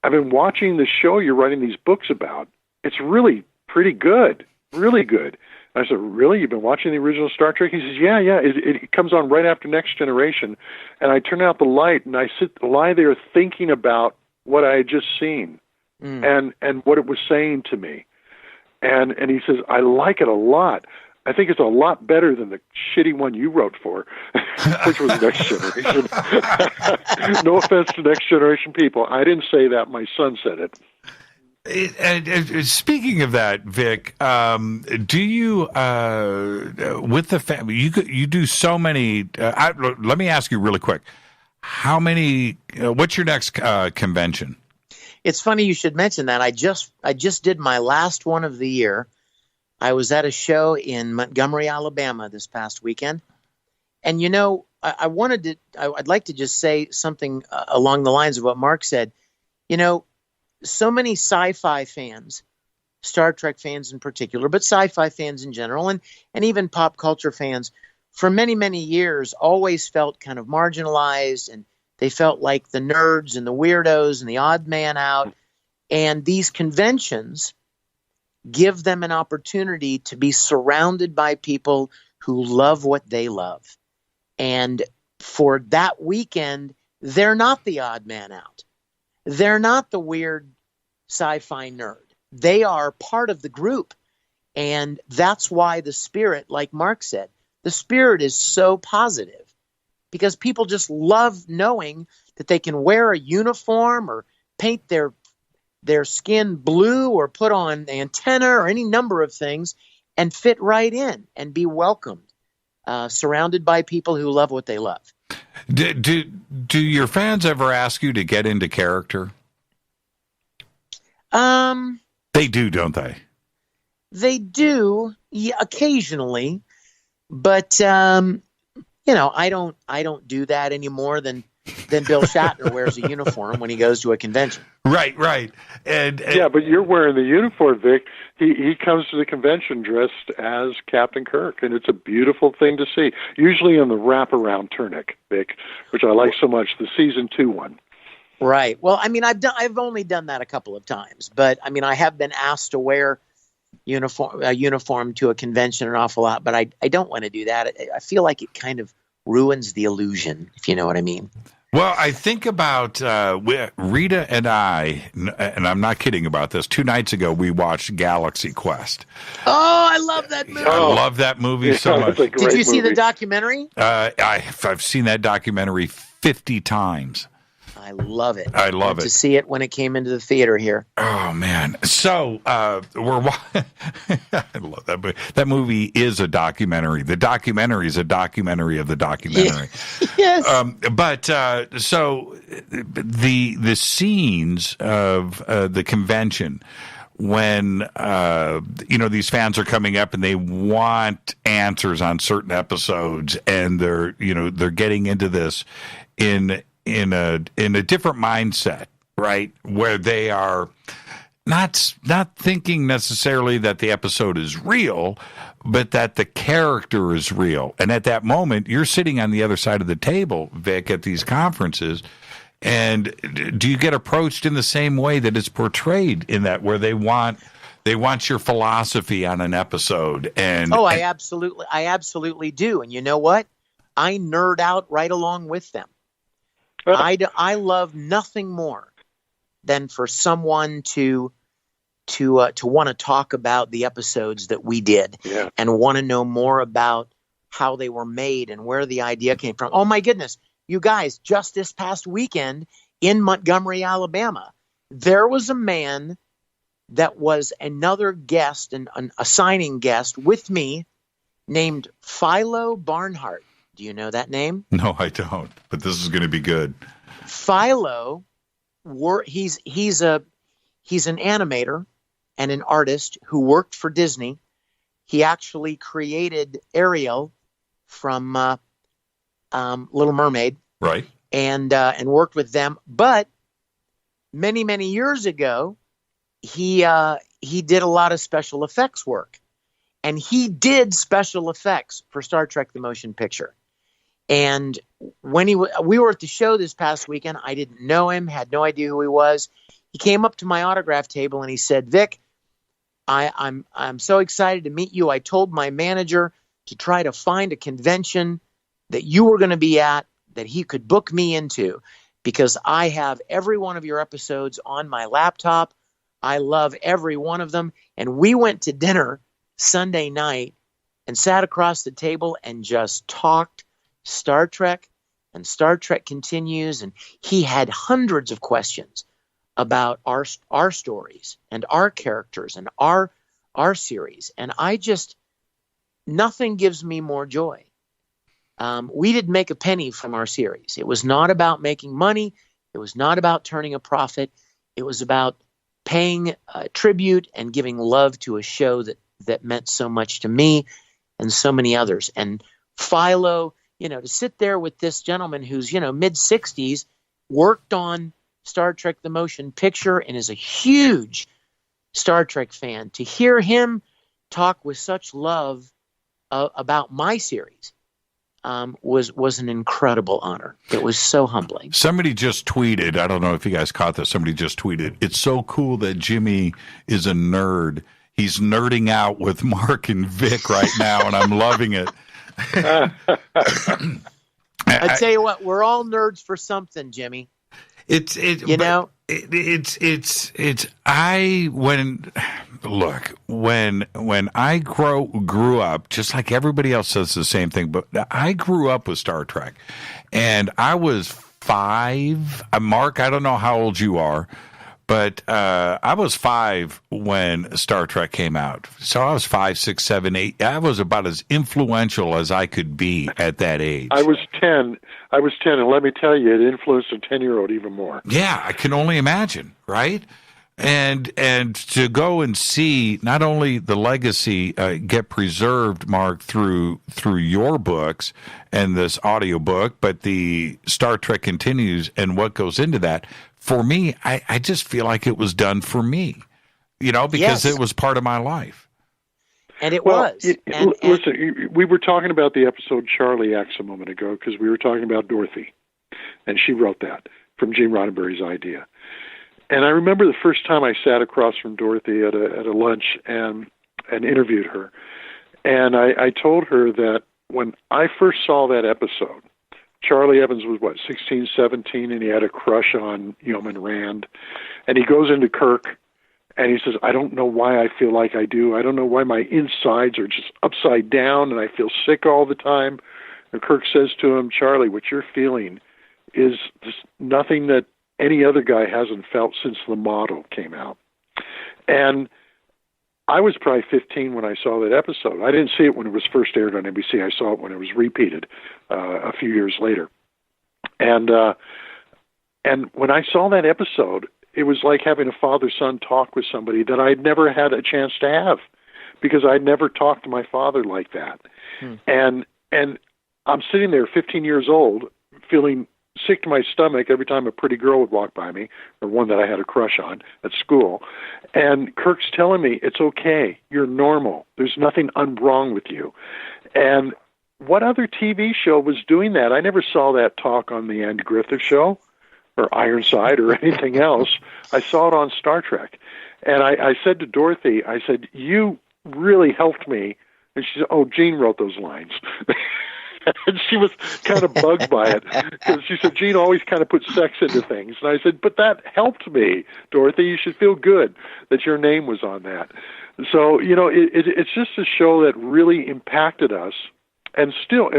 G: I've been watching this show you're writing these books about. It's really pretty good, really good." And I said, "Really? You've been watching the original Star Trek?" He says, Yeah. It comes on right after Next Generation. And I turn out the light, and I lie there thinking about what I had just seen and what it was saying to me. And he says, "I like it a lot. I think it's a lot better than the shitty one you wrote for," which was Next Generation. No offense to Next Generation people. I didn't say that. My son said it.
F: Speaking of that, Vic, do you, with the family, you do so many, let me ask you really quick, how many, what's your next convention?
J: It's funny you should mention that. I just did my last one of the year. I was at a show in Montgomery, Alabama this past weekend. And, I'd like to just say something along the lines of what Mark said. So many sci-fi fans, Star Trek fans in particular, but sci-fi fans in general, and even pop culture fans, for many, many years always felt kind of marginalized, and they felt like the nerds and the weirdos and the odd man out. And these conventions give them an opportunity to be surrounded by people who love what they love. And for that weekend, they're not the odd man out. They're not the weird sci-fi nerd. They are part of the group. And that's why the spirit, like Mark said, the spirit is so positive, because people just love knowing that they can wear a uniform or paint their skin blue or put on an antenna or any number of things and fit right in and be welcomed, surrounded by people who love what they love.
F: Do your fans ever ask you to get into character? They do, don't they?
J: They do, yeah, occasionally, but I don't do that any more than Bill Shatner wears a uniform when he goes to a convention.
F: Right. And
G: yeah, but you're wearing the uniform, Vic. He comes to the convention dressed as Captain Kirk, and it's a beautiful thing to see. Usually in the wraparound tunic, Vic, which I like so much, the season 2 one.
J: Right. Well, I've only done that a couple of times, but I have been asked to wear a uniform to a convention an awful lot, but I don't want to do that. I feel like it kind of ruins the illusion, if you know what I mean.
F: Well, I think about Rita and I, and I'm not kidding about this. 2 nights ago, we watched Galaxy Quest.
J: Oh, I love that movie.
F: I love that movie so much.
J: Did you see the documentary?
F: I've seen that documentary 50 times.
J: I love it.
F: I love it.
J: To see it when it came into the theater here.
F: Oh, man. So I love that movie. That movie is a documentary. The documentary is a documentary of the documentary.
J: Yes.
F: So the scenes of the convention when these fans are coming up and they want answers on certain episodes, and they're getting into this in a different mindset, right? Where they are not thinking necessarily that the episode is real, but that the character is real. And at that moment, you're sitting on the other side of the table, Vic, at these conferences. And do you get approached in the same way that it's portrayed in that, where they want your philosophy on an episode? And
J: I absolutely do. And you know what? I nerd out right along with them. I love nothing more than for someone to want to talk about the episodes that we did, and want to know more about how they were made and where the idea came from. Oh my goodness. You guys, just this past weekend in Montgomery, Alabama, there was a man that was another guest, and a signing guest with me, named Philo Barnhart. Do you know that name?
F: No, I don't, but this is going to be good.
J: Philo, he's an animator and an artist who worked for Disney. He actually created Ariel from Little Mermaid,
F: right?
J: And worked with them. But many years ago, he did a lot of special effects work, and he did special effects for Star Trek: The Motion Picture. And when we were at the show this past weekend, I didn't know him, had no idea who he was. He came up to my autograph table and he said, "Vic, I'm so excited to meet you. I told my manager to try to find a convention that you were going to be at that he could book me into, because I have every one of your episodes on my laptop. I love every one of them." And we went to dinner Sunday night and sat across the table and just talked Star Trek and Star Trek Continues. And he had hundreds of questions about our stories and our characters and our series. And nothing gives me more joy. We didn't make a penny from our series. It was not about making money. It was not about turning a profit. It was about paying tribute and giving love to a show that meant so much to me and so many others. And Philo, to sit there with this gentleman who's, mid-60s, worked on Star Trek: The Motion Picture and is a huge Star Trek fan, to hear him talk with such love about my series was an incredible honor. It was so humbling.
F: Somebody just tweeted, I don't know if you guys caught this, somebody just tweeted, "It's so cool that Jimmy is a nerd. He's nerding out with Marc and Vic right now, and I'm loving it."
J: I tell you what, we're all nerds for something, Jimmy. When
F: I grew up, just like everybody else says the same thing, but I grew up with Star Trek, and I was 5. Mark, I don't know how old you are, but I was 5 when Star Trek came out. So I was 5, 6, 7, 8. I was about as influential as I could be at that age.
G: I was 10, and let me tell you, it influenced a 10-year-old even more.
F: Yeah, I can only imagine, right? And to go and see not only the legacy get preserved, Mark, through your books and this audiobook, but the Star Trek Continues and what goes into that. For me, I just feel like it was done for me, because it was part of my life.
J: And it was.
G: Listen, we were talking about the episode Charlie X a moment ago, because we were talking about Dorothy, and she wrote that from Gene Roddenberry's idea. And I remember the first time I sat across from Dorothy at a lunch and interviewed her, and I told her that when I first saw that episode, Charlie Evans was, 16, 17, and he had a crush on Yeoman Rand. And he goes into Kirk, and he says, "I don't know why I feel like I do. I don't know why my insides are just upside down, and I feel sick all the time." And Kirk says to him, "Charlie, what you're feeling is just nothing that any other guy hasn't felt since the model came out." And I was probably 15 when I saw that episode. I didn't see it when it was first aired on NBC. I saw it when it was repeated a few years later. And when I saw that episode, it was like having a father-son talk with somebody that I'd never had a chance to have, because I'd never talked to my father like that. And I'm sitting there 15 years old feeling sick to my stomach every time a pretty girl would walk by me, or one that I had a crush on at school. And Kirk's telling me, it's okay, you're normal, there's nothing wrong with you. And what other TV show was doing that? I never saw that talk on the Andy Griffith Show or Ironside or anything else. I saw it on Star Trek. And I said to Dorothy, I said, you really helped me. And she said, oh, Gene wrote those lines. And she was kind of bugged by it, because she said, Gene always kind of puts sex into things. And I said, but that helped me, Dorothy. You should feel good that your name was on that. So, it's just a show that really impacted us. And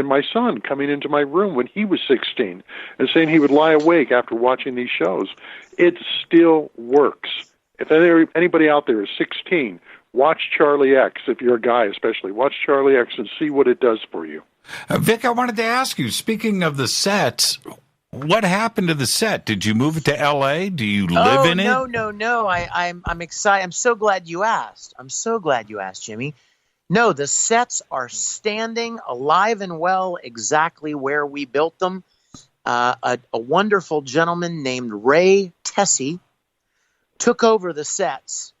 G: my son coming into my room when he was 16 and saying he would lie awake after watching these shows. It still works. If anybody out there is 16, watch Charlie X. If you're a guy especially, watch Charlie X and see what it does for you.
F: Vic, I wanted to ask you, speaking of the sets, what happened to the set? Did you move it to L.A.? Do you live in it?
J: No. I'm excited. I'm so glad you asked. Jimmy. No, the sets are standing alive and well exactly where we built them. A wonderful gentleman named Ray Tessie took over the sets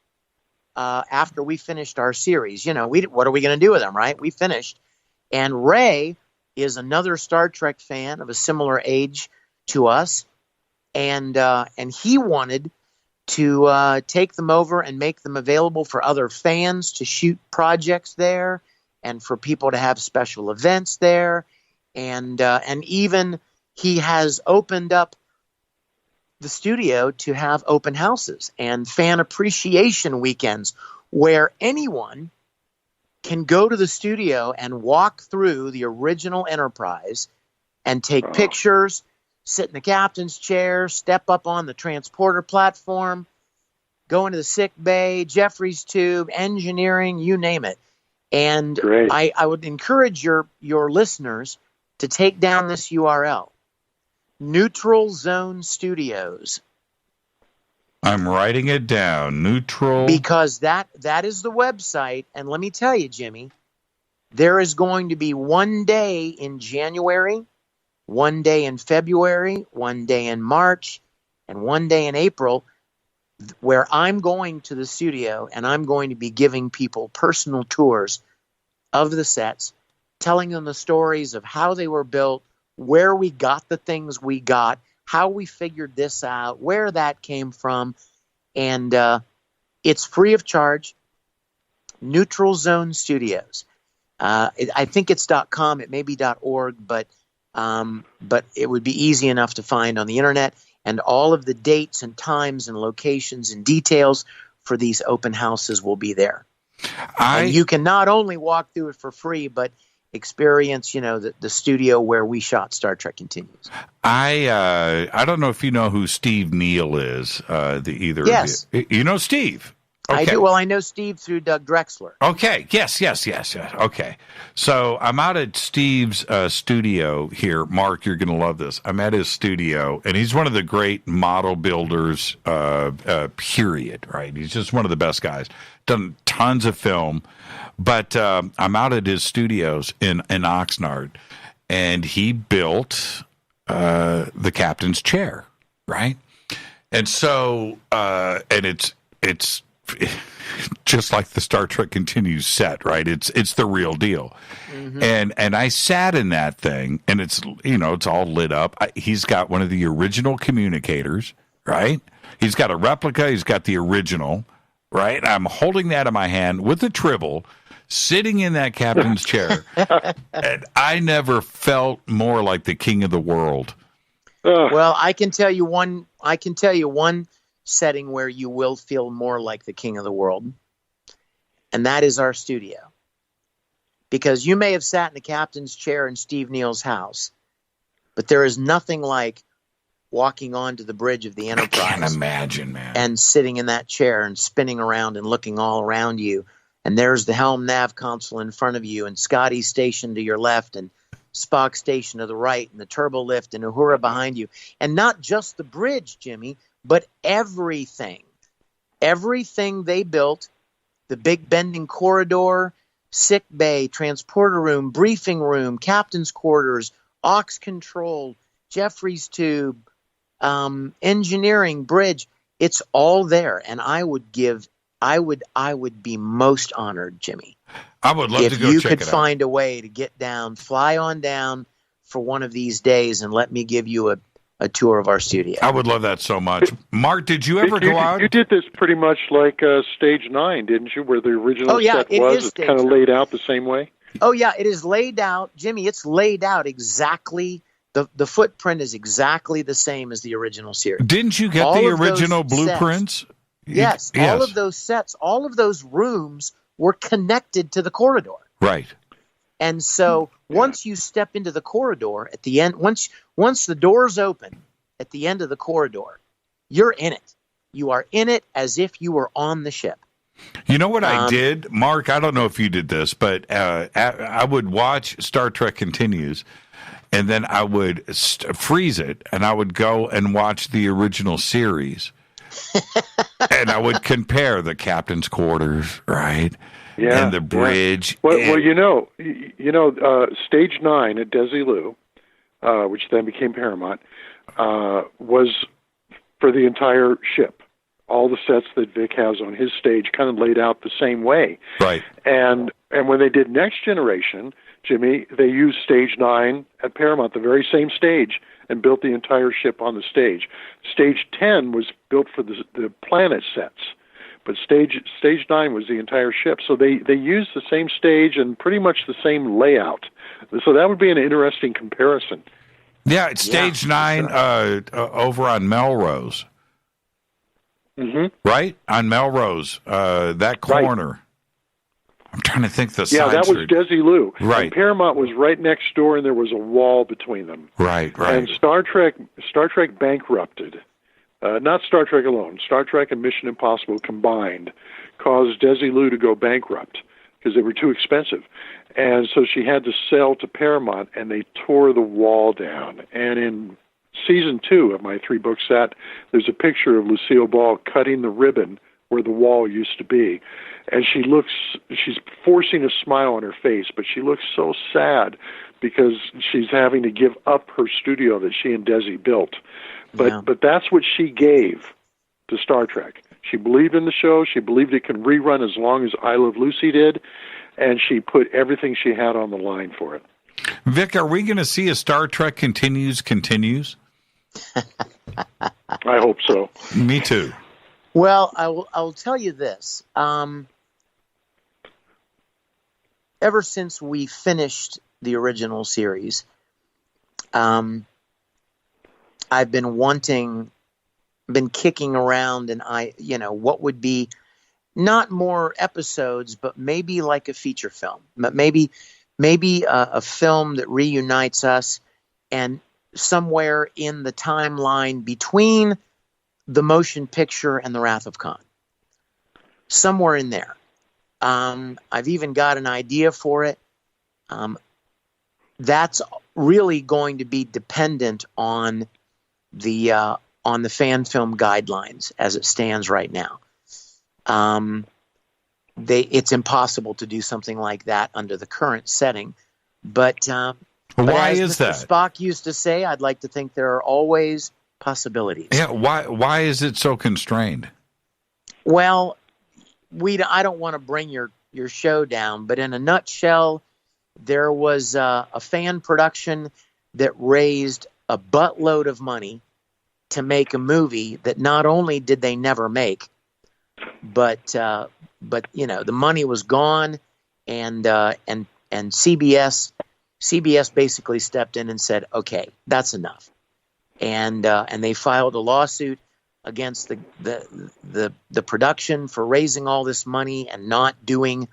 J: after we finished our series. What are we going to do with them, right? We finished. And Ray is another Star Trek fan of a similar age to us, and he wanted to take them over and make them available for other fans to shoot projects there, and for people to have special events there, and even he has opened up the studio to have open houses and fan appreciation weekends where anyone can go to the studio and walk through the original Enterprise and take pictures, sit in the captain's chair, step up on the transporter platform, go into the sick bay, Jeffrey's tube, engineering, you name it. And I would encourage your listeners to take down this URL, Neutral Zone Studios.
F: I'm writing it down, Neutral.
J: Because that is the website. And let me tell you, Jimmy, there is going to be one day in January, one day in February, one day in March, and one day in April where I'm going to the studio and I'm going to be giving people personal tours of the sets, telling them the stories of how they were built, where we got the things we got, how we figured this out, where that came from. And it's free of charge. Neutral Zone Studios. I think it's .com. It may be .org, but it would be easy enough to find on the internet. And all of the dates and times and locations and details for these open houses will be there. And you can not only walk through it for free, but experience, the studio where we shot Star Trek Continues.
F: I don't know if you know who Steve Neal is.
J: Yes.
F: Of you. You know Steve? Okay.
J: I do. Well, I know Steve through Doug Drexler.
F: Okay. Yes. Okay. So I'm out at Steve's studio here. Mark, you're going to love this. I'm at his studio, and he's one of the great model builders, period, right? He's just one of the best guys. Done tons of film. But I'm out at his studios in Oxnard, and he built the captain's chair, right? And so, and it's just like the Star Trek Continues set, right? It's the real deal. Mm-hmm. And I sat in that thing, and it's all lit up. He's got one of the original communicators, right? He's got a replica. He's got the original, right? I'm holding that in my hand with the tribble, sitting in that captain's chair, and I never felt more like the king of the world.
J: Well, I can tell you one setting where you will feel more like the king of the world, and that is our studio. Because you may have sat in the captain's chair in Steve Neal's house, but there is nothing like walking onto the bridge of the Enterprise.
F: I can't imagine, man.
J: And sitting in that chair and spinning around and looking all around you. And there's the helm nav console in front of you, and Scotty's station to your left, and Spock's station to the right, and the turbo lift and Uhura behind you. And not just the bridge, Jimmy, But everything they built, the big bending corridor, sick bay, transporter room, briefing room, captain's quarters, aux control, Jeffrey's tube, engineering, bridge, it's all there. And I would be most honored, Jimmy.
F: I would love to go check it out.
J: If you could find a way to get down, fly on down for one of these days and let me give you a tour of our studio.
F: I would love that so much. Mark, did you ever go out?
G: You did this pretty much like Stage 9, didn't you, where the original set was? It's kind of laid out the same way?
J: Oh, yeah, it is laid out. Jimmy, it's laid out exactly. The footprint is exactly the same as the original series.
F: Didn't you get the original blueprints?
J: Yes, all of those sets, all of those rooms were connected to the corridor.
F: Right.
J: And so once you step into the corridor at the end, once the doors open at the end of the corridor, you're in it. You are in it as if you were on the ship.
F: You know what I did, Mark? I don't know if you did this, but I would watch Star Trek Continues, and then I would freeze it, and I would go and watch the original series. And I would compare the captain's quarters, right?
G: Yeah,
F: and the bridge.
G: Yeah. Well, Stage 9 at Desilu, which then became Paramount, was for the entire ship. All the sets that Vic has on his stage kind of laid out the same way.
F: Right.
G: And when they did Next Generation, Jimmy, they used Stage 9 at Paramount, the very same stage, and built the entire ship on the stage. Stage 10 was built for the planet sets, but Stage 9 was the entire ship. So they used the same stage and pretty much the same layout. So that would be an interesting comparison.
F: Yeah, it's Stage 9 over on Melrose.
G: Mm-hmm.
F: Right? On Melrose, that corner. Right. I'm trying to think the side.
G: Yeah, that was Desilu.
F: Right.
G: And Paramount was right next door, and there was a wall between them.
F: Right.
G: And Star Trek bankrupted. Not Star Trek alone. Star Trek and Mission Impossible combined caused Desilu to go bankrupt because they were too expensive. And so she had to sell to Paramount, and they tore the wall down. And in Season 2 of my 3-book set, there's a picture of Lucille Ball cutting the ribbon where the wall used to be. And she's forcing a smile on her face, but she looks so sad because she's having to give up her studio that she and Desi built. But that's what she gave to Star Trek. She believed in the show. She believed it can rerun as long as I Love Lucy did, and she put everything she had on the line for it.
F: Vic, are we going to see a Star Trek continues?
G: I hope so.
F: Me too.
J: Well, I will tell you this. Ever since we finished the original series, I've been kicking around, and what would be not more episodes, but maybe like a feature film, maybe a film that reunites us, and somewhere in the timeline between the motion picture and the Wrath of Khan, somewhere in there. I've even got an idea for it. That's really going to be dependent on the fan film guidelines as it stands right now. It's impossible to do something like that under the current setting. But
F: why is that?
J: Spock used to say, I'd like to think there are always possibilities.
F: Yeah, why is it so constrained?
J: Well, I don't want to bring your show down, but in a nutshell, there was a fan production that raised a buttload of money to make a movie that not only did they never make, but the money was gone, and CBS basically stepped in and said, okay, that's enough, and they filed a lawsuit against the production for raising all this money and not doing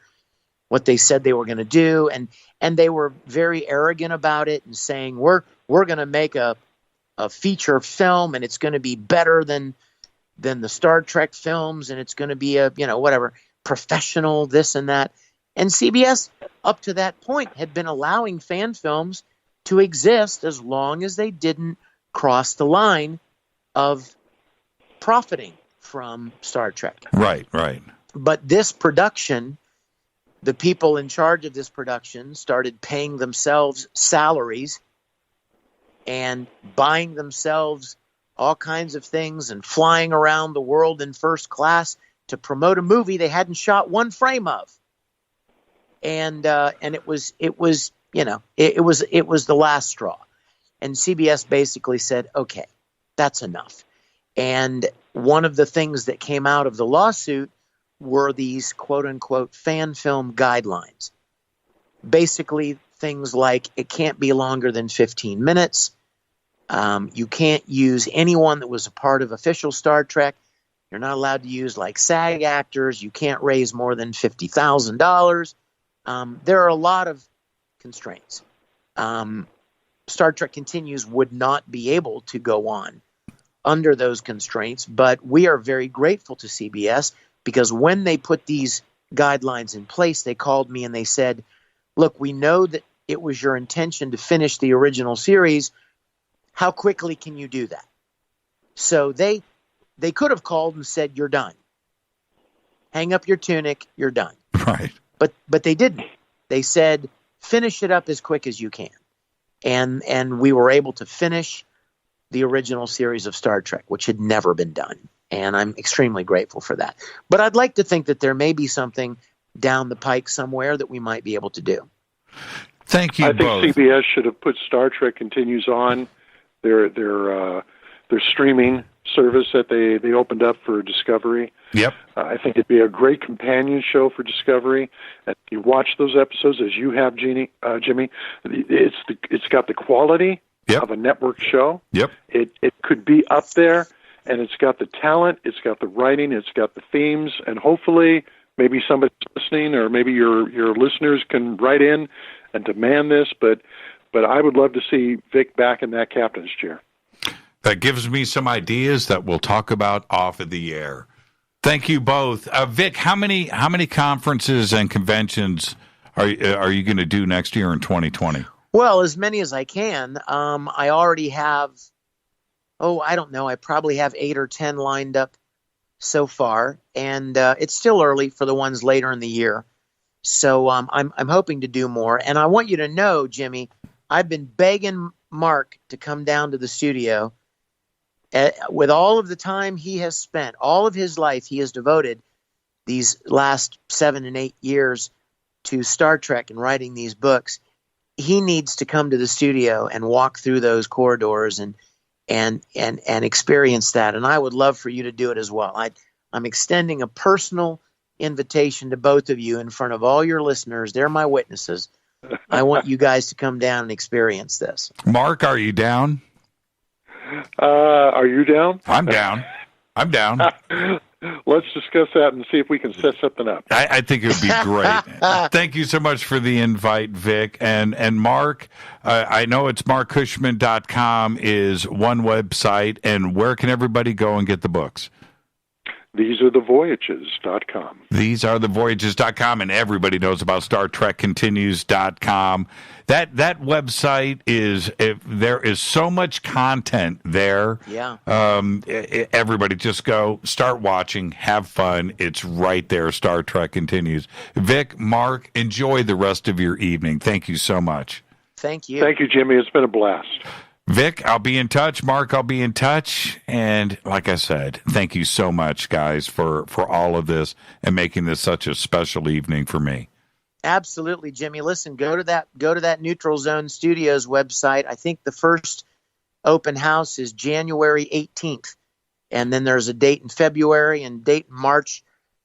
J: what they said they were going to do, and they were very arrogant about it and saying we're going to make a feature film, and it's going to be better than the Star Trek films, and it's going to be a professional this and that. And CBS up to that point had been allowing fan films to exist as long as they didn't cross the line of profiting from Star Trek.
F: Right, right.
J: But this production, the people in charge of this production started paying themselves salaries and buying themselves all kinds of things and flying around the world in first class to promote a movie they hadn't shot one frame of. And it was the last straw. And CBS basically said, okay, that's enough. And one of the things that came out of the lawsuit were these quote unquote fan film guidelines. Basically things like it can't be longer than 15 minutes. You can't use anyone that was a part of official Star Trek. You're not allowed to use like SAG actors. You can't raise more than $50,000. There are a lot of constraints. Star Trek Continues would not be able to go on under those constraints, but we are very grateful to CBS because when they put these guidelines in place, they called me and they said, look, we know that it was your intention to finish the original series. How quickly can you do that? So they could have called and said, you're done. Hang up your tunic, you're done.
F: Right.
J: But they didn't. They said, finish it up as quick as you can. And we were able to finish the original series of Star Trek, which had never been done. And I'm extremely grateful for that. But I'd like to think that there may be something down the pike somewhere that we might be able to do.
F: Thank you
G: I
F: both.
G: think CBS should have put Star Trek Continues on their streaming service that they opened up for Discovery.
F: Yep.
G: I think it'd be a great companion show for Discovery. And you watch those episodes as you have, Jimmy. It's got the quality of a network show.
F: Yep.
G: It could be up there, and it's got the talent, it's got the writing, it's got the themes, and hopefully maybe somebody's listening, or maybe your listeners can write in and demand this. But I would love to see Vic back in that captain's chair.
F: That gives me some ideas that we'll talk about off of the air. Thank you both. Vic, how many conferences and conventions are you going to do next year in 2020?
J: Well, as many as I can. I already have, I don't know, I probably have 8 or 10 lined up so far, and it's still early for the ones later in the year. So I'm hoping to do more. And I want you to know, Jimmy, I've been begging Mark to come down to the studio. With all of the time he has spent, all of his life he has devoted these last 7 and 8 years to Star Trek and writing these books. He needs to come to the studio and walk through those corridors and experience that. And I would love for you to do it as well. I'm extending a personal invitation to both of you in front of all your listeners. They're my witnesses. I want you guys to come down and experience this.
F: Mark, are you down?
G: Are you down?
F: I'm down. I'm down.
G: Let's discuss that and see if we can set something up.
F: I think it would be great. Thank you so much for the invite, Vic. And Mark, I know it's marccushman.com is one website. And where can everybody go and get the books?
G: TheseAreTheVoyages.com.
F: TheseAreTheVoyages.com, and everybody knows about StarTrekContinues.com. That website there is so much content there.
J: Yeah.
F: Everybody just go, start watching, have fun. It's right there. Star Trek Continues. Vic, Mark, enjoy the rest of your evening. Thank you so much.
J: Thank you.
G: Thank you, Jimmy. It's been a blast.
F: Vic, I'll be in touch. Mark, I'll be in touch. And like I said, thank you so much, guys, for all of this and making this such a special evening for me.
J: Absolutely, Jimmy. Listen, go to that Neutral Zone Studios website. I think the first open house is January 18th. And then there's a date in February and date in March.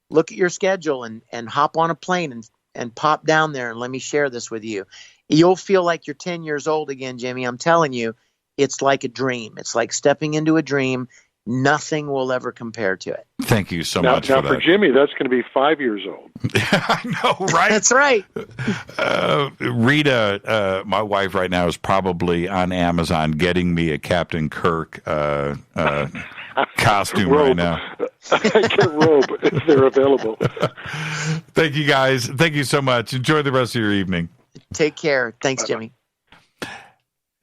J: Look at your schedule and hop on a plane and pop down there and let me share this with you. You'll feel like you're 10 years old again, Jimmy. I'm telling you. It's like a dream. It's like stepping into a dream. Nothing will ever compare to it.
F: Thank you so much for that.
G: Now, for Jimmy, that's going to be 5 years old.
F: I know, right?
J: That's right.
F: Rita, my wife right now, is probably on Amazon getting me a Captain Kirk costume right now.
G: Get a robe if they're available.
F: Thank you, guys. Thank you so much. Enjoy the rest of your evening.
J: Take care. Thanks, Jimmy.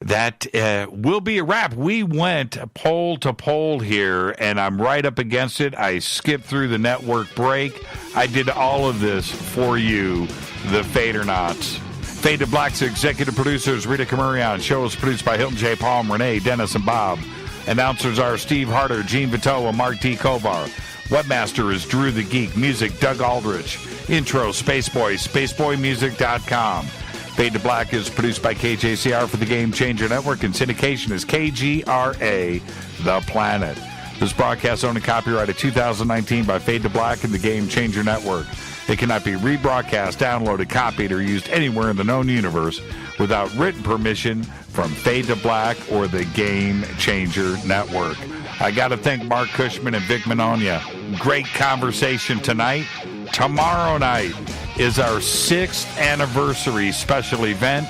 F: that will be a wrap. We went poll to poll here, and I'm right up against it. I skipped through the network break. I did all of this for you, the Fadernauts. Fade to Black's executive producers, Rita Camurian. Show is produced by Hilton J. Palm, Renee, Dennis, and Bob. Announcers are Steve Harder, Gene Vito, and Mark D. Kovar. Webmaster is Drew the Geek. Music, Doug Aldrich. Intro, Spaceboy, spaceboymusic.com. Fade to Black is produced by KJCR for the Game Changer Network, and syndication is KGRA, The Planet. This broadcast owned and copyrighted 2019 by Fade to Black and the Game Changer Network. It cannot be rebroadcast, downloaded, copied, or used anywhere in the known universe without written permission from Fade to Black or the Game Changer Network. I got to thank Marc Cushman and Vic Mignogna. Great conversation tonight. Tomorrow night is our 6th anniversary special event,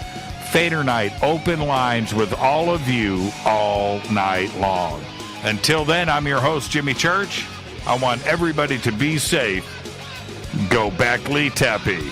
F: Fader Night, open lines with all of you all night long. Until then, I'm your host, Jimmy Church. I want everybody to be safe. Go back, Lee Tappy.